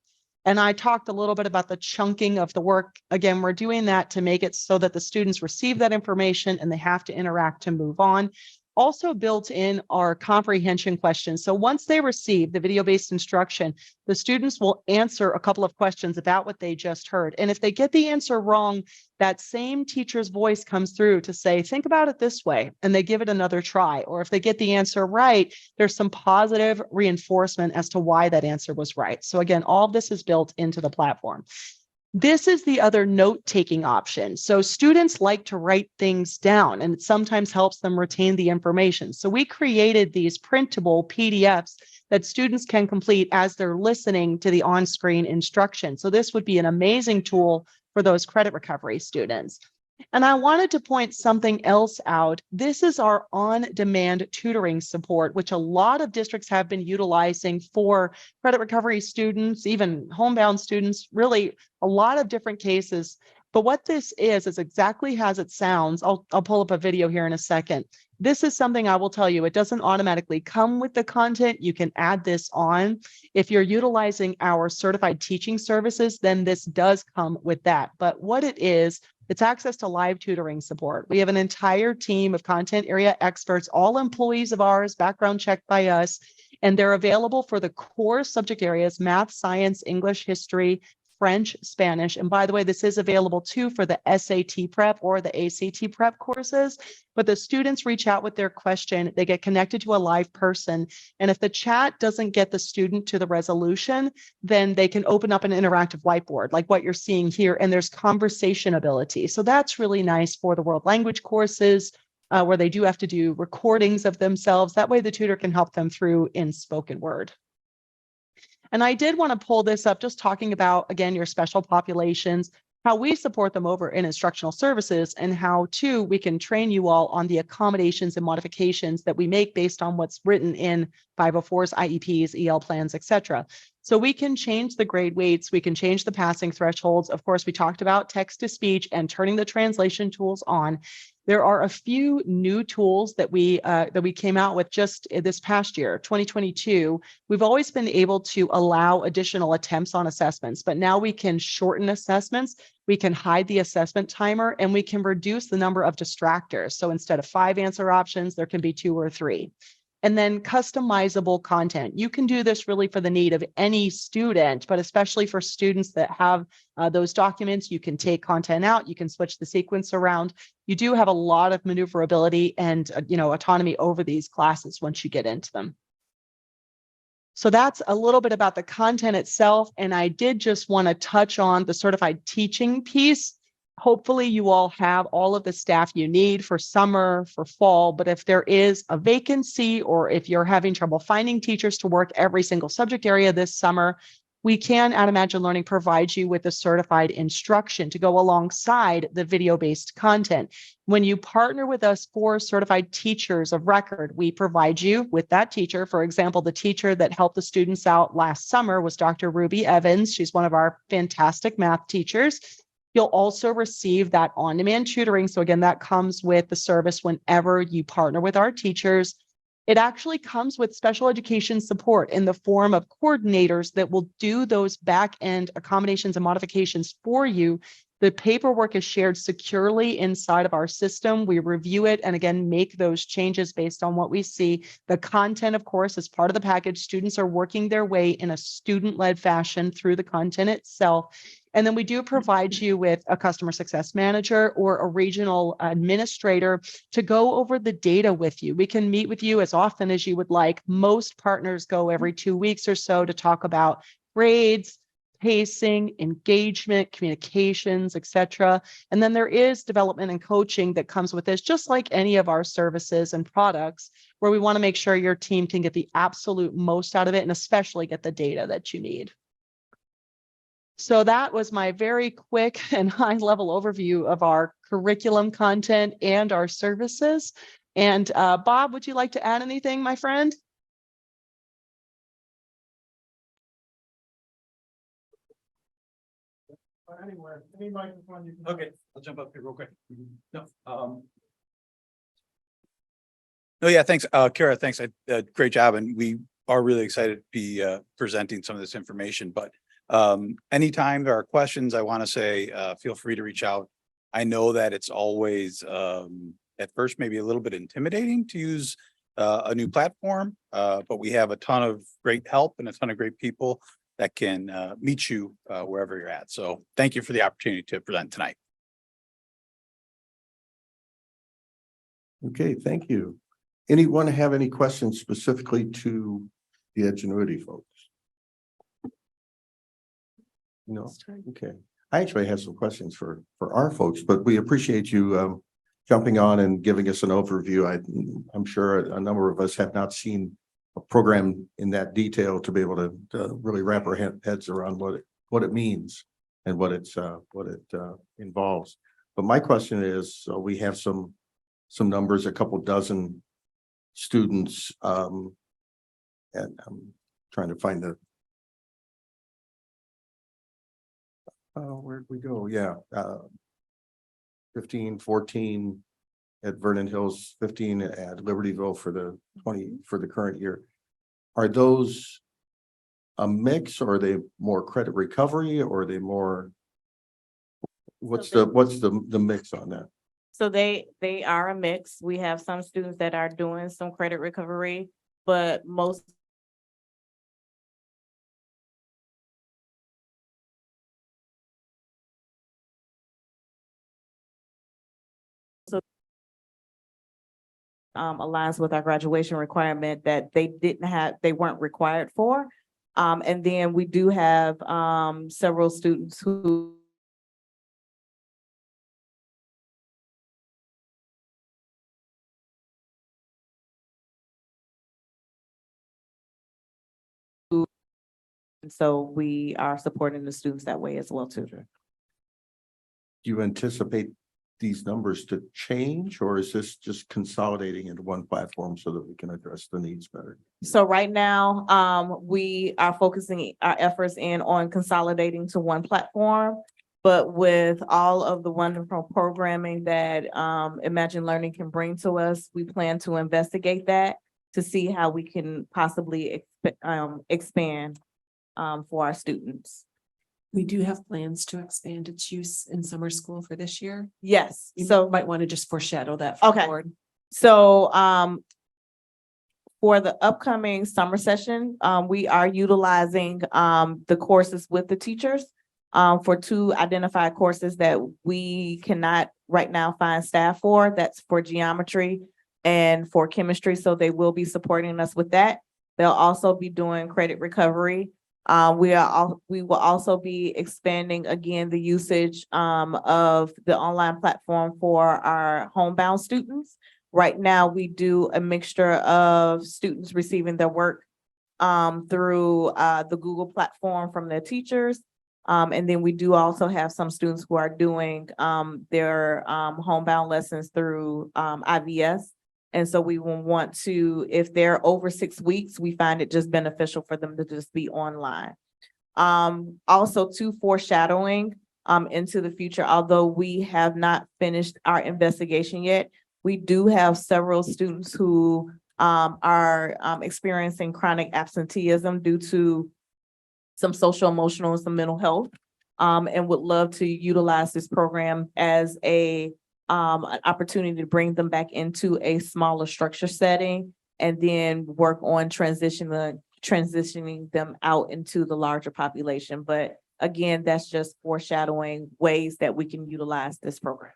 And I talked a little bit about the chunking of the work. Again, we're doing that to make it so that the students receive that information and they have to interact to move on. Also built in are comprehension questions. So once they receive the video-based instruction, the students will answer a couple of questions about what they just heard. And if they get the answer wrong, that same teacher's voice comes through to say, think about it this way, and they give it another try. Or if they get the answer right, there's some positive reinforcement as to why that answer was right. So again, all of this is built into the platform. This is the other note-taking option. So students like to write things down, and it sometimes helps them retain the information. So we created these printable PDFs that students can complete as they're listening to the on-screen instruction. So this would be an amazing tool for those credit recovery students. And I wanted to point something else out. This is our on-demand tutoring support, which a lot of districts have been utilizing for credit recovery students, even homebound students, really a lot of different cases. But what this is exactly as it sounds. I'll pull up a video here in a second. This is something I will tell you, it doesn't automatically come with the content. You can add this on. If you're utilizing our certified teaching services, then this does come with that. But what it is, it's access to live tutoring support. We have an entire team of content area experts, all employees of ours, background checked by us, and they're available for the core subject areas, math, science, English, history, French, Spanish. And by the way, this is available too for the SAT prep or the ACT prep courses. But the students reach out with their question, they get connected to a live person. And if the chat doesn't get the student to the resolution, then they can open up an interactive whiteboard like what you're seeing here. And there's conversation ability. So that's really nice for the world language courses where they do have to do recordings of themselves. That way the tutor can help them through in spoken word. And I did want to pull this up, just talking about, again, your special populations, how we support them over in instructional services, and how too we can train you all on the accommodations and modifications that we make based on what's written in 504s, IEPs, EL plans, etc. So we can change the grade weights, we can change the passing thresholds. Of course, we talked about text to speech and turning the translation tools on. There are a few new tools that we came out with just this past year, 2022. We've always been able to allow additional attempts on assessments, but now we can shorten assessments, we can hide the assessment timer, and we can reduce the number of distractors. So instead of 5 answer options, there can be 2 or 3. And then customizable content. You can do this really for the need of any student, but especially for students that have those documents, you can take content out, you can switch the sequence around. You do have a lot of maneuverability and autonomy over these classes once you get into them. So that's a little bit about the content itself. And I did just want to touch on the certified teaching piece. Hopefully you all have all of the staff you need for summer, for fall, but if there is a vacancy or if you're having trouble finding teachers to work every single subject area this summer, we can at Imagine Learning provide you with a certified instruction to go alongside the video-based content. When you partner with us for certified teachers of record, we provide you with that teacher. For example, the teacher that helped the students out last summer was Dr. Ruby Evans. She's one of our fantastic math teachers. You'll also receive that on-demand tutoring. So again, that comes with the service whenever you partner with our teachers. It actually comes with special education support in the form of coordinators that will do those back-end accommodations and modifications for you The paperwork is shared securely inside of our system. We review it and again, make those changes based on what we see. The content, of course, is part of the package. Students are working their way in a student-led fashion through the content itself. And then we do provide you with a customer success manager or a regional administrator to go over the data with you. We can meet with you as often as you would like. Most partners go every 2 weeks or so to talk about grades, pacing, engagement, communications, etc. And then there is development and coaching that comes with this, just like any of our services and products, where we want to make sure your team can get the absolute most out of it and especially get the data that you need. So that was my very quick and high level overview of our curriculum content and our services. And Bob, would you like to add anything, my friend? Anywhere, any microphone you can. Okay, I'll jump up here real quick. No, no, yeah, thanks, Kara, thanks, great job, and we are really excited to be presenting some of this information, but anytime there are questions, I want to say, feel free to reach out. I know that it's always, at first, maybe a little bit intimidating to use a new platform, but we have a ton of great help and a ton of great people that can meet you wherever you're at. So thank you for the opportunity to present tonight. Okay, thank you. Anyone have any questions specifically to the Edgenuity folks? No, okay. I actually have some questions for our folks, but we appreciate you jumping on and giving us an overview. I'm sure a number of us have not seen a program in that detail to be able to really wrap our heads around what it means and what it involves. But my question is, we have some numbers, a couple dozen students, and I'm trying to find the where'd we go? Yeah, 15, 14 at Vernon Hills, 15 at Libertyville for the current year. Are those a mix, or are they more credit recovery, or are they more? What's the mix on that? So they are a mix. We have some students that are doing some credit recovery, but most aligns with our graduation requirement that they weren't required for. And then we do have several students who so we are supporting the students that way as well too. Do you anticipate these numbers to change, or is this just consolidating into one platform so that we can address the needs better? So right now, we are focusing our efforts on consolidating to one platform, but with all of the wonderful programming that Imagine Learning can bring to us, we plan to investigate that to see how we can possibly expand for our students. We do have plans to expand its use in summer school for this year. Yes, You so might want to just foreshadow that. For the okay. board. So for the upcoming summer session, we are utilizing the courses with the teachers for 2 identified courses that we cannot right now find staff for. That's for geometry and for chemistry. So they will be supporting us with that. They'll also be doing credit recovery. We will also be expanding again the usage of the online platform for our homebound students. Right now, we do a mixture of students receiving their work through the Google platform from their teachers. And then we do also have some students who are doing their homebound lessons through IVS. And so we will want to, if they're over 6 weeks, we find it just beneficial for them to just be online. Also to foreshadowing into the future, although we have not finished our investigation yet, we do have several students who are experiencing chronic absenteeism due to some social, emotional, and some mental health and would love to utilize this program as an opportunity to bring them back into a smaller structure setting and then work on transitioning them out into the larger population. But again, that's just foreshadowing ways that we can utilize this program.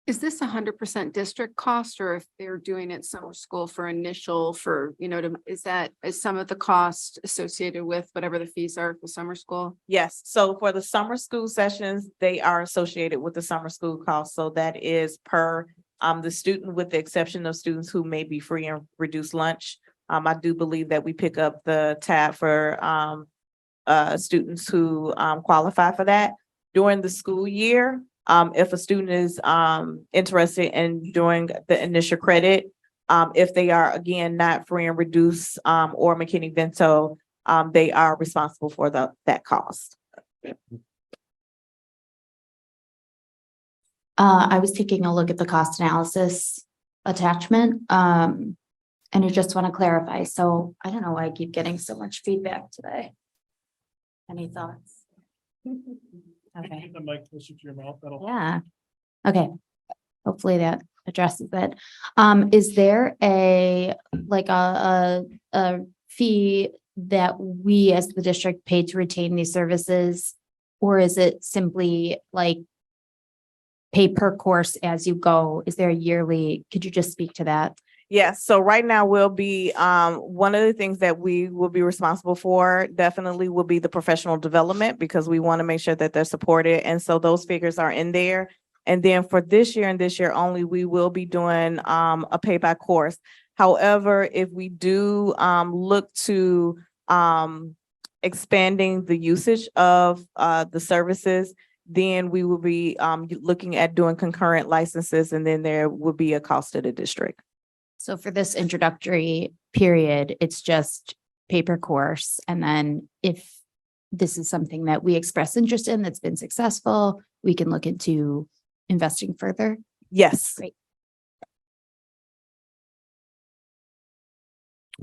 Is this 100% district cost, or if they're doing it summer school for initial is some of the cost associated with whatever the fees are for summer school? Yes, so for the summer school sessions, they are associated with the summer school cost. So that is per the student, with the exception of students who may be free and reduced lunch. I do believe that we pick up the tab for students who qualify for that. During the school year, if a student is interested in doing the initial credit, if they are, again, not free and reduced or McKinney-Vento, they are responsible for that cost. I was taking a look at the cost analysis attachment, and I just want to clarify. So I don't know why I keep getting so much feedback today. Any thoughts? Okay. Keep the mic closer to your mouth. Yeah. Okay. Hopefully that addresses it. Is there a fee that we as the district pay to retain these services? Or is it simply like pay per course as you go? Is there a yearly? Could you just speak to that? Yes, so right now will be, one of the things that we will be responsible for definitely will be the professional development, because we want to make sure that they're supported. And so those figures are in there. And then for this year and this year only, we will be doing a pay by course. However, if we do look to expanding the usage of the services, then we will be looking at doing concurrent licenses, and then there will be a cost to the district. So for this introductory period, it's just pay per course. And then if this is something that we express interest in that's been successful, we can look into investing further. Yes. Great.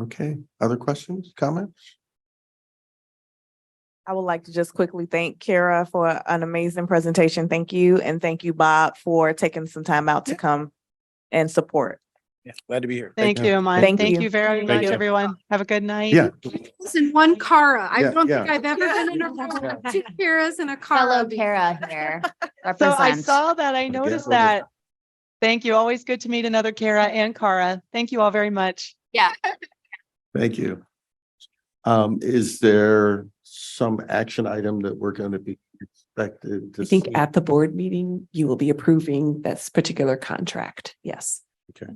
Okay, other questions, comments? I would like to just quickly thank Kara for an amazing presentation. Thank you. And thank you, Bob, for taking some time out to come and support. Yeah, glad to be here. Thank you, Amon. Thank Thank you. you very Thank much, you. everyone. Have a good night. Yeah, Listen, one Kara. I Yeah, don't yeah. think I've ever been in a room with two Karas and a Fellow Kara. Kara here. So I Represent. saw that. I noticed that. Thank you. Always good to meet another Kara and Kara. Thank you all very much. Yeah. thank you. Is there some action item that we're going to be expected to I think see? at the board meeting, you will be approving this particular contract. Yes. Okay.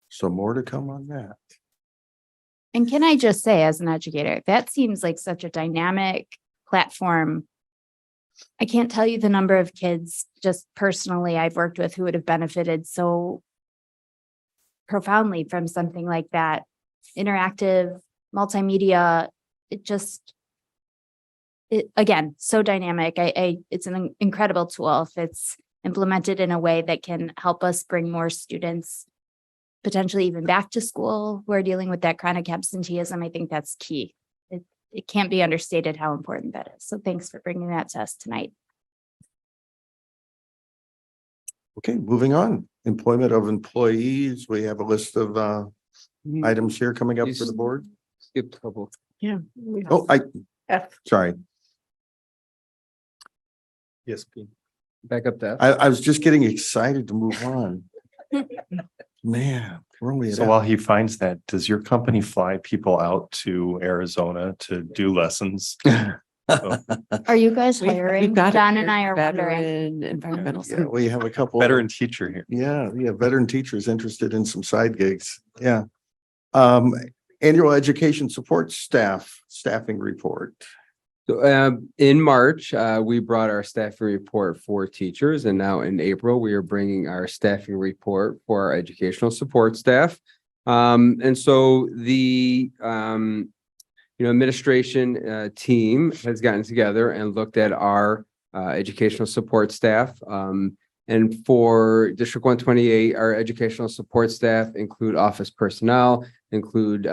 So more to come on that. And can I just say, as an educator, that seems like such a dynamic platform. I can't tell you the number of kids just personally I've worked with who would have benefited so profoundly from something like that. Interactive, multimedia, again, so dynamic. It's an incredible tool if it's implemented in a way that can help us bring more students potentially even back to school who are dealing with that chronic absenteeism. I think that's key. It can't be understated how important that is. So thanks for bringing that to us tonight. Okay, moving on. Employment of employees. We have a list of items here coming up for the board. Skipped a couple. Yeah. Oh, sorry. Yes, Pete. Back up that. I was just getting excited to move on. Man, we're only at So while he finds that, does your company fly people out to Arizona to do lessons? Are you guys We've hiring? got a John and I are wondering. veteran environmental. Yeah, we have a couple. Veteran teacher here. Yeah, veteran teachers interested in some side gigs. Yeah. Annual education support staffing report. So in March, we brought our staffing report for teachers, and now in April, we are bringing our staffing report for our educational support staff. And so the administration team has gotten together and looked at our educational support staff. And for District 128, our educational support staff include office personnel, include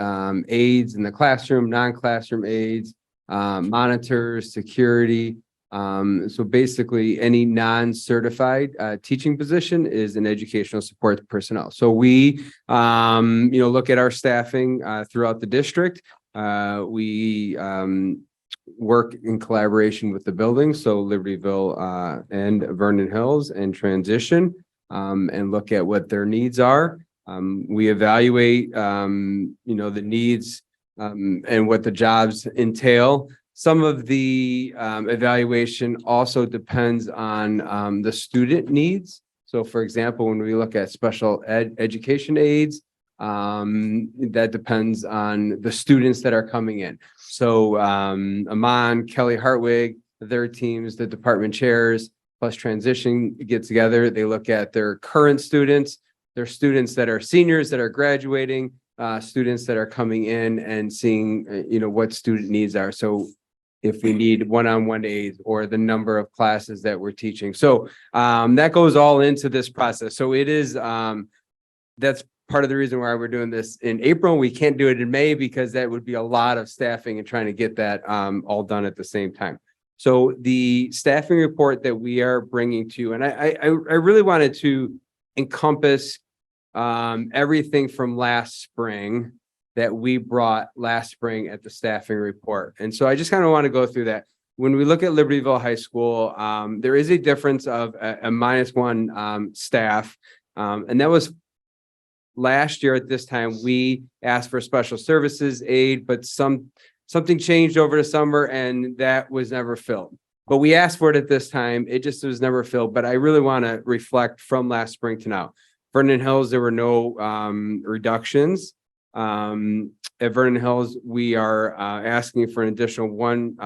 aides in the classroom, non-classroom aides, monitors, security. So basically any non-certified teaching position is an educational support personnel. So we, look at our staffing throughout the district. We work in collaboration with the buildings, so Libertyville and Vernon Hills, and transition and look at what their needs are. We evaluate, the needs and what the jobs entail. Some of the evaluation also depends on the student needs. So for example, when we look at special education aides, that depends on the students that are coming in. So Amon, Kelly Hartwig, their teams, the department chairs, plus transition get together. They look at their current students, their students that are seniors that are graduating, students that are coming in and seeing, what student needs are. So if we need one-on-one aids or the number of classes that we're teaching. So that goes all into this process. So it is, that's part of the reason why we're doing this in April. We can't do it in May because that would be a lot of staffing and trying to get that all done at the same time. So the staffing report that we are bringing to you, and I really wanted to encompass everything from last spring that we brought last spring at the staffing report. And so I just kind of want to go through that. When we look at Libertyville High School, there is a difference of a -1 staff. And that was last year at this time. We asked for special services aid, but something changed over the summer and that was never filled. But we asked for it at this time. It just was never filled. But I really want to reflect from last spring to now. Vernon Hills, there were no reductions. At Vernon Hills, we are asking for an additional 1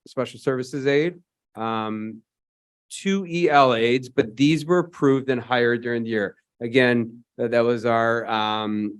special services aid, 2 EL aides, but these were approved and hired during the year. Again, that was our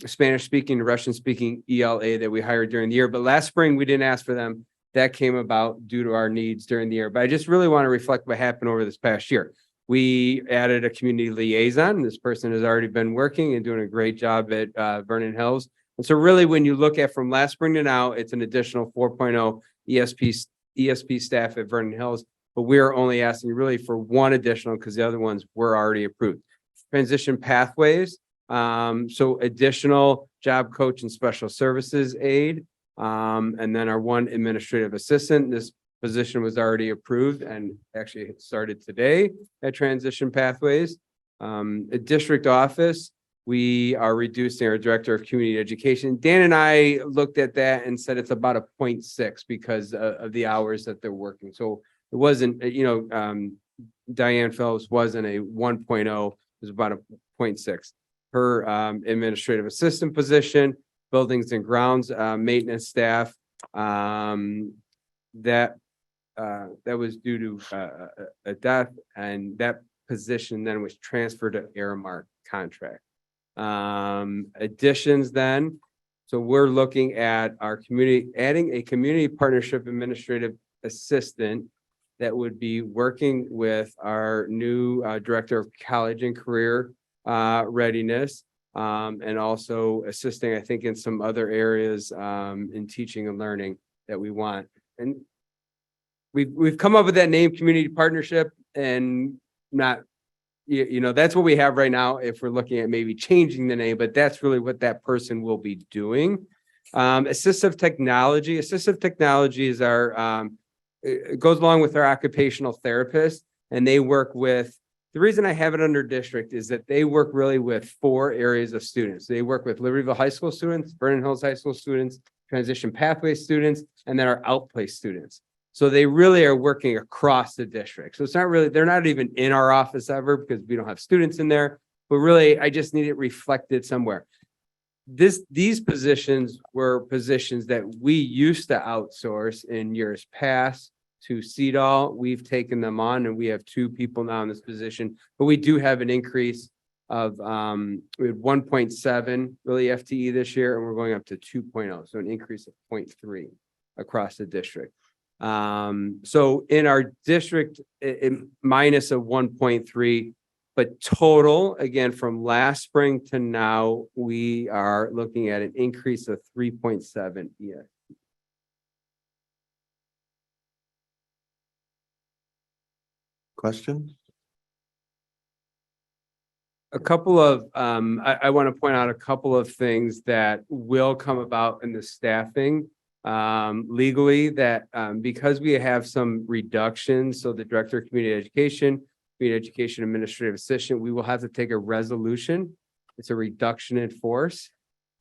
Spanish-speaking, Russian-speaking ELA that we hired during the year. But last spring, we didn't ask for them. That came about due to our needs during the year. But I just really want to reflect what happened over this past year. We added a community liaison. This person has already been working and doing a great job at Vernon Hills. And so really, when you look at from last spring to now, it's an additional 4.0 ESP staff at Vernon Hills. But we're only asking really for 1 additional because the other ones were already approved. Transition pathways. So additional job coach and special services aid. And then our 1 administrative assistant. This position was already approved and actually it started today at Transition Pathways. A district office, we are reducing our director of community education. Dan and I looked at that and said it's about a 0.6 because of the hours that they're working. So it wasn't, Diane Phillips wasn't a 1.0, it was about a 0.6. Her administrative assistant position, buildings and grounds maintenance staff, that was due to a death, and that position then was transferred to Aramark contract. Additions then, so we're looking at our community, adding a community partnership administrative assistant that would be working with our new director of college and career readiness, and also assisting, I think, in some other areas in teaching and learning that we want. And we've come up with that name, community partnership, and not, that's what we have right now. If we're looking at maybe changing the name, but that's really what that person will be doing. Assistive technology is our, it goes along with our occupational therapist, and they work with, the reason I have it under district is that they work really with 4 areas of students. They work with Libertyville High School students, Vernon Hills High School students, Transition Pathway students, and then our outplace students. So they really are working across the district. So it's not really, they're not even in our office ever because we don't have students in there, but really I just need it reflected somewhere. These positions were positions that we used to outsource in years past to CEDAW. We've taken them on and we have 2 people now in this position, but we do have an increase of, we had 1.7 really FTE this year, and we're going up to 2.0. So an increase of 0.3 across the district. So in our district, minus of 1.3, But total, again, from last spring to now, we are looking at an increase of 3.7 ES. Questions? A couple of, I want to point out a couple of things that will come about in the staffing legally that because we have some reductions, so the Director of Community Education Administrative Assistant, we will have to take a resolution. It's a reduction in force.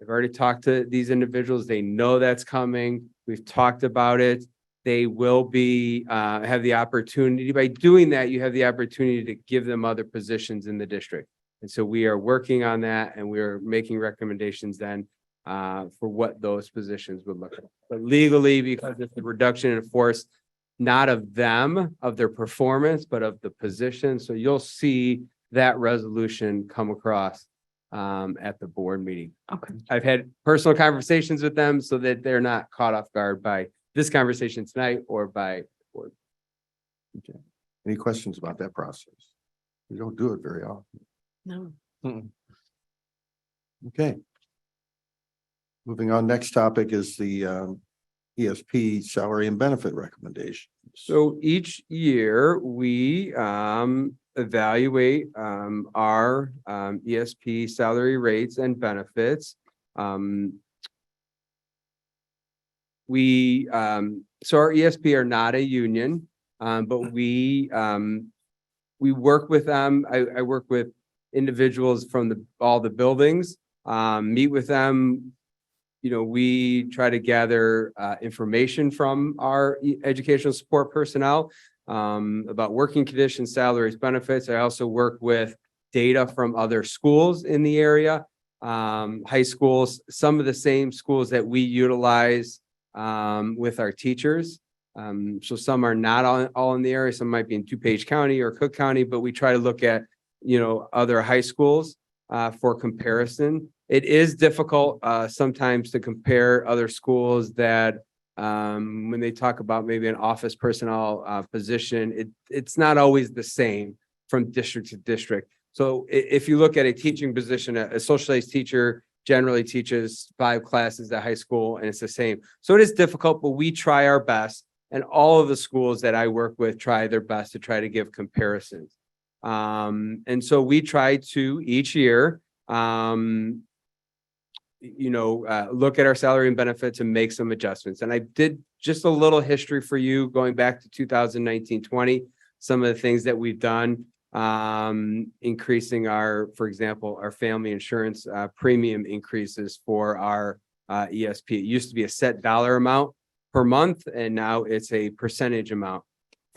I've already talked to these individuals. They know that's coming. We've talked about it. They will be, have the opportunity. By doing that, you have the opportunity to give them other positions in the district. And so we are working on that and we're making recommendations then for what those positions would look like. But legally, because it's a reduction in force, not of them, of their performance, but of the position. So you'll see that resolution come across at the board meeting. Okay. I've had personal conversations with them so that they're not caught off guard by this conversation tonight or by board. Okay. Any questions about that process? We don't do it very often. No. Okay. Moving on, next topic is the ESP salary and benefit recommendations. So each year we evaluate our ESP salary rates and benefits. So our ESP are not a union, but we work with them. I work with individuals from all the buildings, meet with them. You know, we try to gather information from our educational support personnel about working conditions, salaries, benefits. I also work with data from other schools in the area, high schools, some of the same schools that we utilize with our teachers. So some are not all in the area. Some might be in DuPage County or Cook County, but we try to look at, you know, other high schools for comparison. It is difficult sometimes to compare other schools that when they talk about maybe an office personnel position, it's not always the same from district to district. So if you look at a teaching position, a social studies teacher generally teaches 5 classes at high school and it's the same. So it is difficult, but we try our best. And all of the schools that I work with try their best to try to give comparisons. And so we try to each year, look at our salary and benefits and make some adjustments. And I did just a little history for you going back to 2019-20, some of the things that we've done, increasing for example, our family insurance premium increases for our ESP. It used to be a set dollar amount per month, and now it's a percentage amount.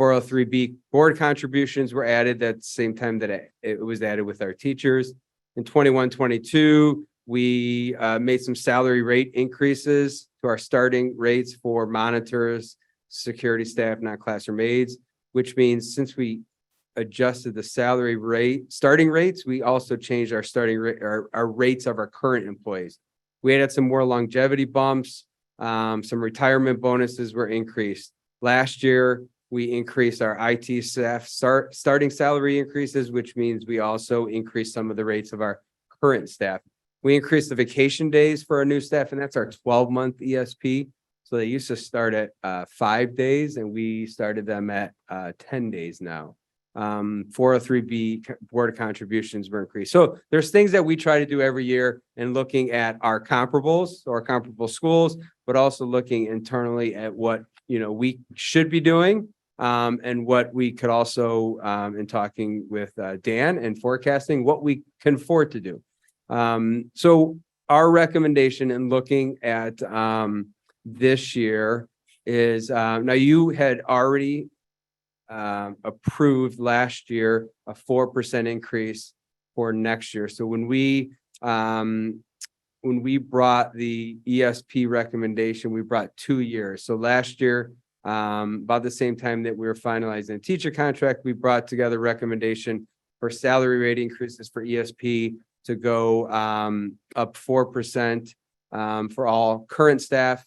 403B board contributions were added at the same time that it was added with our teachers. In 21-22, we made some salary rate increases to our starting rates for monitors, security staff, non-classroom aides, which means since we adjusted the salary rate, starting rates, we also changed our starting rate, our rates of our current employees. We added some more longevity bumps, some retirement bonuses were increased. Last year, we increased our IT staff starting salary increases, which means we also increased some of the rates of our current staff. We increased the vacation days for our new staff, and that's our 12-month ESP. So they used to start at 5 days, and we started them at 10 days now. 403B board contributions were increased. So there's things that we try to do every year and looking at our comparables or comparable schools, but also looking internally at what, you know, we should be doing and what we could also, in talking with Dan and forecasting, what we can afford to do. So our recommendation in looking at this year is, now you had already approved last year a 4% increase for next year. So when we brought the ESP recommendation, we brought 2 years. So last year, about the same time that we were finalizing a teacher contract, we brought together recommendation for salary rate increases for ESP to go up 4% for all current staff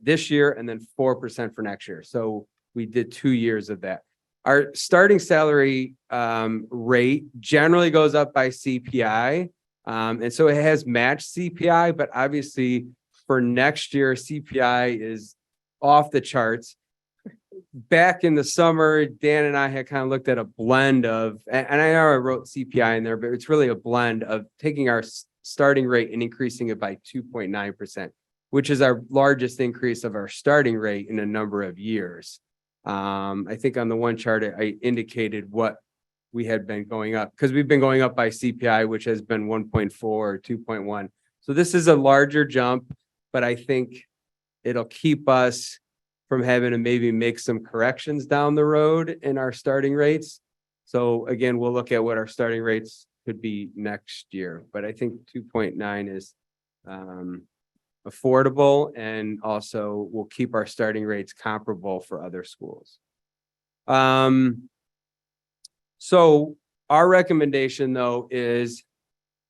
this year, and then 4% for next year. So we did 2 years of that. our starting salary rate generally goes up by CPI. And so it has matched CPI, but obviously for next year, CPI is off the charts. Back in the summer, Dan and I had kind of looked at a blend of, and I know I wrote CPI in there, but it's really a blend of taking our starting rate and increasing it by 2.9%, which is our largest increase of our starting rate in a number of years. I think on the one chart, I indicated what we had been going up because we've been going up by CPI, which has been 1.4 or 2.1. So this is a larger jump, but I think it'll keep us from having to maybe make some corrections down the road in our starting rates. So again, we'll look at what our starting rates could be next year, but I think 2.9 is affordable, and also will keep our starting rates comparable for other schools. So our recommendation though is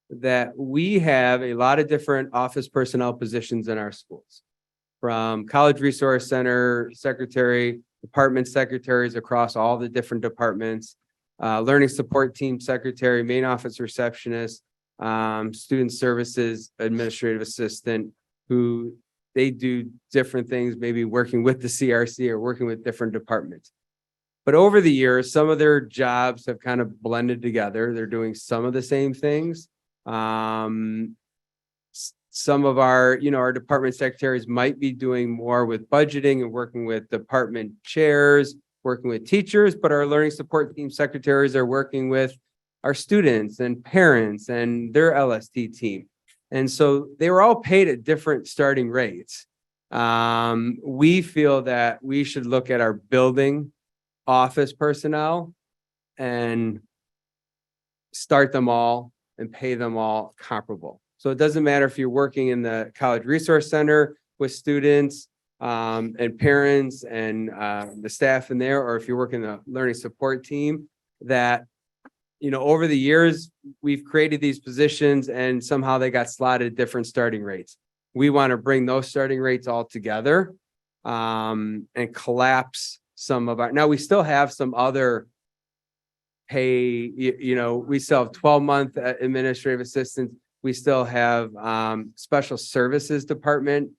that we have a lot of different office personnel positions in our schools, from college resource center secretary, department secretaries across all the different departments, learning support team secretary, main office receptionist, student services administrative assistant, who they do different things, maybe working with the CRC or working with different departments. But over the years, some of their jobs have kind of blended together. They're doing some of the same things. Some of our, our department secretaries might be doing more with budgeting and working with department chairs, working with teachers, but our learning support team secretaries are working with our students and parents and their LST team. And so they were all paid at different starting rates. We feel that we should look at our building office personnel and start them all and pay them all comparable. So it doesn't matter if you're working in the college resource center with students and parents and the staff in there, or if you're working the learning support team, that over the years, we've created these positions and somehow they got slotted at different starting rates. We want to bring those starting rates all together and collapse some of our, now we still have some other pay, we still have 12-month administrative assistants. We still have special services department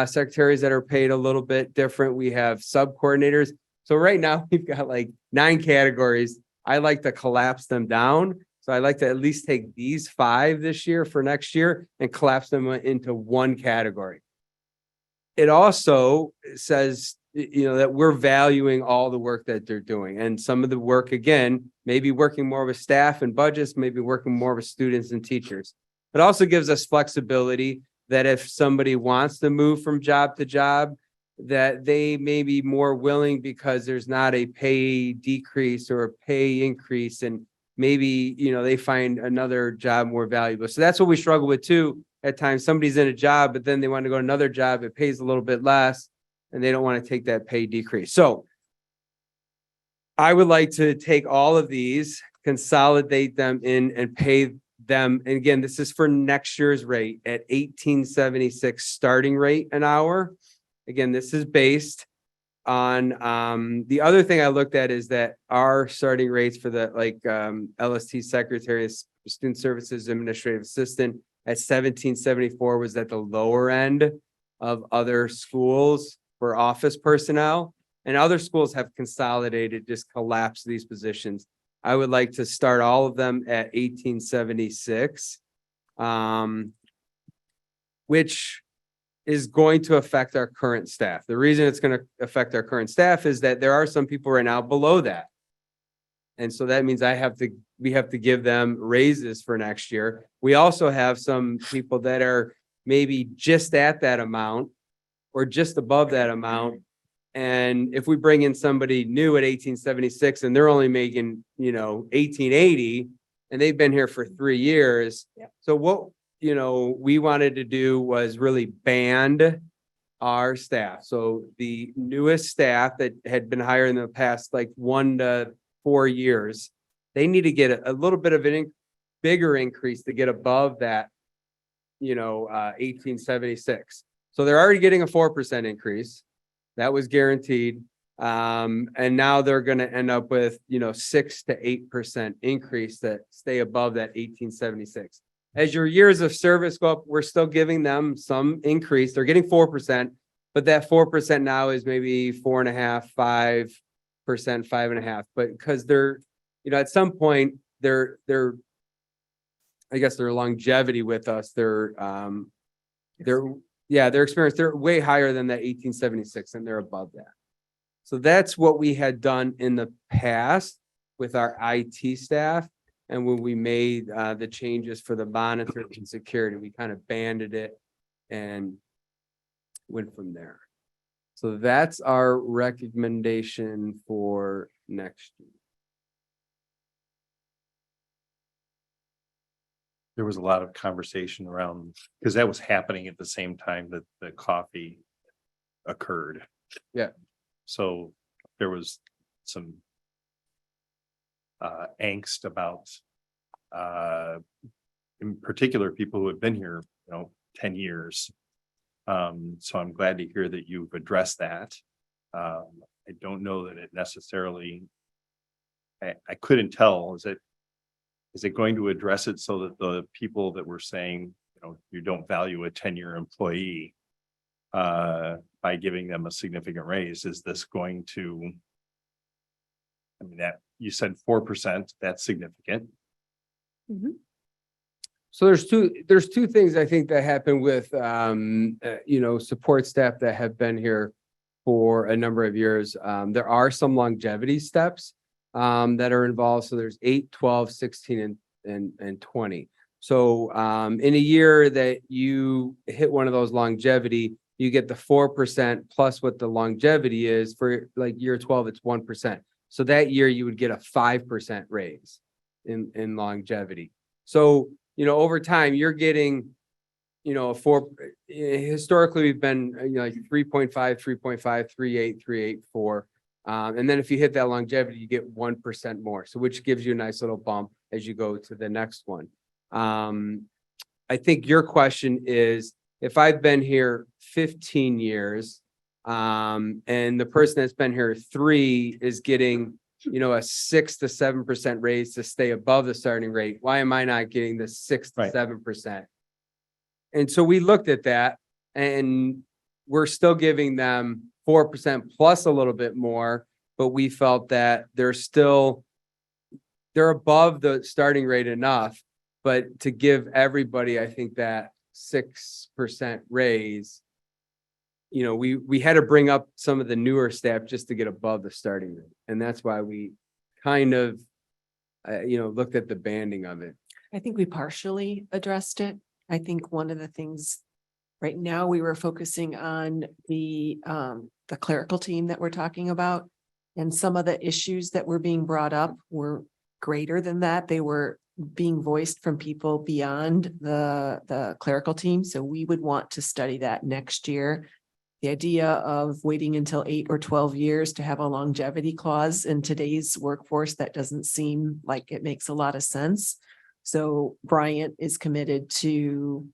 secretaries that are paid a little bit different. We have sub coordinators. So right now we've got like 9 categories. I like to collapse them down. So I like to at least take these 5 this year for next year and collapse them into one category. It also says, that we're valuing all the work that they're doing. And some of the work, again, maybe working more with staff and budgets, maybe working more with students and teachers. It also gives us flexibility that if somebody wants to move from job to job, that they may be more willing because there's not a pay decrease or a pay increase, and maybe they find another job more valuable. So that's what we struggle with too. At times somebody's in a job, but then they want to go to another job, it pays a little bit less and they don't want to take that pay decrease. So I would like to take all of these, consolidate them in and pay them. And again, this is for next year's rate at $18.76 starting rate an hour. Again, this is based on the other thing I looked at is that our starting rates for the LST secretary, student services administrative assistant at $17.74 was at the lower end of other schools for office personnel, and other schools have consolidated, just collapsed these positions. I would like to start all of them at $18.76, which is going to affect our current staff. The reason it's going to affect our current staff is that there are some people right now below that. And so that means we have to give them raises for next year. We also have some people that are maybe just at that amount or just above that amount. And if we bring in somebody new at $18.76 and they're only making, $18.80 and they've been here for 3 years. Yep. So what, we wanted to do was really band our staff. So the newest staff that had been hired in the past, 1 to 4 years, they need to get a little bit of bigger increase to get above that, $18.76. So they're already getting a 4% increase. That was guaranteed. And now they're gonna end up with, 6 to 8% increase that stay above that 1876. As your years of service go up, we're still giving them some increase. They're getting 4%, but that 4% now is maybe 4.5%, 5%, 5.5%. But because they're, at some point, their I guess their longevity with us, their experience, they're way higher than that 1876, and they're above that. So that's what we had done in the past with our IT staff. And when we made the changes for the monitoring and security, we kind of banded it and went from there. So that's our recommendation for next year. There was a lot of conversation around, because that was happening at the same time that the coffee occurred. Yeah. So there was some angst about, in particular, people who have been here, 10 years. So I'm glad to hear that you've addressed that. I don't know that it necessarily, I couldn't tell, is it going to address it so that the people that were saying, you don't value a 10-year employee by giving them a significant raise, is this going to, that you said 4%, that's significant. So there's two things I think that happen with, support staff that have been here for a number of years. There are some longevity steps that are involved. So there's 8, 12, 16, and 20. So in a year that you hit one of those longevity, you get the 4% plus what the longevity is. For like year 12, it's 1%. So that year you would get a 5% raise in longevity. So, over time you're getting, a 4, historically we've been, like 3.5, 3.5, 3.8, 3.8, 4. And then if you hit that longevity, you get 1% more. So which gives you a nice little bump as you go to the next one. I think your question is, if I've been here 15 years, and the person that's been here 3 is getting, a 6 to 7% raise to stay above the starting rate, why am I not getting the 6 to 7%? And so we looked at that, and we're still giving them 4% plus a little bit more, but we felt that they're above the starting rate enough, but to give everybody, I think, that 6% raise, we had to bring up some of the newer staff just to get above the starting rate. And that's why we kind of, looked at the banding of it. I think we partially addressed it. I think one of the things right now we were focusing on the clerical team that we're talking about, and some of the issues that were being brought up were greater than that. They were being voiced from people beyond the clerical team. So we would want to study that next year. The idea of waiting until 8 or 12 years to have a longevity clause in today's workforce, that doesn't seem like it makes a lot of sense. So Bryant is committed to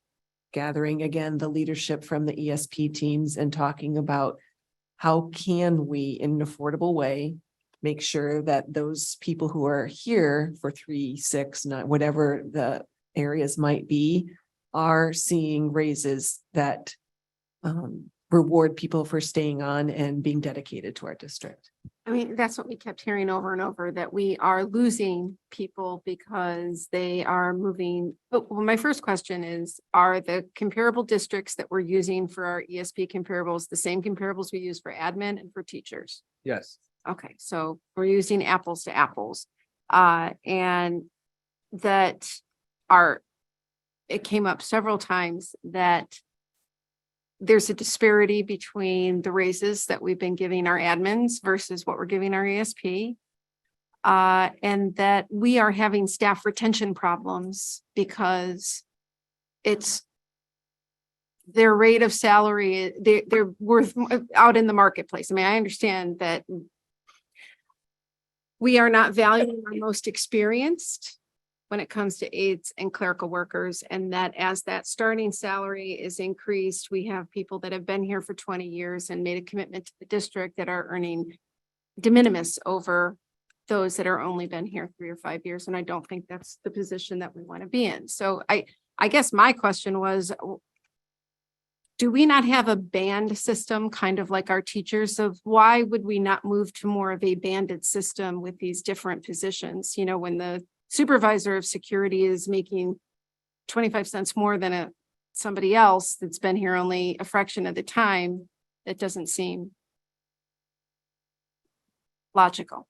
gathering again the leadership from the ESP teams and talking about how can we, in an affordable way, make sure that those people who are here for 3, 6, 9, whatever the areas might be, are seeing raises that reward people for staying on and being dedicated to our district. I mean, that's what we kept hearing over and over, that we are losing people because they are moving. But well, my first question is, are the comparable districts that we're using for our ESP comparables the same comparables we use for admin and for teachers? Yes. Okay, so we're using apples to apples. And that it came up several times that there's a disparity between the raises that we've been giving our admins versus what we're giving our ESP. And that we are having staff retention problems because it's their rate of salary, they're worth out in the marketplace. I mean, I understand that we are not valuing our most experienced when it comes to aides and clerical workers, and that as that starting salary is increased, we have people that have been here for 20 years and made a commitment to the district that are earning de minimis over those that are only been here 3 or 5 years. And I don't think that's the position that we want to be in. So I guess my question was, do we not have a band system, kind of like our teachers? Of why would we not move to more of a banded system with these different positions? You know, when the supervisor of security is making 25 cents more than somebody else that's been here only a fraction of the time, that doesn't seem logical.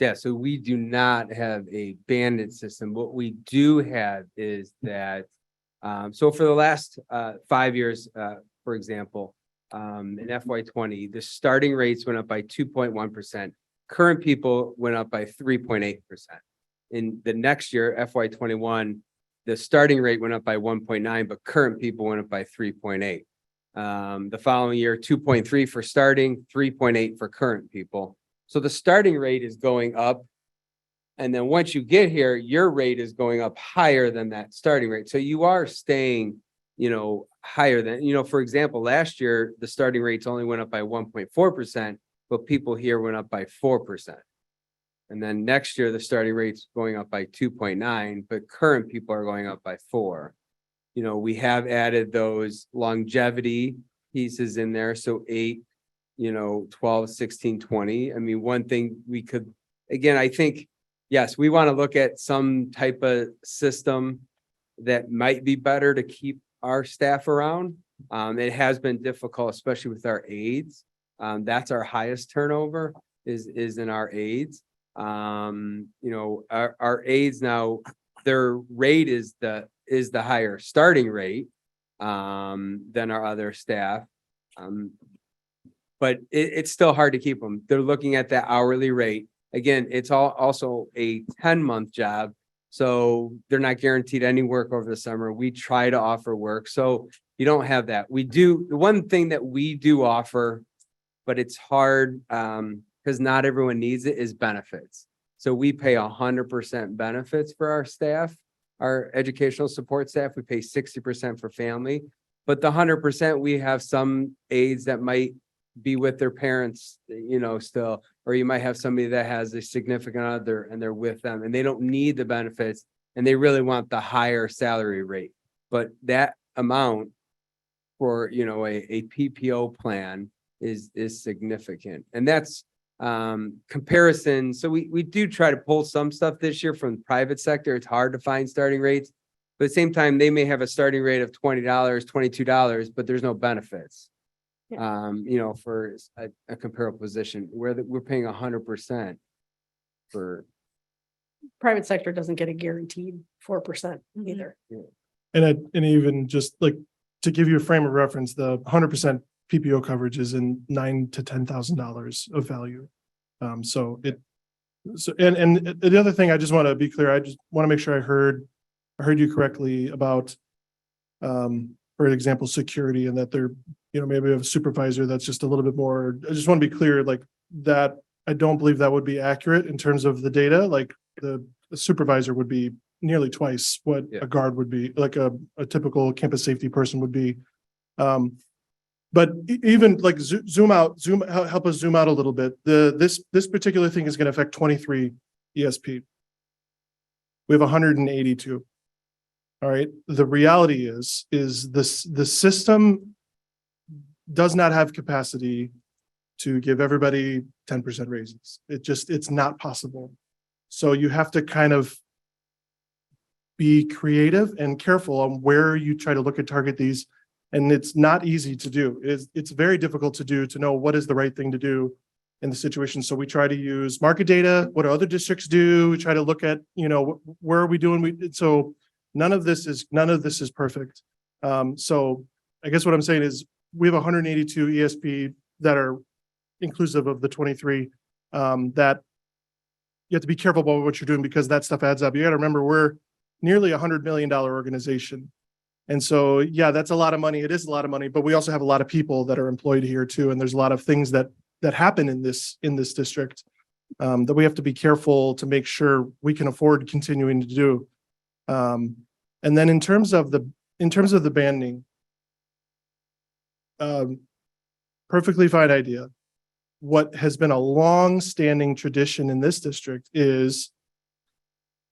Yeah, so we do not have a banded system. What we do have is that, so for the last 5 years, for example, in FY20, the starting rates went up by 2.1%. Current people went up by 3.8%. In the next year, FY21, the starting rate went up by 1.9, but current people went up by 3.8. The following year, 2.3 for starting, 3.8 for current people. So the starting rate is going up. And then once you get here, your rate is going up higher than that starting rate. So you are staying, higher than, for example, last year, the starting rates only went up by 1.4%, but people here went up by 4%. And then next year, the starting rate's going up by 2.9, but current people are going up by 4. We have added those longevity pieces in there. So 8, 12, 16, 20. I mean, one thing we could, again, I think, yes, we want to look at some type of system that might be better to keep our staff around. It has been difficult, especially with our aides. That's our highest turnover is in our aides. Our aides now, their rate is the higher starting rate than our other staff. But it's still hard to keep them. They're looking at that hourly rate. Again, it's also a 10-month job. So they're not guaranteed any work over the summer. We try to offer work. So you don't have that. The one thing that we do offer, but it's hard because not everyone needs it, is benefits. So we pay 100% benefits for our staff, our educational support staff. We pay 60% for family, but the 100%, we have some aides that might be with their parents, still, or you might have somebody that has a significant other and they're with them and they don't need the benefits and they really want the higher salary rate. But that amount for, a PPO plan is significant. And that's comparison. So we do try to pull some stuff this year from the private sector. It's hard to find starting rates, but at the same time, they may have a starting rate of $20, $22, but there's no benefits. For a comparable position where we're paying 100% for. Private sector doesn't get a guaranteed 4% either. Yeah. And even just like to give you a frame of reference, the 100% PPO coverage is in $9,000 to $10,000 of value. And the other thing I just want to be clear, I just want to make sure I heard you correctly about, for example, security, and that they're, maybe a supervisor that's just a little bit more. I just want to be clear, like that. I don't believe that would be accurate in terms of the data. Like the supervisor would be nearly twice what a guard would be, like a typical campus safety person would be. But even like help us zoom out a little bit. This particular thing is going to affect 23 ESP. We have 182. All right. The reality is the system does not have capacity to give everybody 10% raises. It's not possible. So you have to kind of be creative and careful on where you try to look at target these. And it's not easy to do. It's very difficult to do, to know what is the right thing to do in the situation. So we try to use market data. What do other districts do? We try to look at, where are we doing? So none of this is perfect. So I guess what I'm saying is we have 182 ESP that are inclusive of the 23 that you have to be careful about what you're doing, because that stuff adds up. You got to remember, we're nearly $100 million organization. And so, yeah, that's a lot of money. It is a lot of money, but we also have a lot of people that are employed here too. And there's a lot of things that happen in this district that we have to be careful to make sure we can afford continuing to do. And then in terms of the banding, perfectly fine idea. what has been a long-standing tradition in this district is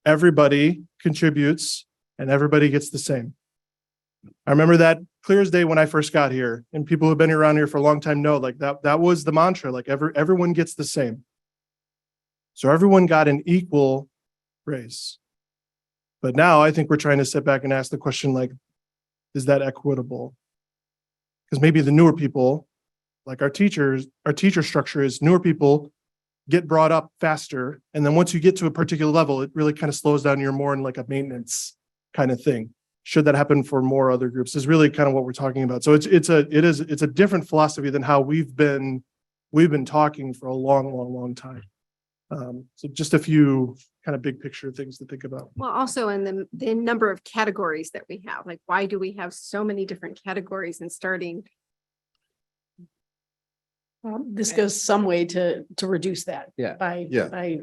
everybody contributes and everybody gets the same. I remember that clear as day when I first got here, and people who've been around here for a long time know, like, that was the mantra, like everyone gets the same. So everyone got an equal raise. But now I think we're trying to sit back and ask the question, like, is that equitable? Because maybe the newer people, like our teacher structure is newer people get brought up faster. And then once you get to a particular level, it really kind of slows down. You're more in like a maintenance kind of thing. Should that happen for more other groups is really kind of what we're talking about. So it's a different philosophy than how we've been talking for a long time. So just a few kind of big picture things to think about. Well, also in the number of categories that we have, like, why do we have so many different categories and starting? This goes some way to reduce that. Yeah. By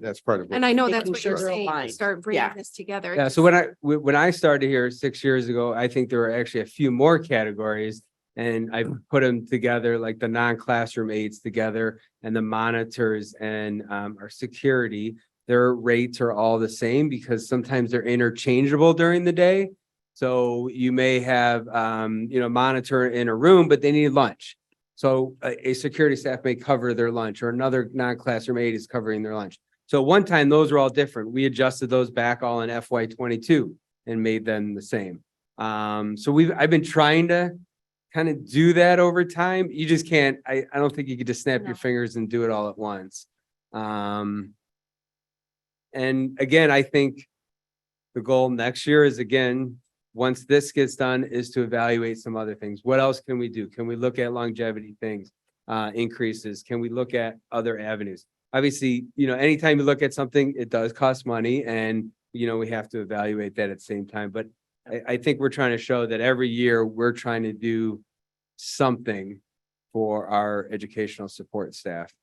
That's part of it. And I know that's Making what you're sure they're saying, aligned. start bringing Yeah. this together. Yeah, so when I started here 6 years ago, I think there were actually a few more categories. And I put them together, like the non-classroom aides together and the monitors and our security. Their rates are all the same because sometimes they're interchangeable during the day. So you may have, monitor in a room, but they need lunch. So a security staff may cover their lunch, or another non-classroom aide is covering their lunch. So one time those were all different. We adjusted those back all in FY22 and made them the same. So I've been trying to kind of do that over time. You just can't, I don't think you could just snap your fingers and do it all at once. And again, I think the goal next year is, again, once this gets done, is to evaluate some other things. What else can we do? Can we look at longevity things, increases? Can we look at other avenues? Obviously, anytime you look at something, it does cost money, and, we have to evaluate that at the same time. But I think we're trying to show that every year we're trying to do something for our educational support staff.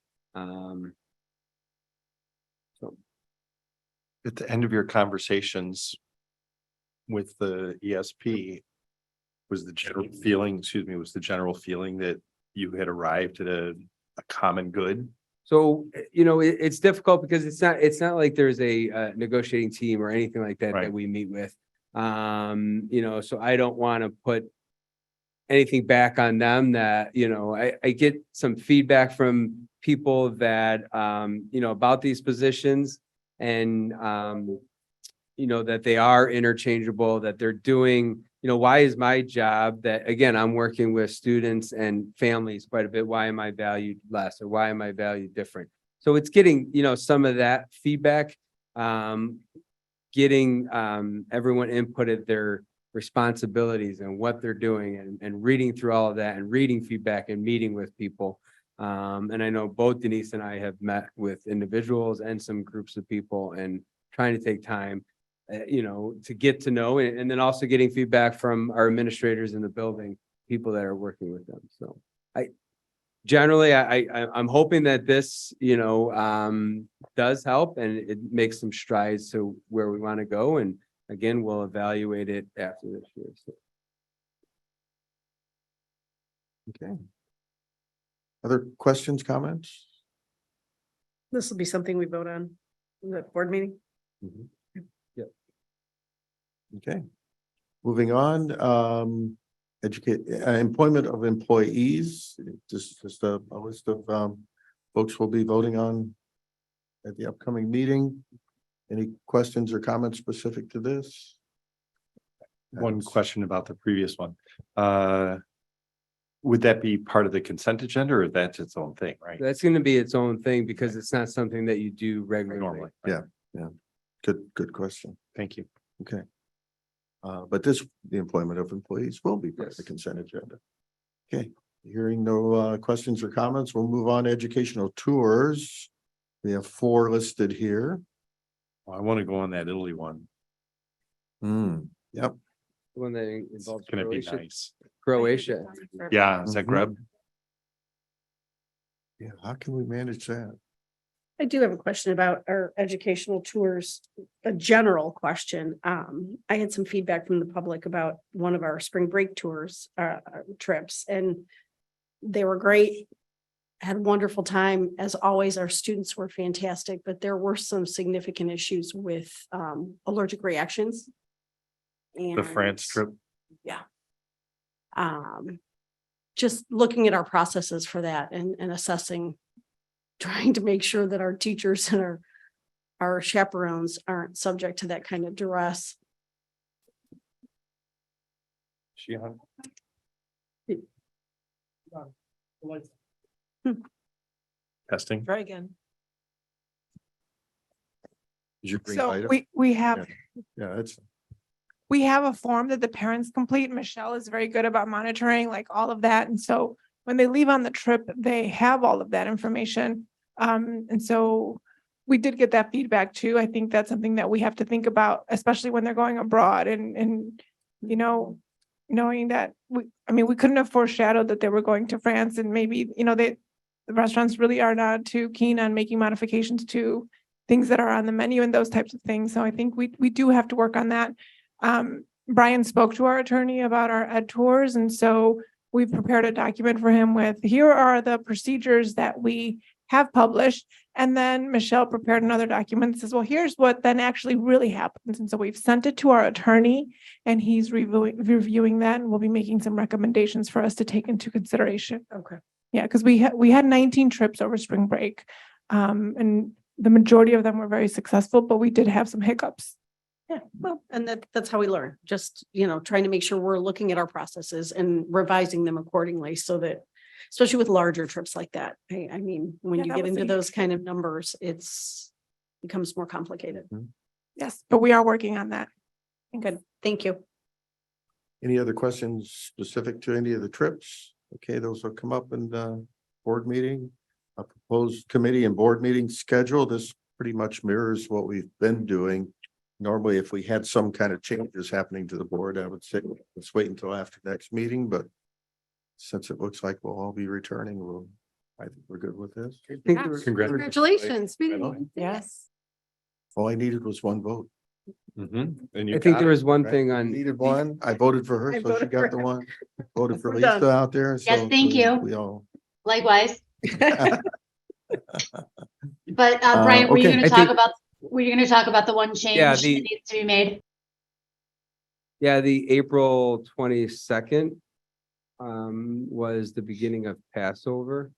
At the end of your conversations with the ESP, was the general feeling that you had arrived at a common good? So, it's difficult because it's not like there's a negotiating team or anything like that that we meet with. So I don't want to put anything back on them that, I get some feedback from people that, about these positions and, that they are interchangeable, that they're doing, why is my job that, again, I'm working with students and families quite a bit. Why am I valued less, or why am I valued different? So it's getting, some of that feedback, getting everyone inputted their responsibilities and what they're doing, and reading through all of that and reading feedback and meeting with people. And I know both Denise and I have met with individuals and some groups of people, and trying to take time, to get to know, and then also getting feedback from our administrators in the building, people that are working with them. So I'm hoping that this, does help, and it makes some strides to where we want to go. And again, we'll evaluate it after this year. So. Okay. Other questions, comments? This will be something we vote on in the board meeting. Yep. Okay. Moving on, employment of employees, just a list of folks we'll be voting on at the upcoming meeting. Any questions or comments specific to this? One question about the previous one. Would that be part of the consent agenda, or that's its own thing, right? That's going to be its own thing because it's not something that you do regularly. Normally. Yeah. Good question. Thank you. Okay. But the employment of employees will be part of the consent agenda. Okay, hearing no questions or comments, we'll move on to educational tours. We have 4 listed here. I want to go on that Italy one. Yep. The one that involves It's gonna be Croatia. nice. Croatia. Yeah, Zagreb. Yeah, how can we manage that? I do have a question about our educational tours, a general question. I had some feedback from the public about one of our spring break tours, trips, and they were great. had a wonderful time. As always, our students were fantastic, but there were some significant issues with allergic reactions. The And France trip. yeah. Just looking at our processes for that and assessing, trying to make sure that our teachers and our chaperones aren't subject to that kind of duress. She on? Testing. Try again. Did you green So light it? we have, Yeah, it's, we have a form that the parents complete. Michelle is very good about monitoring like all of that. And so when they leave on the trip, they have all of that information. And so we did get that feedback too. I think that's something that we have to think about, especially when they're going abroad and, you know, knowing that we couldn't have foreshadowed that they were going to France and maybe, the restaurants really are not too keen on making modifications to things that are on the menu and those types of things. So I think we do have to work on that. Brian spoke to our attorney about our ed tours. And so we've prepared a document for him with, here are the procedures that we have published. And then Michelle prepared another document that says, well, here's what then actually really happens. And so we've sent it to our attorney and he's reviewing that and we'll be making some recommendations for us to take into consideration. Okay. Yeah, because we had 19 trips over spring break. And the majority of them were very successful, but we did have some hiccups. Yeah, well, and that's how we learn, just, trying to make sure we're looking at our processes and revising them accordingly so that, especially with larger trips like that. I mean, when Yeah, you that get was into a huge those kind of numbers, becomes more complicated. Yes, but we are working on that. Good, thank you. any other questions specific to any of the trips? Okay, those will come up in the board meeting. A proposed committee and board meeting schedule. This pretty much mirrors what we've been doing. Normally, if we had some kind of changes happening to the board, I would say, let's wait until after next meeting, but since it looks like we'll all be returning, I think we're good with this. Congratulations. Yes. All I needed was one vote. And I think there was one thing I on, needed one. I voted for her, I so she voted got for the her. one. Voted for We're done. Lisa out there. Yes, so thank you. We all. Likewise. But Brian, were you okay. gonna I talk think- about, the one change Yeah, that the- needs to be made? yeah, the April 22nd was the beginning of Passover.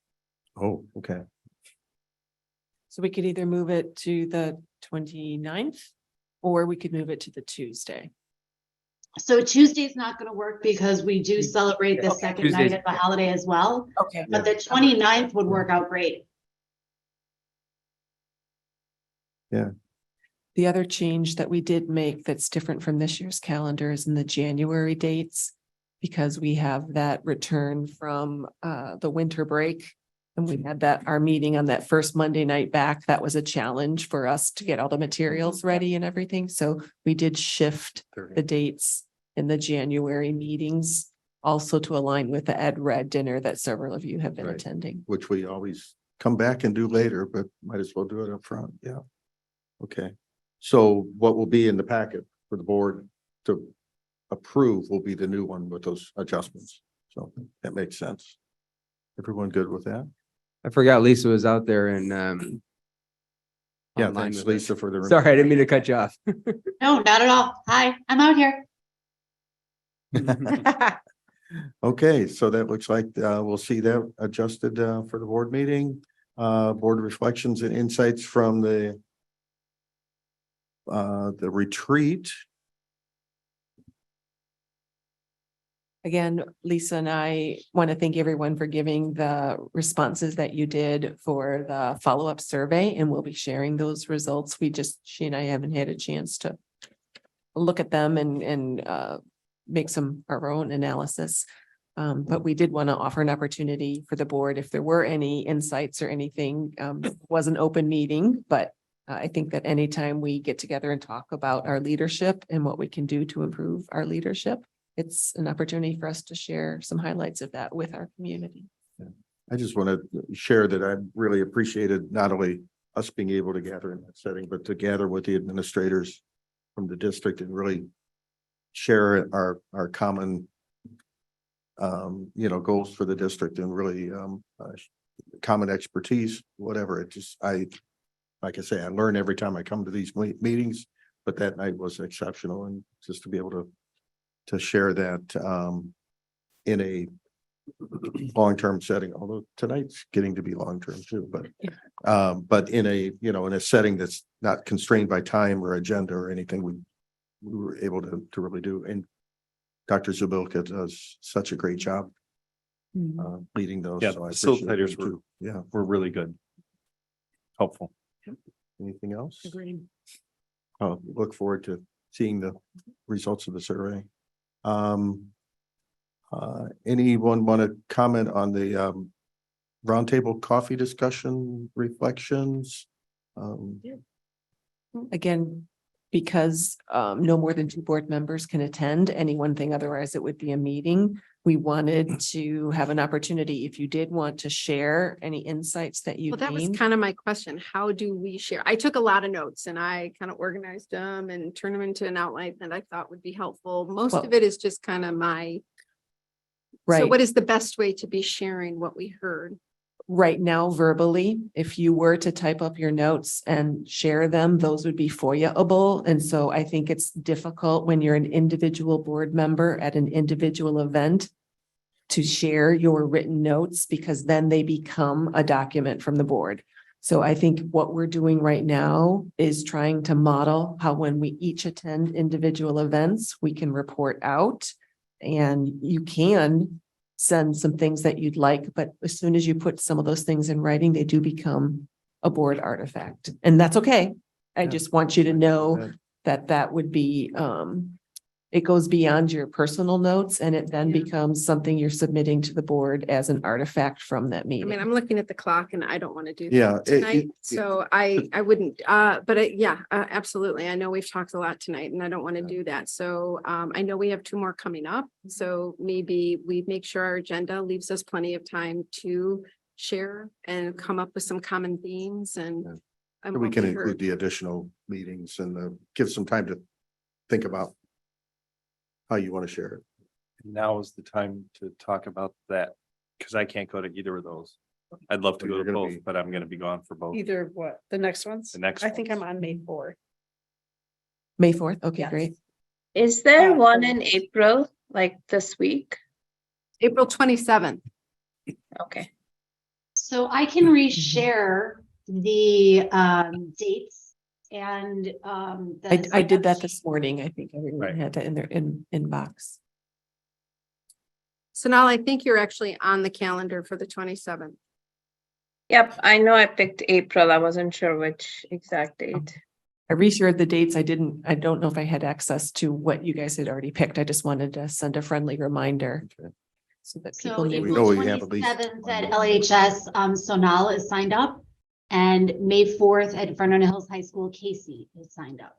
Oh, okay. So we could either move it to the 29th, or we could move it to the Tuesday. So Tuesday's not gonna work because we do celebrate the Okay. second night Tuesday's- of the holiday as well, Okay. but the 29th would work out great. The other change that we did make that's different from this year's calendar is in the January dates, because we have that return from the winter break. And we had our meeting on that first Monday night back. That was a challenge for us to get all the materials ready and everything. So we did shift the dates in the January meetings, also to align with the Ed Red dinner that several of you have been Right. attending. Which we always come back and do later, but might as well do it up front. Yeah. Okay. So what will be in the packet for the board to approve will be the new one with those adjustments. So that makes sense. Everyone good with that? I forgot Lisa was out there and Yeah, online thanks with us. Lisa for the. Sorry, I didn't mean to cut you off. No, not at all. Hi, I'm out here. Okay, so that looks like we'll see that adjusted for the board meeting. Board reflections and insights from the retreat. Again, Lisa and I want to thank everyone for giving the responses that you did for the follow-up survey, and we'll be sharing those results. She and I haven't had a chance to look at them and make our own analysis. But we did want to offer an opportunity for the board if there were any insights or anything. It was an open meeting, but I think that anytime we get together and talk about our leadership and what we can do to improve our leadership, it's an opportunity for us to share some highlights of that with our community. I just want to share that I really appreciated not only us being able to gather in that setting, but to gather with the administrators from the district and really share our common goals for the district and really common expertise, whatever. It just, like I say, I learn every time I come to these meetings, but that night was exceptional, and just to be able to share that in a long-term setting, although tonight's getting to be long-term too, but in a, you know, in a setting that's not constrained by time or agenda or anything, we were able to really do. And Dr. Zabilka does such a great job leading those. Yeah, So the I appreciate facilitators it were, too. Yeah. were really good. Helpful. Anything else? Agreed. Look forward to seeing the results of the survey. Anyone want to comment on the roundtable coffee discussion reflections? Again, because no more than 2 board members can attend any one thing, otherwise it would be a meeting. We wanted to have an opportunity, if you did want to share any insights that you Well, that was gained. kind of my question. How do we share? I took a lot of notes and I kind of organized them and turned them into an outline that I thought would be helpful. Most Well- of it is just kind of my. So Right. what is the best way to be sharing what we heard? Right now, verbally, if you were to type up your notes and share them, those would be FOIA-able. And so I think it's difficult when you're an individual board member at an individual event to share your written notes, because then they become a document from the board. So I think what we're doing right now is trying to model how, when we each attend individual events, we can report out, and you can send some things that you'd like, but as soon as you put some of those things in writing, they do become a board artifact, and that's okay. I just want you to know that that would be, it goes beyond your personal notes, and it then becomes something you're submitting to the board as an artifact from that I meeting. mean, I'm looking at the clock and I don't want to do Yeah, that tonight. So I wouldn't, absolutely. I know we've talked a lot tonight and I don't want to do that. So I know we have 2 more coming up. So maybe we make sure our agenda leaves us plenty of time to share and come up with some common themes and. We can include the additional meetings and give some time to think about how you want to share it. Now is the time to talk about that, because I can't go to either of those. I'd love to go to both, but I'm going to be gone for both. Either of what? The next ones? The next I think I'm on May 4th. May 4th. Okay, great. Is there one in April, like this week? April 27th. Okay. So I can reshare the dates and I did that this morning. I think everyone had that in their inbox. So now I think you're actually on the calendar for the 27th. Yep, I know I picked April. I wasn't sure which exact date. I reshared the dates. I don't know if I had access to what you guys had already picked. I just wanted to send a friendly reminder. So that people So knew. April 27th at LHS, Sonal is signed up. And May 4th at Fernando Hills High School, Casey is signed up.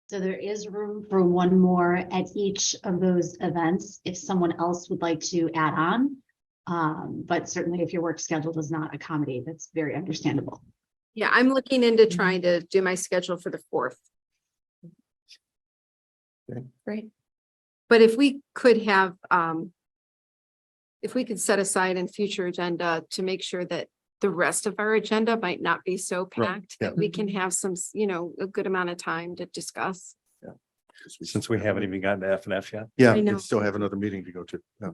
So there is room for 1 more at each of those events if someone else would like to add on. But certainly if your work schedule does not accommodate, that's very understandable. Yeah, I'm looking into trying to do my schedule for the 4th. Great. But if we could have, if we could set aside in future agenda to make sure that the rest of our agenda might not be so packed, that we can have some, a good amount of time to discuss. Since we haven't even gotten to F and F yet. Yeah, I know. we still have another meeting to go to. No.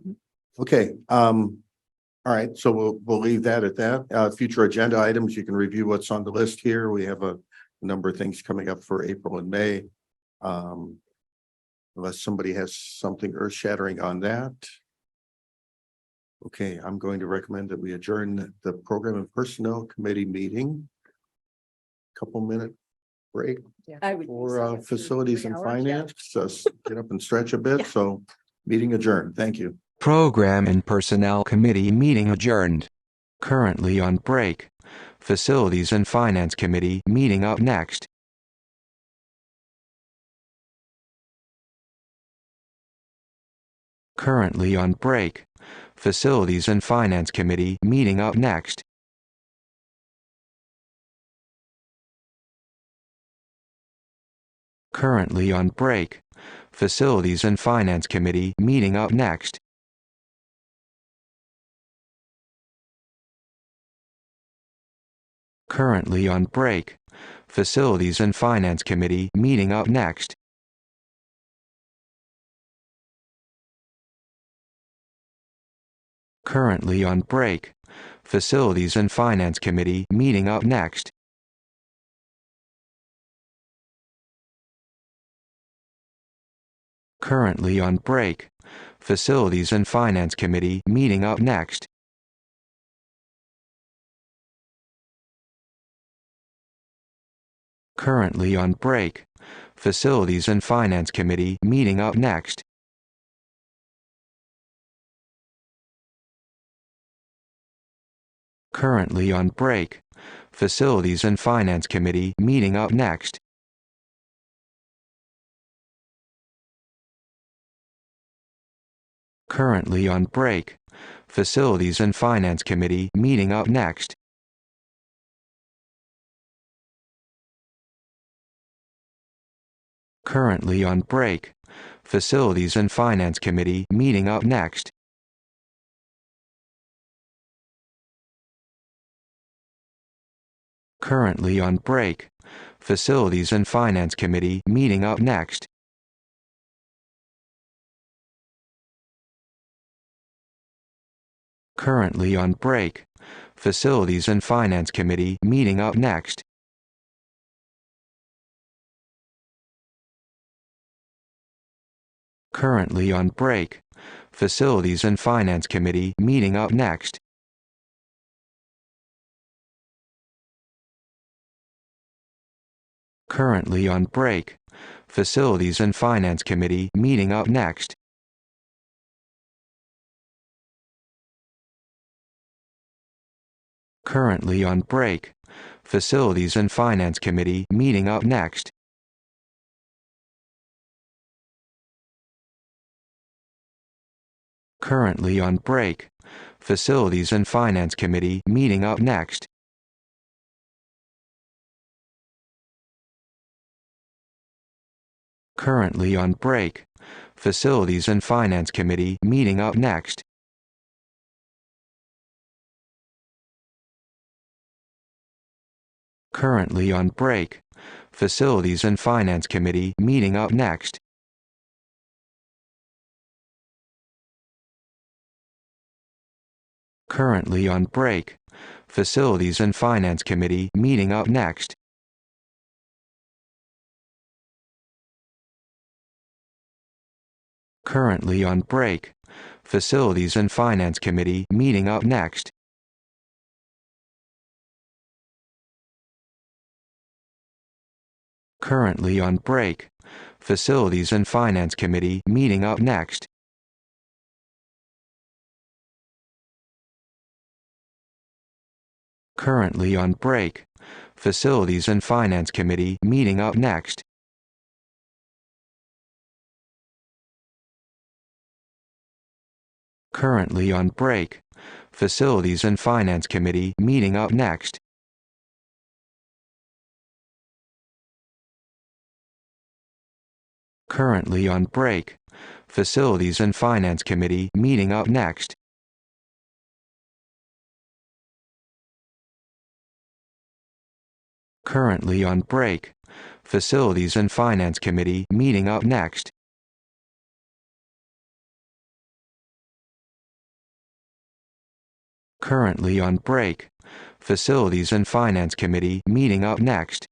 Okay, all right, so we'll leave that at that. Future agenda items, you can review what's on the list here. We have a number of things coming up for April and May. Unless somebody has something earth shattering on that. Okay, I'm going to recommend that we adjourn the Program and Personnel Committee meeting. Couple minute break for Facilities and Finance. Just get up and stretch a bit. So meeting adjourned. Thank you. Program and Personnel Committee meeting adjourned. Currently on break. Facilities and Finance Committee meeting up next. Currently on break. Facilities and Finance Committee meeting up next. Currently on break. Facilities and Finance Committee meeting up next. Currently on break. Facilities and Finance Committee meeting up next. Currently on break. Facilities and Finance Committee meeting up next. Currently on break. Facilities and Finance Committee meeting up next. Currently on break. Facilities and Finance Committee meeting up next. Currently on break. Facilities and Finance Committee meeting up next. Currently on break. Facilities and Finance Committee meeting up next. Currently on break. Facilities and Finance Committee meeting up next. Currently on break. Facilities and Finance Committee meeting up next. Currently on break. Facilities and Finance Committee meeting up next. Currently on break. Facilities and Finance Committee meeting up next. Currently on break. Facilities and Finance Committee meeting up next. Currently on break. Facilities and Finance Committee meeting up next. Currently on break. Facilities and Finance Committee meeting up next. Currently on break. Facilities and Finance Committee meeting up next. Currently on break. Facilities and Finance Committee meeting up next. Currently on break. Facilities and Finance Committee meeting up next. Currently on break. Facilities and Finance Committee meeting up next. Currently on break. Facilities and Finance Committee meeting up next. Currently on break. Facilities and Finance Committee meeting up next. Currently on break. Facilities and Finance Committee meeting up next. Currently on break. Facilities and Finance Committee meeting up next. Currently on break. Facilities and Finance Committee meeting up next. Currently on break. Facilities and Finance Committee meeting up next.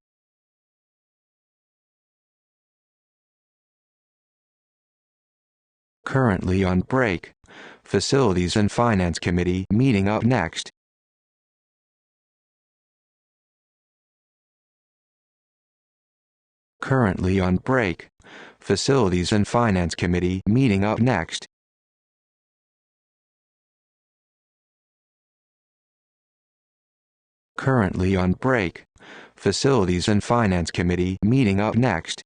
Currently on break. Facilities and Finance Committee meeting up next. Currently on break. Facilities and Finance Committee meeting up next. Currently on break. Facilities and Finance Committee meeting up next.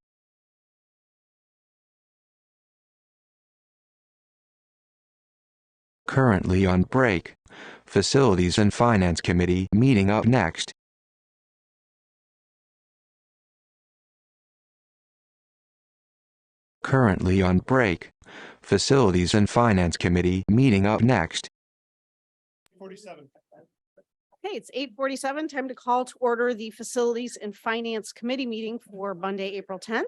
Currently on break. Facilities and Finance Committee meeting up next. Currently on break. Facilities and Finance Committee meeting up next. 47. Okay, it's 8:47. Time to call to order the Facilities and Finance Committee meeting for Monday, April 10th.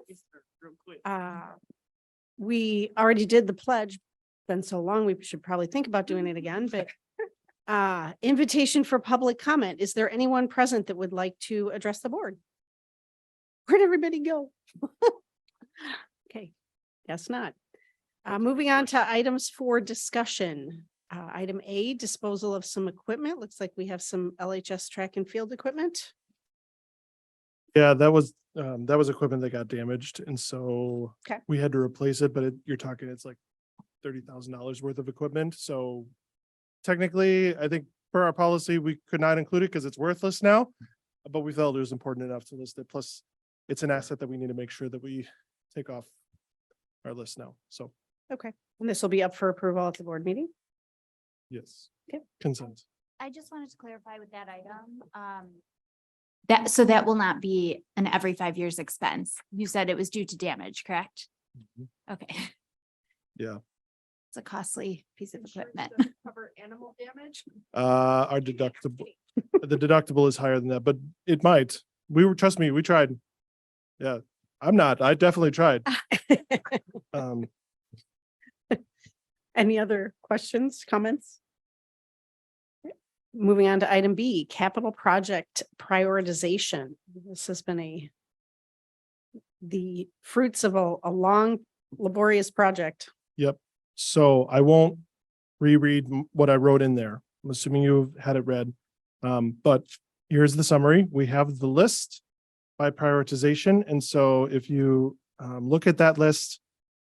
We already did the pledge. Been so long, we should probably think about doing it again, but invitation for public comment. Is there anyone present that would like to address the board? Where'd everybody go? Okay, guess not. Moving on to items for discussion. Item A, disposal of some equipment. Looks like we have some LHS track and field equipment. Yeah, that was equipment that got damaged. And so Okay. we had to replace it, but you're talking, it's like $30,000 worth of equipment. So technically, I think per our policy, we could not include it because it's worthless now. But we felt it was important enough to list it. Plus, it's an asset that we need to make sure that we take off our list now. So, Okay, and this will be up for approval at the board meeting. yes. Okay. Consent. I just wanted to clarify with that item, so that will not be an every 5 years expense. You said it was due to damage, correct? Okay, Yeah. it's a costly piece of equipment. Cover animal damage. Our deductible, the deductible is higher than that, but it might. Trust me, we tried. Yeah, I definitely tried. Any other questions, comments? Moving on to item B, capital project prioritization. This has been the fruits of a long laborious project. Yep. So I won't reread what I wrote in there. I'm assuming you've had it read. But here's the summary. We have the list by prioritization. And so if you look at that list,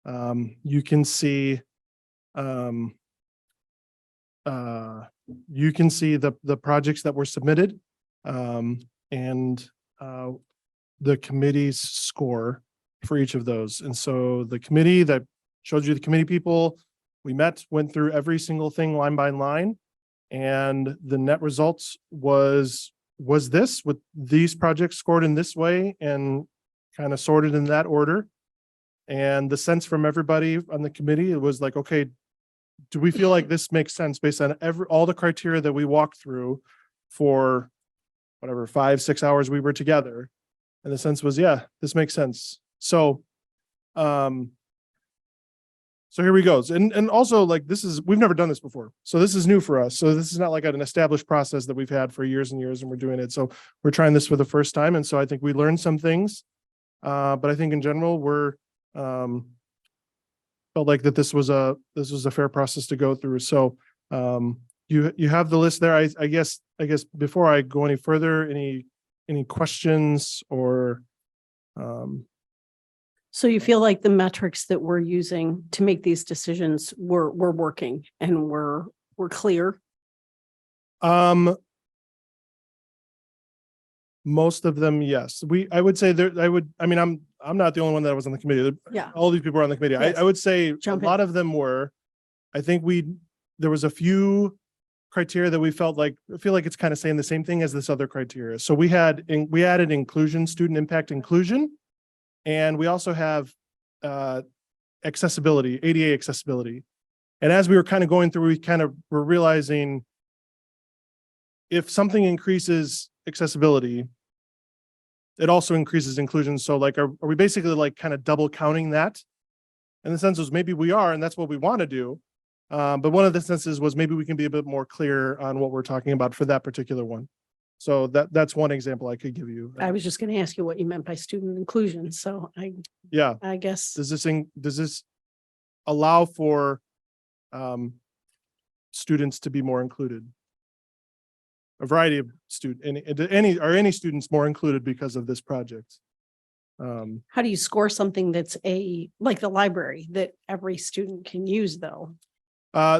you can see the projects that were submitted and the committee's score for each of those. And so the committee that showed you the committee people, we went through every single thing line by line. And the net results was this, with these projects scored in this way and kind of sorted in that order. And the sense from everybody on the committee, it was like, okay, do we feel like this makes sense based on all the criteria that we walked through for whatever 5-6 hours we were together? And the sense was, yeah, this makes sense. So here we go. And also, like, we've never done this before. So this is new for us. So this is not like an established process that we've had for years and years and we're doing it. So we're trying this for the first time. And so I think we learned some things. But I think in general, we're felt like that this was a fair process to go through. So you have the list there. I guess before I go any further, any questions or So you feel like the metrics that we're using to make these decisions were working and were clear? Most of them, yes. I would say I'm not the only one that was on the committee. Yeah. All these people were on the committee. Yes. I would say Jump a in. lot of them were. I think there was a few criteria that we felt like, I feel like it's kind of saying the same thing as this other criteria. So we added inclusion, student impact inclusion. And we also have accessibility, ADA accessibility. And as we were kind of going through, we kind of were realizing if something increases accessibility, it also increases inclusion. So like, are we basically like kind of double counting that? And the sense was maybe we are, and that's what we want to do. But one of the senses was maybe we can be a bit more clear on what we're talking about for that particular one. So that's one example I could give you. I was just going to ask you what you meant by student inclusion. So I guess. Does this allow for students to be more included? A variety of are any students more included because of this project? How do you score something that's like the library that every student can use though?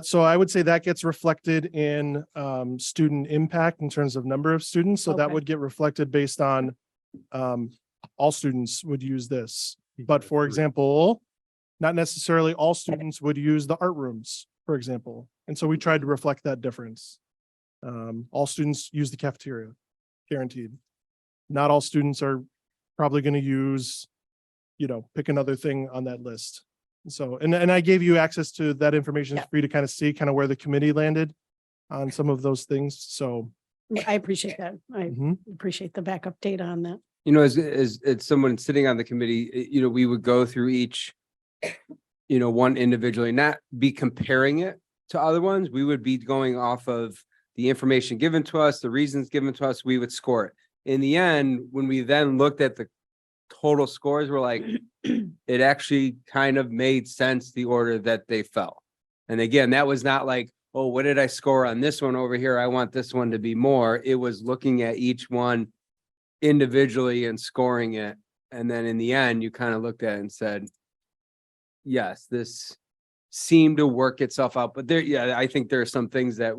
So I would say that gets reflected in student impact in terms of number of students. So that Okay. would get reflected based on all students would use this. But for example, not necessarily all students would use the art rooms, for example. And so we tried to reflect that difference. All students use the cafeteria, guaranteed. Not all students are probably going to use, pick another thing on that list. So, and I gave you access to that information for you to kind of see kind of where the committee landed on some of those things. So I appreciate that. I Mhm. appreciate the backup data on that. You know, as someone sitting on the committee, you know, we would go through each, you know, one individually, not be comparing it to other ones. We would be going off of the information given to us, the reasons given to us, we would score it. In the end, when we then looked at the total scores, we're like, it actually kind of made sense, the order that they fell. And again, that was not like, oh, what did I score on this one over here? I want this one to be more. It was looking at each one individually and scoring it. And then in the end, you kind of looked at it and said, yes, this seemed to work itself out. But there, yeah, I think there are some things that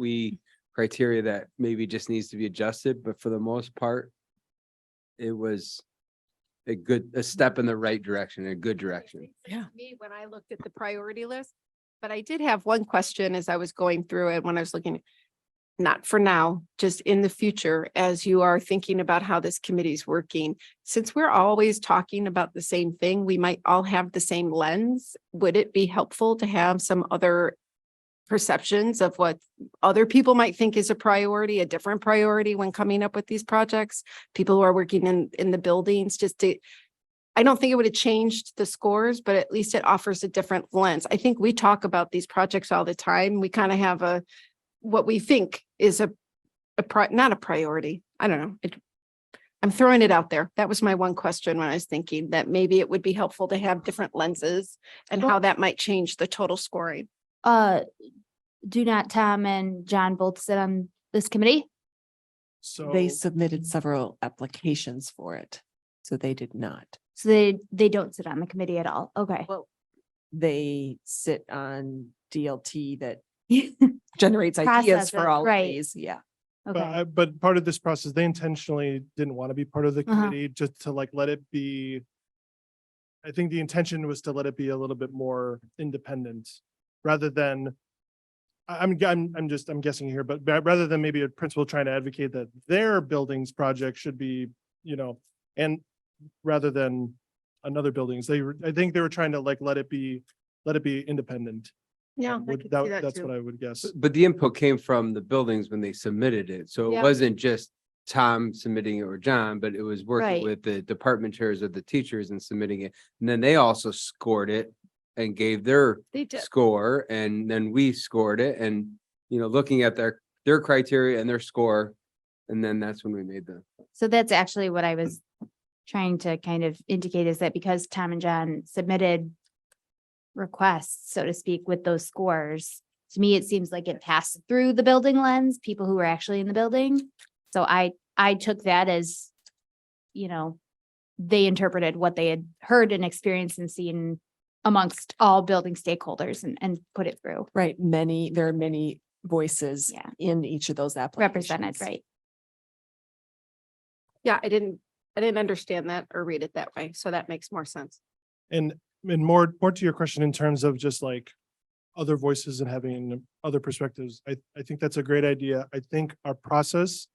criteria that maybe just needs to be adjusted, but for the most part, it was a step in the right direction, a good direction. Yeah. Me, when I looked at the priority list, but I did have one question as I was going through it, when I was looking, not for now, just in the future, as you are thinking about how this committee is working, since we're always talking about the same thing, we might all have the same lens. Would it be helpful to have some other perceptions of what other people might think is a priority, a different priority when coming up with these projects? People who are working in the buildings, I don't think it would have changed the scores, but at least it offers a different lens. I think we talk about these projects all the time. We kind of have what we think is not a priority. I don't know. I'm throwing it out there. That was my one question when I was thinking that maybe it would be helpful to have different lenses and how that might change the total scoring. Do not Tom and John both sit on this committee? So They submitted several applications for it, so they did not. So they don't sit on the committee at all. Okay. Well, they sit on DLT that generates ideas Processes, for all of right. these. Yeah. Okay. But part of this process, they intentionally didn't want to be part of the committee, just to like let it be. I think the intention was to let it be a little bit more independent, rather than. I'm guessing here, but rather than maybe a principal trying to advocate that their buildings project should be, you know, and rather than another buildings, I think they were trying to like let it be independent. Yeah, That's what I would guess. But the input came from the buildings when they submitted it. So it Yeah. wasn't just Tom submitting it or John, but it was working Right. with the department chairs of the teachers and submitting it. And then they also scored it and gave their They did. score, and then we scored it, and, you know, looking at their criteria and their score. And then that's when we made So that's actually what I was trying to kind of indicate, is that because Tom and John submitted requests, so to speak, with those scores, to me, it seems like it passed through the building lens, people who were actually in the building. So I took that as, you know, they interpreted what they had heard and experienced and seen amongst all building stakeholders and put it through. Right. There are many voices Yeah. in each of those applications. Represented, right? Yeah, I didn't understand that or read it that way. So that makes more sense. And more to your question in terms of just like other voices and having other perspectives, I think that's a great idea. I think our process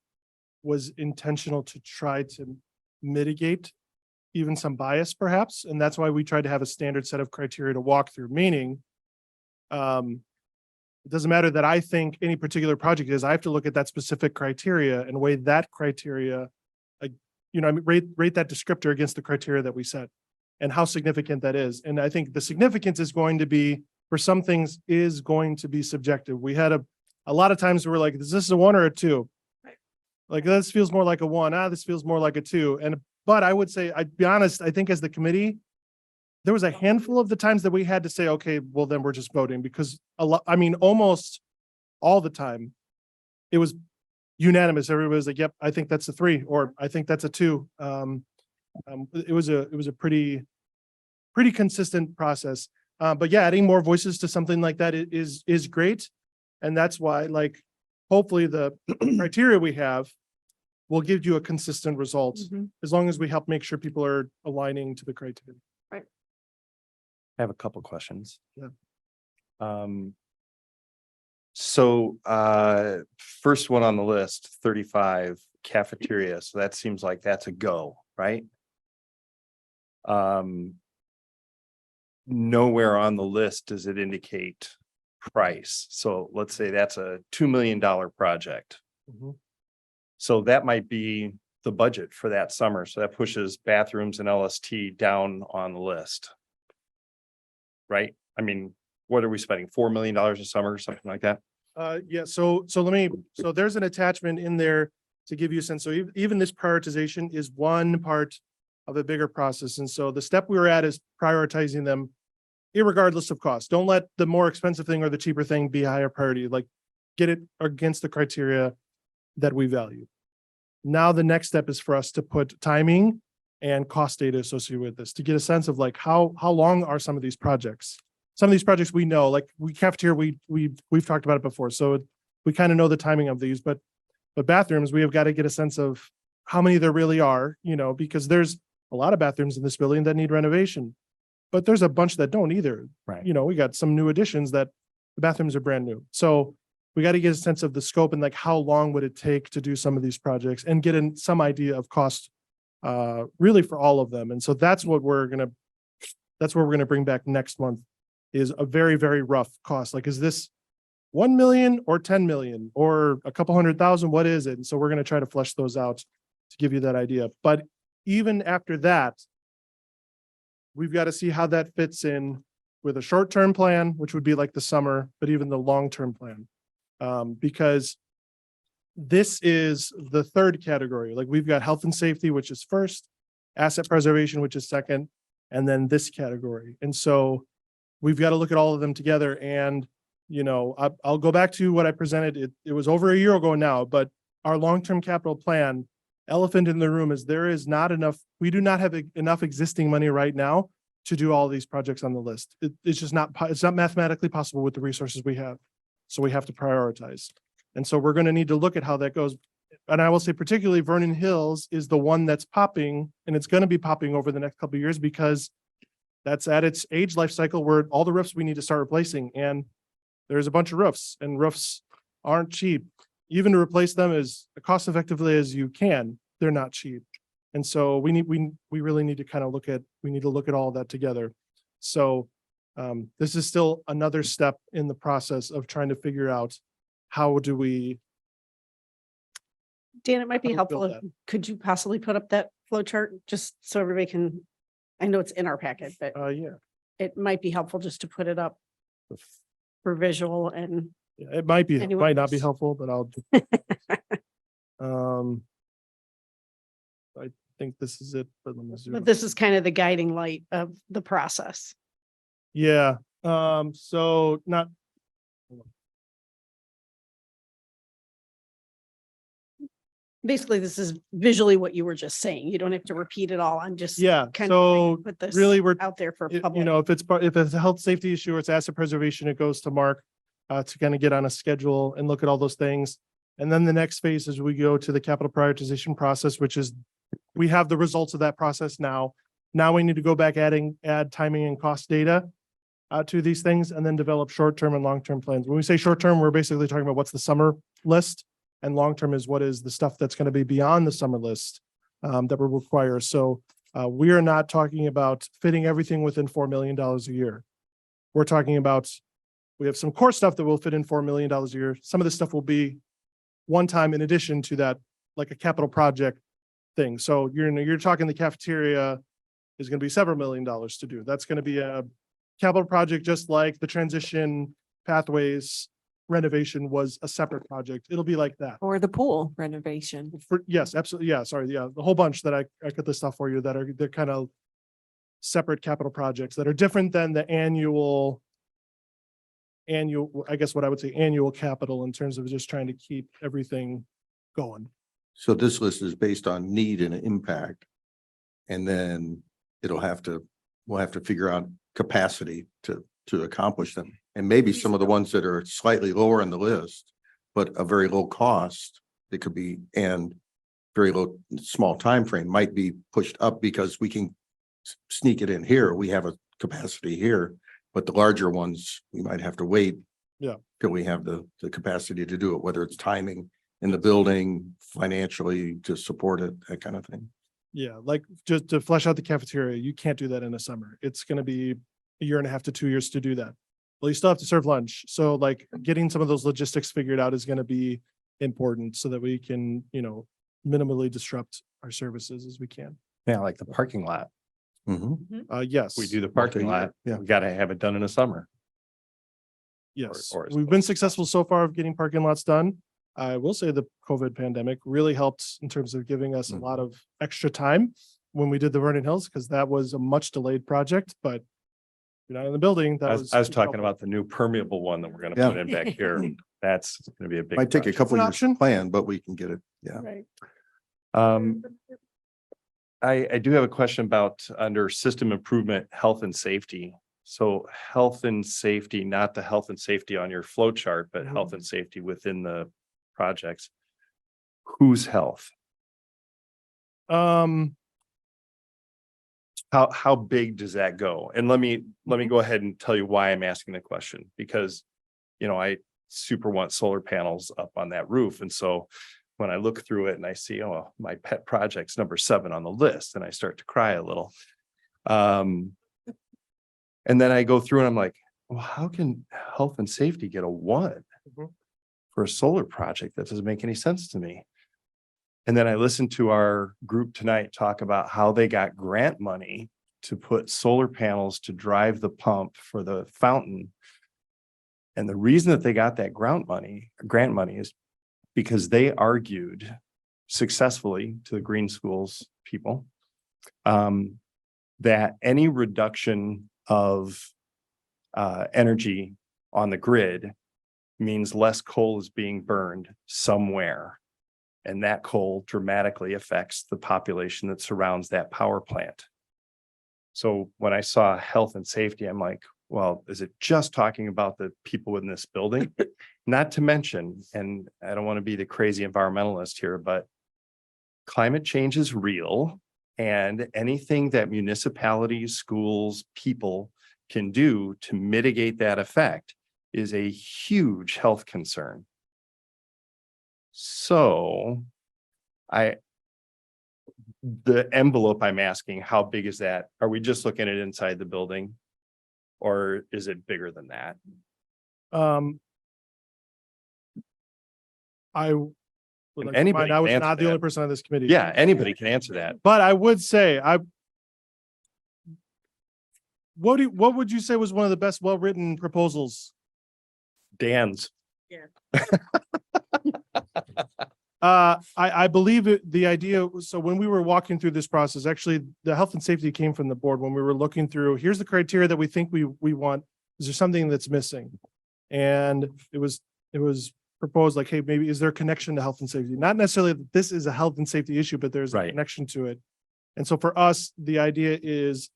was intentional to try to mitigate even some bias perhaps, and that's why we tried to have a standard set of criteria to walk through, meaning it doesn't matter that I think any particular project is, I have to look at that specific criteria and weigh that criteria, like, you know, I mean, rate that descriptor against the criteria that we set and how significant that is. And I think the significance is going to be, for some things, is going to be subjective. We had a lot of times we're like, is this a 1 or a 2? Like, this feels more like a 1. This feels more like a 2. But I would say, I'd be honest, I think as the committee, there was a handful of the times that we had to say, okay, well, then we're just voting, because almost all the time it was unanimous. Everybody was like, yep, I think that's a 3, or I think that's a 2. It was a pretty consistent process. But yeah, adding more voices to something like that is great. And that's why, like, hopefully the criteria we have will give you a consistent result, as long as we help make sure people are aligning to the criteria. Right. I have a couple questions. Yeah. So first one on the list, 35 cafeteria. So that seems like that's a go, right? Nowhere on the list does it indicate price. So let's say that's a $2 million project. So that might be the budget for that summer. So that pushes bathrooms and LST down on the list. Right? I mean, what are we spending? $4 million a summer or something like that? Yeah, so there's an attachment in there to give you a sense. So even this prioritization is one part of a bigger process. And so the step we were at is prioritizing them irregardless of cost. Don't let the more expensive thing or the cheaper thing be a higher priority. Like, get it against the criteria that we value. Now, the next step is for us to put timing and cost data associated with this to get a sense of like how long are some of these projects. Some of these projects we know, like cafeteria, we've talked about it before. So we kind of know the timing of these, but bathrooms, we have got to get a sense of how many there really are, because there's a lot of bathrooms in this building that need renovation, but there's a bunch that don't either. Right. We got some new additions that the bathrooms are brand new. So we got to get a sense of the scope and like how long would it take to do some of these projects and get in some idea of cost really for all of them. And so that's what we're going to bring back next month, is a very, very rough cost. Like, is this 1 million or 10 million or a couple 100,000? What is it? And so we're going to try to flesh those out to give you that idea. But even after that, we've got to see how that fits in with a short-term plan, which would be like the summer, but even the long-term plan. Because this is the third category. Like, we've got health and safety, which is first, asset preservation, which is second, and then this category. And so we've got to look at all of them together. And, I'll go back to what I presented. It was over a year ago now, but our long-term capital plan, elephant in the room, is there is not enough. We do not have enough existing money right now to do all these projects on the list. It's just not, it's not mathematically possible with the resources we have. So we have to prioritize. And so we're going to need to look at how that goes. And I will say particularly Vernon Hills is the one that's popping, and it's going to be popping over the next couple of years because that's at its age life cycle where all the roofs we need to start replacing. And there's a bunch of roofs, and roofs aren't cheap. Even to replace them as cost effectively as you can, they're not cheap. And so we really need to kind of look at all of that together. So this is still another step in the process of trying to figure out how do we. Dan, it might be How to build helpful. Could you possibly put up that flow chart just so everybody can, I know it's in our packet, but Yeah, it might be helpful just to put it up for visual and. it might be, it Anyone might not be else? helpful, but I'll. I think this is it, but let me zoom. But this is kind of the guiding light of the process. Yeah, so not. Basically, this is visually what you were just saying. You don't have to repeat it all. I'm just. Yeah, kind of trying to so put this really we're out there for if, public. if it's a health safety issue or it's asset preservation, it goes to Mark to kind of get on a schedule and look at all those things. And then the next phase is we go to the capital prioritization process, which is we have the results of that process now. Now we need to go back add timing and cost data to these things and then develop short-term and long-term plans. When we say short-term, we're basically talking about what's the summer list, and long-term is what is the stuff that's going to be beyond the summer list that will require. So we are not talking about fitting everything within $4 million a year. We're talking about, we have some core stuff that will fit in $4 million a year. Some of this stuff will be one time in addition to that, like a capital project thing. So you're talking the cafeteria is going to be several $1 million to do. That's going to be a capital project, just like the transition pathways renovation was a separate project. It'll be like that. Or the pool renovation. Yes, absolutely. Yeah, sorry. Yeah, the whole bunch that I could list off for you they're kind of separate capital projects that are different than the annual, I guess what I would say annual capital in terms of just trying to keep everything going. So this list is based on need and impact. And then we'll have to figure out capacity to accomplish them. And maybe some of the ones that are slightly lower on the list, but a very low cost, it could be, and very low, small time frame might be pushed up because we can sneak it in here. We have a capacity here, but the larger ones, we might have to wait. Yeah. Till we have the capacity to do it, whether it's timing in the building, financially to support it, that kind of thing. Yeah, like just to flesh out the cafeteria, you can't do that in a summer. It's going to be 1.5 to 2 years to do that. Well, you still have to serve lunch. So like getting some of those logistics figured out is going to be important so that we can, minimally disrupt our services as we can. Yeah, like the parking lot. Yes. We do the parking lot. Yeah. We gotta have it done in the summer. Yes, or as we've been successful so far of getting parking lots done. I will say the COVID pandemic really helped in terms of giving us a lot of extra time when we did the Vernon Hills, because that was a much delayed project, but you're not in the building. That was. I was talking about the new permeable one that we're gonna put in back here. That's gonna be a big. Might take a project. couple an years option. to plan, but we can get it. Yeah. Right. I do have a question about under system improvement, health and safety. So health and safety, not the health and safety on your flow chart, but health and safety within the projects. Whose health? How big does that go? And let me go ahead and tell you why I'm asking the question, because I super want solar panels up on that roof. And so when I look through it and I see, oh, my pet project's number 7 on the list, and I start to cry a little. And then I go through and I'm like, well, how can health and safety get a 1 for a solar project? That doesn't make any sense to me. And then I listened to our group tonight talk about how they got grant money to put solar panels to drive the pump for the fountain. And the reason that they got that grant money is because they argued successfully to the Green Schools people that any reduction of energy on the grid means less coal is being burned somewhere. And that coal dramatically affects the population that surrounds that power plant. So when I saw health and safety, I'm like, well, is it just talking about the people in this building? Not to mention, and I don't want to be the crazy environmentalist here, but climate change is real, and anything that municipalities, schools, people can do to mitigate that effect is a huge health concern. So the envelope I'm asking, how big is that? Are we just looking at inside the building? Or is it bigger than that? I would like to Anybody find, I was can answer not the only that. person on this committee. Yeah, anybody can answer that. But I would say, what would you say was one of the best well-written proposals? Dan's. I believe the idea, so when we were walking through this process, actually, the health and safety came from the board when we were looking through, here's the criteria that we think we want. Is there something that's missing? And it was proposed like, hey, maybe is there a connection to health and safety? Not necessarily that this is a health and safety issue, but there's a connection to it. And so for us, the idea is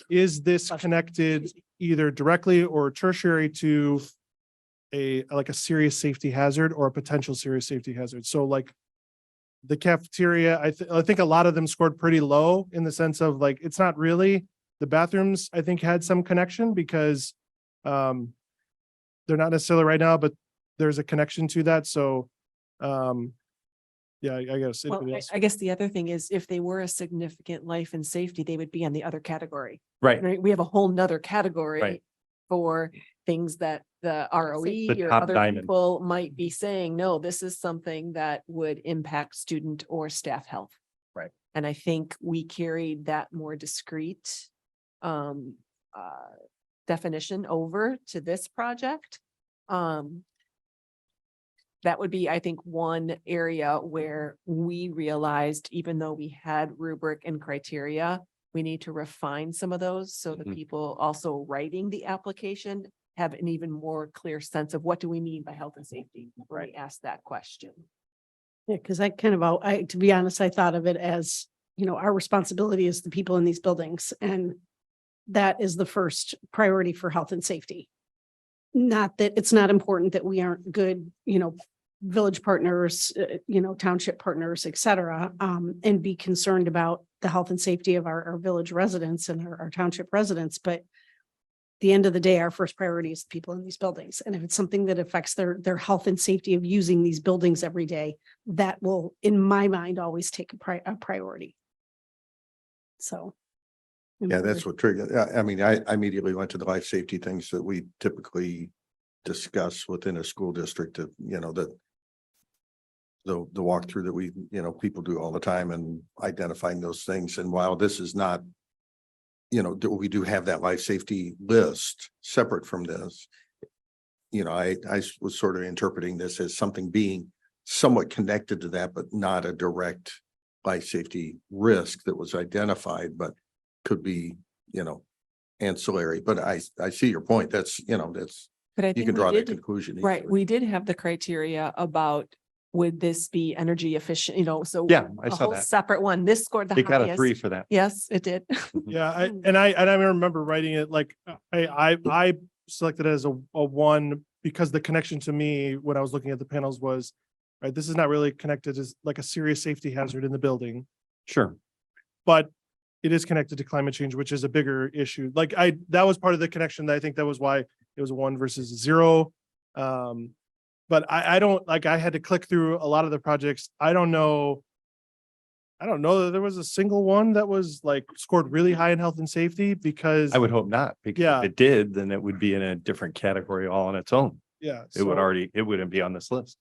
this connected either directly or tertiary to a serious safety hazard or a potential serious safety hazard? So like the cafeteria, I think a lot of them scored pretty low in the sense of like, it's not really. The bathrooms, I think, had some connection because they're not necessarily right now, but there's a connection to that. So yeah, I guess. Well, I guess the other thing is if they were a significant life and safety, they would be on the other category. Right. We have a whole nother category Right. for things that the ROE or top other diamond. people might be saying, no, this is something that would impact student or staff health. Right. And I think we carried that more discreet definition over to this project. That would be, I think, one area where we realized, even though we had rubric and criteria, we need to refine some of those so that people also writing the application have an even more clear sense of what do we mean by health and safety when we ask that question. Yeah, because I to be honest, I thought of it as, our responsibility is the people in these buildings, and that is the first priority for health and safety. Not that it's not important that we aren't good, village partners, township partners, et cetera, and be concerned about the health and safety of our village residents and our township residents. But at the end of the day, our first priority is the people in these buildings. And if it's something that affects their health and safety of using these buildings every day, that will, in my mind, always take a priority. So. Yeah, that's what triggered. I mean, I immediately went to the life safety things that we typically discuss within a school district of, that the walkthrough that we, people do all the time and identifying those things. And while this is not, we do have that life safety list separate from this. I was sort of interpreting this as something being somewhat connected to that, but not a direct life safety risk that was identified, but could be, ancillary. But I see your point. That's, But I you think can we draw that did- conclusion. Right, easily. we did have the criteria about, would this be energy efficient, so. Yeah, I a saw whole that. Separate one, this scored the It got a highest. 3 for that. Yes, it did. Yeah, I remember writing it like, I selected it as a 1 because the connection to me when I was looking at the panels was, right, this is not really connected as like a serious safety hazard in the building, Sure. but it is connected to climate change, which is a bigger issue. Like that was part of the connection. I think that was why it was a 1 versus 0. But I don't, like, I had to click through a lot of the projects. I don't know that there was a single one that was like scored really high in health and safety because I would hope not, because Yeah. if it did, then it would be in a different category all on its own. yeah. It would so- it wouldn't be on this list.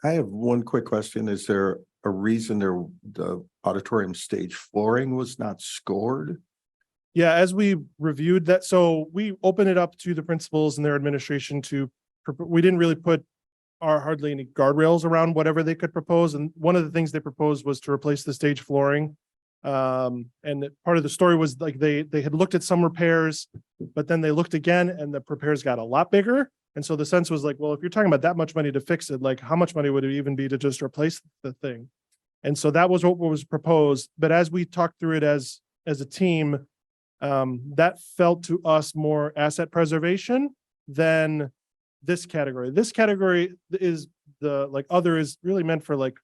I have one quick question. Is there a reason the auditorium stage flooring was not scored? Yeah, as we reviewed that, so we opened it up to the principals and their administration we didn't really put hardly any guardrails around whatever they could propose. And one of the things they proposed was to replace the stage flooring. And part of the story was like they had looked at some repairs, but then they looked again and the repairs got a lot bigger. And so the sense was like, well, if you're talking about that much money to fix it, like how much money would it even be to just replace the thing? And so that was what was proposed. But as we talked through it as a team, that felt to us more asset preservation than this category. This category is other is really meant for like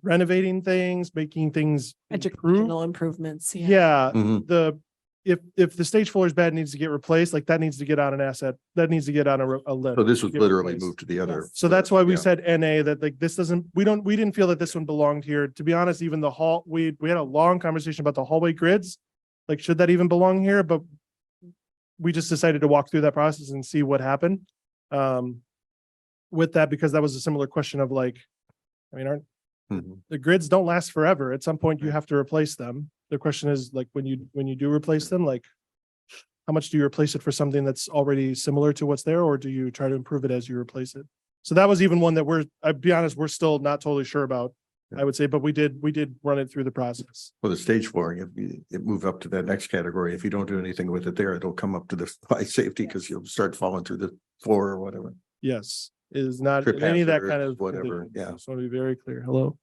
renovating things, making things improve. Educational improvements. Yeah, Mhm. if the stage floor is bad, it needs to get replaced, like that needs to get on an asset, that needs to get on a list. So this was get literally replaced. moved to the other. So that's why we Yeah. said NA, that like this doesn't, we didn't feel that this one belonged here. To be honest, even the hall, we had a long conversation about the hallway grids. Like, should that even belong here? But we just decided to walk through that process and see what happened. With that, because that was a similar question of like, I mean, Mhm. the grids don't last forever. At some point you have to replace them. The question is like, when you do replace them, like how much do you replace it for something that's already similar to what's there, or do you try to improve it as you replace it? So that was even one that I'd be honest, we're still not totally sure about, I would say, but we did run it through the process. For the stage flooring, it move up to that next category. If you don't do anything with it there, it'll come up to the life safety because you'll start falling through the floor or whatever. Yes, it is not Trip in any of that hazard, kind of. whatever, condition. yeah. Just want to be very clear. Hello.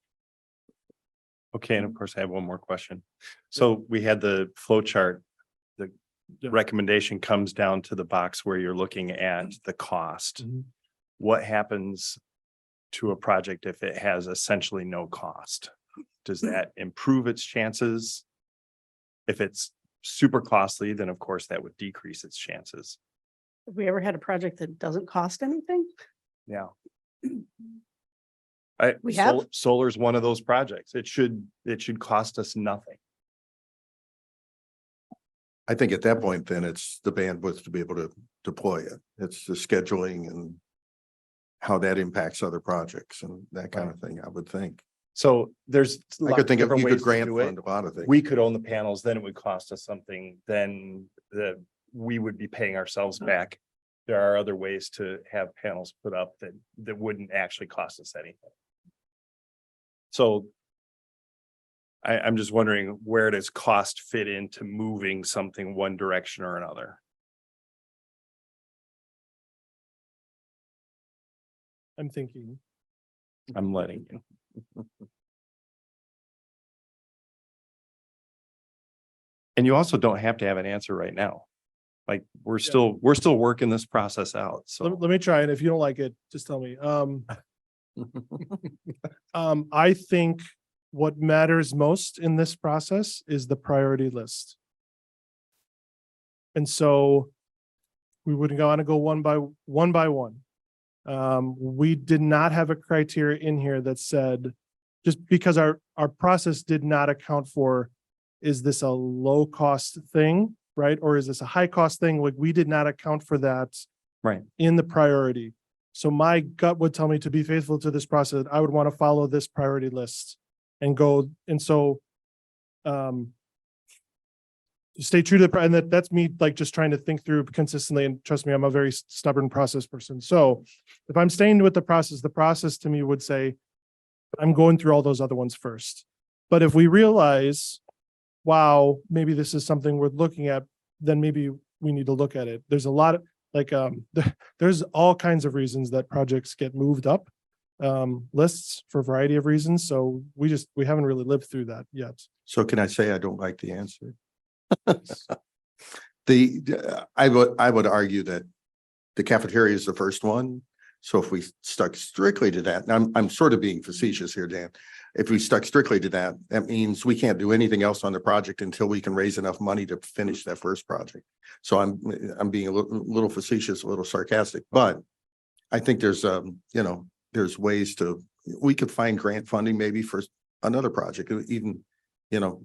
Okay, and of course I have one more question. So we had the flow chart. The Yeah. recommendation comes down to the box where you're looking at the cost. Mhm. What happens to a project if it has essentially no cost? Does that improve its chances? If it's super costly, then of course that would decrease its chances. Have we ever had a project that doesn't cost anything? Yeah. We have? Solar's one of those projects. It should cost us nothing. I think at that point, then it's the bandwidth to be able to deploy it. It's the scheduling and how that impacts other projects and that kind of thing, I would think. So there's. I lots could think of, different you ways could to grant do it. fund a lot of things. We could own the panels, then it would cost us something, then we would be paying ourselves back. There are other ways to have panels put up that wouldn't actually cost us anything. So I'm just wondering, where does cost fit into moving something one direction or another? I'm thinking. I'm letting you. And you also don't have to have an answer right now. Like, we're still working this process out, so. Let me try, and if you don't like it, just tell me. I think what matters most in this process is the priority list. And so we wouldn't want to go one by one. We did not have a criteria in here that said, just because our process did not account for, is this a low cost thing, right? Or is this a high cost thing? Like, we did not account for that Right. in the priority. So my gut would tell me to be faithful to this process. I would want to follow this priority list and go. And so, stay true to the, and that's me like just trying to think through consistently. And trust me, I'm a very stubborn process person. So if I'm staying with the process to me would say, I'm going through all those other ones first. But if we realize, wow, maybe this is something worth looking at, then maybe we need to look at it. There's a lot of like, there's all kinds of reasons that projects get moved up lists for a variety of reasons. So we haven't really lived through that yet. So can I say I don't like the answer? I would argue that the cafeteria is the first one. So if we stuck strictly to that, and I'm sort of being facetious here, Dan. If we stuck strictly to that, that means we can't do anything else on the project until we can raise enough money to finish that first project. So I'm being a little facetious, a little sarcastic, but I think there's there's ways we could find grant funding maybe for another project, even.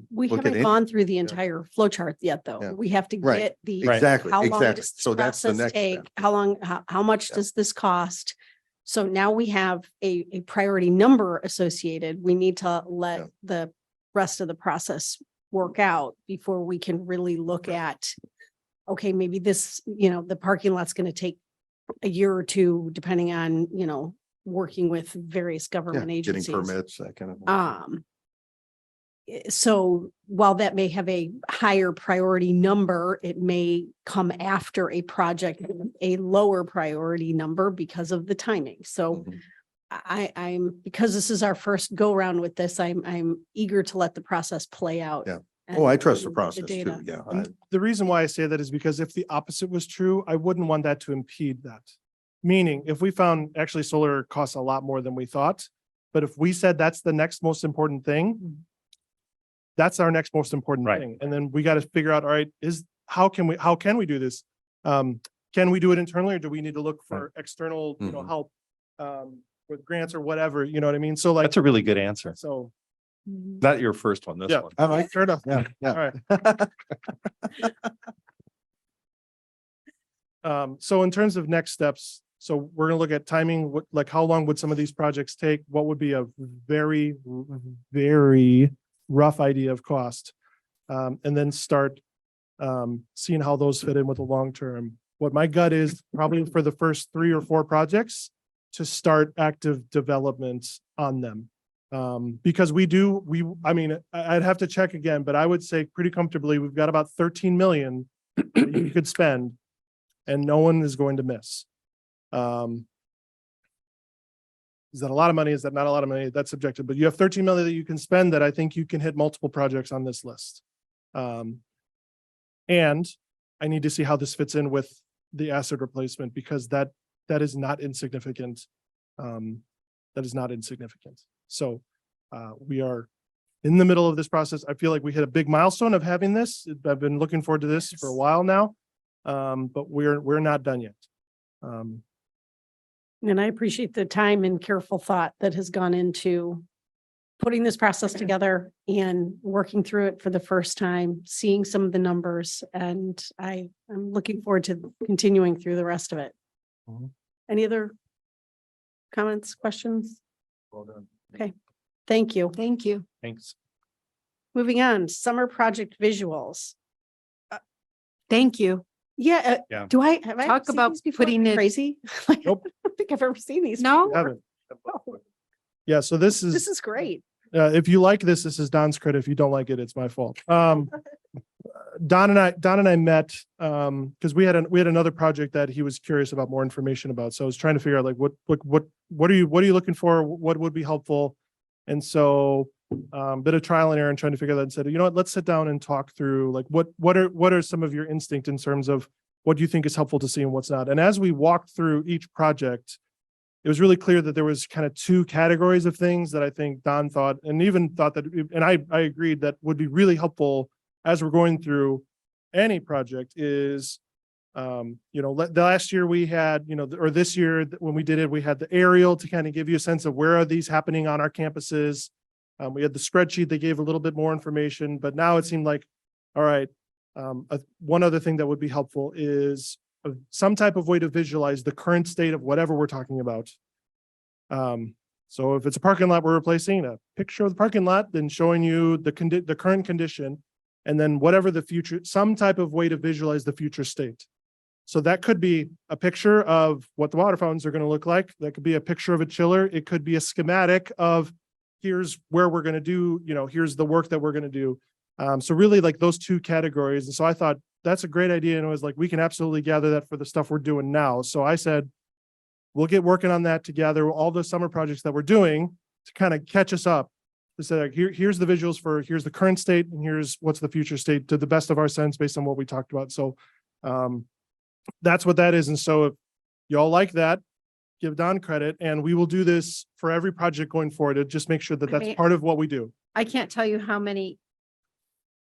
We look at haven't it. gone through the entire flow chart yet, though. Yeah. We have to Right. get the. Exactly, How long exactly. does this So that's the process next take? step. How long, how much does this cost? So now we have a priority number associated. We need to let the rest of the process work out before we can really look at, okay, maybe this, the parking lot's going to take a year or two, depending on, working with various government Getting agencies. permits, that kind of thing. So while that may have a higher priority number, it may come after a project, with a lower priority number because of the timing. So I'm, because this is our first go round with this, I'm eager to let the process play out. Yeah. and- Oh, I trust the and get process data. too. Yeah. And the reason why I say that is because if the opposite was true, I wouldn't want that to impede that. Meaning, if we found actually solar costs a lot more than we thought, but if we said that's the next most important thing, that's our next most important thing. And then we got to figure out, all right, how can we do this? Can we do it internally, or do we need to look for external, help with grants or whatever, you know what I mean? So like, That's a really good answer. so. Not your first one, this Yeah, one. I like, fair enough. Yeah, yeah. All right. So in terms of next steps, so we're gonna look at timing, like how long would some of these projects take? What would be a very, very rough idea of cost? And then start seeing how those fit in with the long term. What my gut is probably for the first 3 or 4 projects to start active development on them. Because I'd have to check again, but I would say pretty comfortably, we've got about 13 million that you could spend and no one is going to miss. Is that a lot of money? Is that not a lot of money? That's subjective, but you have 13 million that you can spend that I think you can hit multiple projects on this list. And I need to see how this fits in with the asset replacement because that is not insignificant. That is not insignificant. So we are in the middle of this process. I feel like we hit a big milestone of having this. I've been looking forward to this for a while now, but we're not done yet. And I appreciate the time and careful thought that has gone into putting this process together and working through it for the first time, seeing some of the numbers, and I'm looking forward to continuing through the rest of it. Any other comments, questions? Well done. Okay, thank you. Thank you. Thanks. Moving on, summer project visuals. Thank you. Yeah, Yeah. have I Talk seen about these before? putting it- Crazy? Like, Nope. I don't think I've ever seen these. No? Haven't. Yeah, so this This is great. if you like this is Don's credit. If you don't like it, it's my fault. Don and I met because we had another project that he was curious about more information about. So I was trying to figure out like what are you looking for? What would be helpful? And so bit of trial and error and trying to figure that and said, you know what, let's sit down and talk through like what are some of your instinct in terms of what you think is helpful to see and what's not. And as we walked through each project, it was really clear that there was kind of 2 categories of things that I think Don thought, and even thought that, and I agreed that would be really helpful as we're going through any project is, the last year we had, or this year when we did it, we had the aerial to kind of give you a sense of where are these happening on our campuses. We had the spreadsheet that gave a little bit more information, but now it seemed like, all right, one other thing that would be helpful is some type of way to visualize the current state of whatever we're talking about. So if it's a parking lot we're replacing, a picture of the parking lot, then showing you the current condition, and then whatever the future, some type of way to visualize the future state. So that could be a picture of what the water fountains are going to look like. That could be a picture of a chiller. It could be a schematic of here's where we're going to do, here's the work that we're going to do. So really like those two categories. And so I thought that's a great idea. And it was like, we can absolutely gather that for the stuff we're doing now. So I said, we'll get working on that together, all the summer projects that we're doing to kind of catch us up. To say, like, here's the visuals for, here's the current state and here's what's the future state to the best of our sense based on what we talked about. So that's what that is. And so if y'all like that, give Don credit, and we will do this for every project going forward to just make sure that that's part of what we do. I can't tell you how many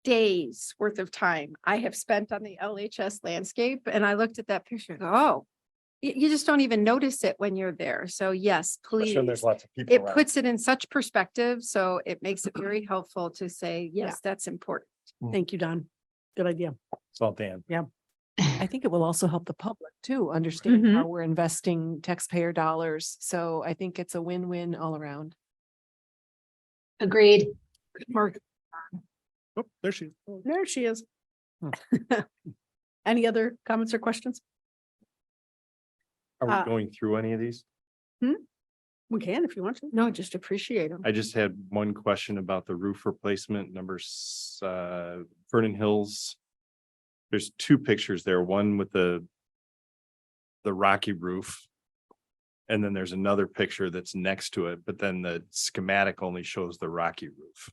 days worth of time I have spent on the LHS landscape. And I looked at that picture and go, oh, you just don't even notice it when you're there. So yes, please. Especially when there's lots of people It around. puts it in such perspective. So it makes it very helpful to say, yes, that's important. Thank you, Don. Good idea. It's all Dan. Yeah. I think it will also help the public too, understand Mhm. how we're investing taxpayer dollars. So I think it's a win-win all around. Agreed. Mark. Oh, there she is. There she is. Any other comments or questions? Are Uh, we going through any of these? We can if you want to. No, just appreciate them. I just had one question about the roof replacement Vernon Hills. There's two pictures there, one with the rocky roof. And then there's another picture that's next to it, but then the schematic only shows the rocky roof.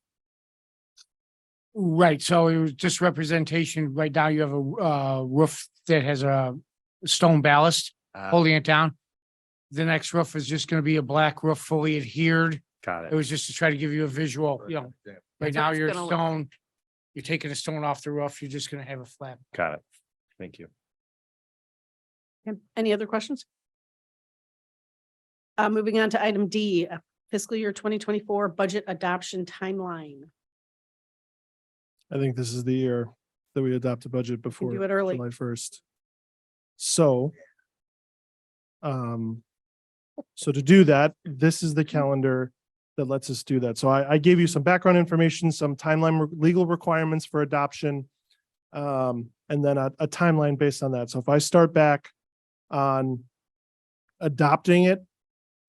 Right, so it was just representation. Right now you have a roof that has a stone ballast holding it down. The next roof is just gonna be a black roof fully adhered. Got It it. was just to try to give you a visual, right That's now what it's you're gonna look stone. You're taking a stone off the roof, you're just gonna have a flat. Got it. Thank you. Any other questions? Moving on to item D, fiscal year 2024 budget adoption timeline. I think this is the year that we adopt a budget before do it early. July 1st. So to do that, this is the calendar that lets us do that. So I gave you some background information, some timeline, legal requirements for adoption, and then a timeline based on that. So if I start back on adopting it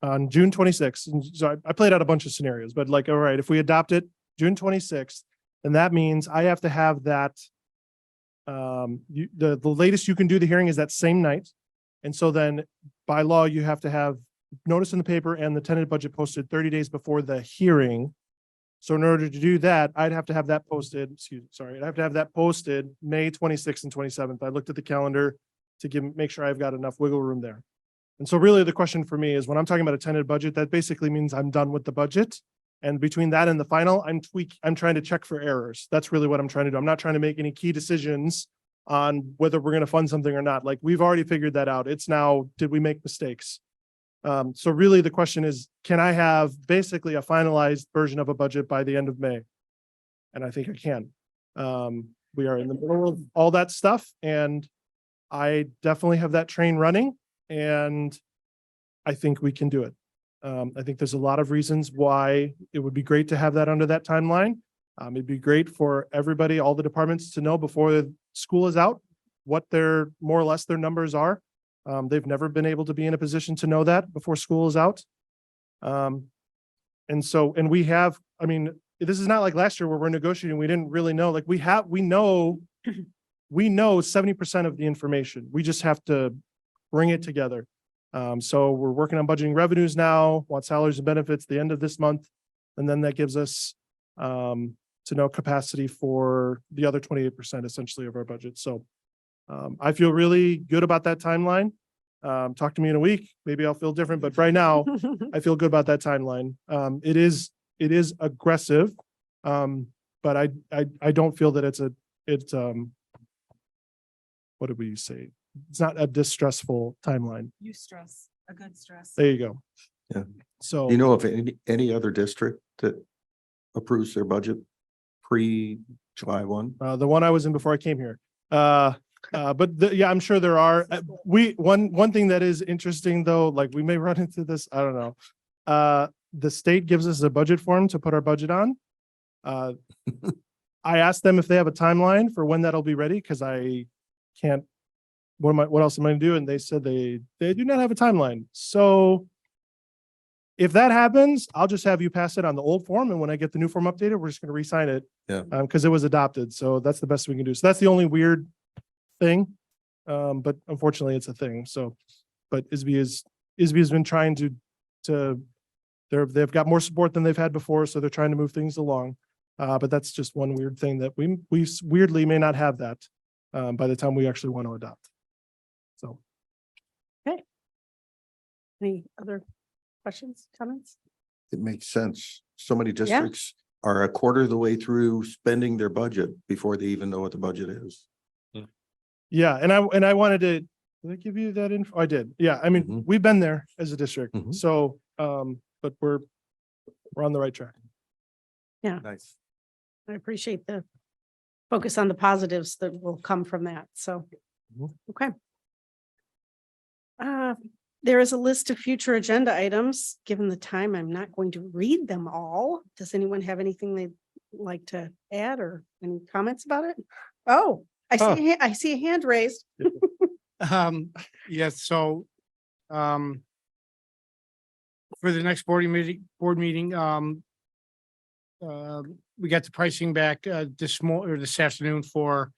on June 26th, and so I played out a bunch of scenarios, but like, all right, if we adopt it June 26th, then that means I have to have that. The latest you can do the hearing is that same night. And so then by law, you have to have notice in the paper and the tentative budget posted 30 days before the hearing. So in order to do that, I'd have to have that posted, I'd have to have that posted May 26th and 27th. I looked at the calendar to make sure I've got enough wiggle room there. And so really the question for me is when I'm talking about a tentative budget, that basically means I'm done with the budget. And between that and the final, I'm trying to check for errors. That's really what I'm trying to do. I'm not trying to make any key decisions on whether we're going to fund something or not. Like we've already figured that out. It's now, did we make mistakes? So really the question is, can I have basically a finalized version of a budget by the end of May? And I think I can. We are in the middle of all that stuff and I definitely have that train running and I think we can do it. I think there's a lot of reasons why it would be great to have that under that timeline. It'd be great for everybody, all the departments to know before the school is out, what their more or less their numbers are. They've never been able to be in a position to know that before school is out. And we have, I mean, this is not like last year where we're negotiating. We didn't really know, like we know 70% of the information. We just have to bring it together. So we're working on budgeting revenues now, want salaries and benefits the end of this month. And then that gives us to know capacity for the other 28% essentially of our budget. So I feel really good about that timeline. Talk to me in a week, maybe I'll feel different, but right now I feel good about that timeline. It is aggressive, but I don't feel that it's what did we say? It's not a distressful timeline. You stress, a good stress. There you go. Yeah. So Do you know of any other district that approves their budget pre-July 1? the one I was in before I came here, Yeah, I'm sure there are. One thing that is interesting though, like we may run into this, I don't know. The state gives us a budget form to put our budget on. I asked them if they have a timeline for when that'll be ready, because I can't, what else am I gonna do? And they said they do not have a timeline. So if that happens, I'll just have you pass it on the old form, and when I get the new form updated, we're just gonna re-sign it. Yeah. Because it was adopted, so that's the best we can do. So that's the only weird thing. But unfortunately, it's a thing. So, but ISB has been trying to they've got more support than they've had before, so they're trying to move things along. But that's just one weird thing that we weirdly may not have that by the time we actually want to adopt. So. Any other questions, comments? It makes sense. So many districts are a quarter of the way through spending their budget before they even know what the budget is. Yeah, and I wanted to, did I give you that info? I did. Yeah, I mean, we've been there as a district. So, but we're on the right track. Yeah, Nice. I appreciate the focus on the positives that will come from that. So, okay. There is a list of future agenda items. Given the time, I'm not going to read them all. Does anyone have anything they'd like to add or any comments about it? Oh, I see a hand raised. Yes, so, for the next board meeting, we got the pricing back, this afternoon for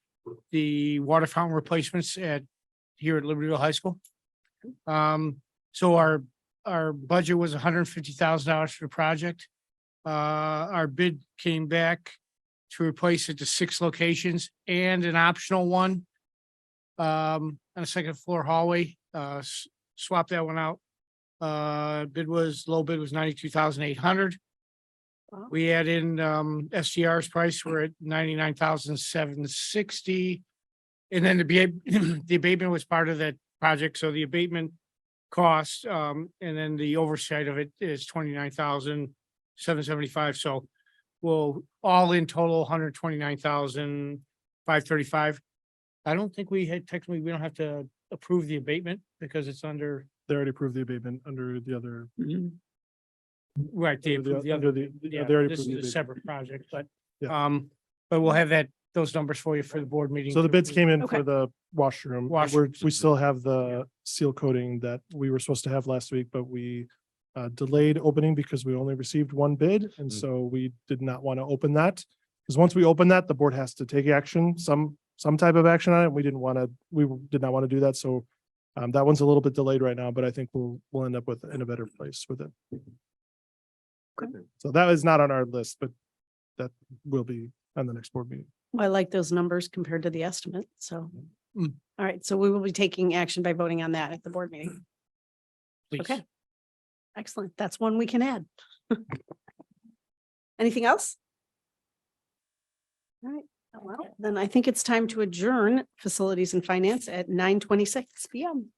the water fountain replacements here at Libertyville High School. So our budget was $150,000 for the project. Our bid came back to replace it to 6 locations and an optional one on a second floor hallway. Swap that one out. Low bid was $92,800. We add in SDR's price, we're at $99,760. And then the abatement was part of that project, so the abatement cost and then the oversight of it is $29,775. So we'll all in total $129,535. I don't think we don't have to approve the abatement because it's under. They already approved the abatement under the other. Right, they approved the other, they yeah, already this is approved the a abatement. separate project, but Yeah. but we'll have those numbers for you for the board meeting. So the bids came in Okay. for the washroom. We still have the seal coating that we were supposed to have last week, but we delayed opening because we only received one bid. And so we did not want to open that. Because once we open that, the board has to take action, some type of action on it. We did not want to do that. So that one's a little bit delayed right now, but I think we'll end up in a better place with it. So that is not on our list, but that will be on the next board meeting. Well, I like those numbers compared to the estimate. So, all right. So we will be taking action by voting on that at the board meeting. Please. Okay. Excellent. That's one we can add. Anything else? All right. Well, then I think it's time to adjourn Facilities and Finance at 9:26 PM.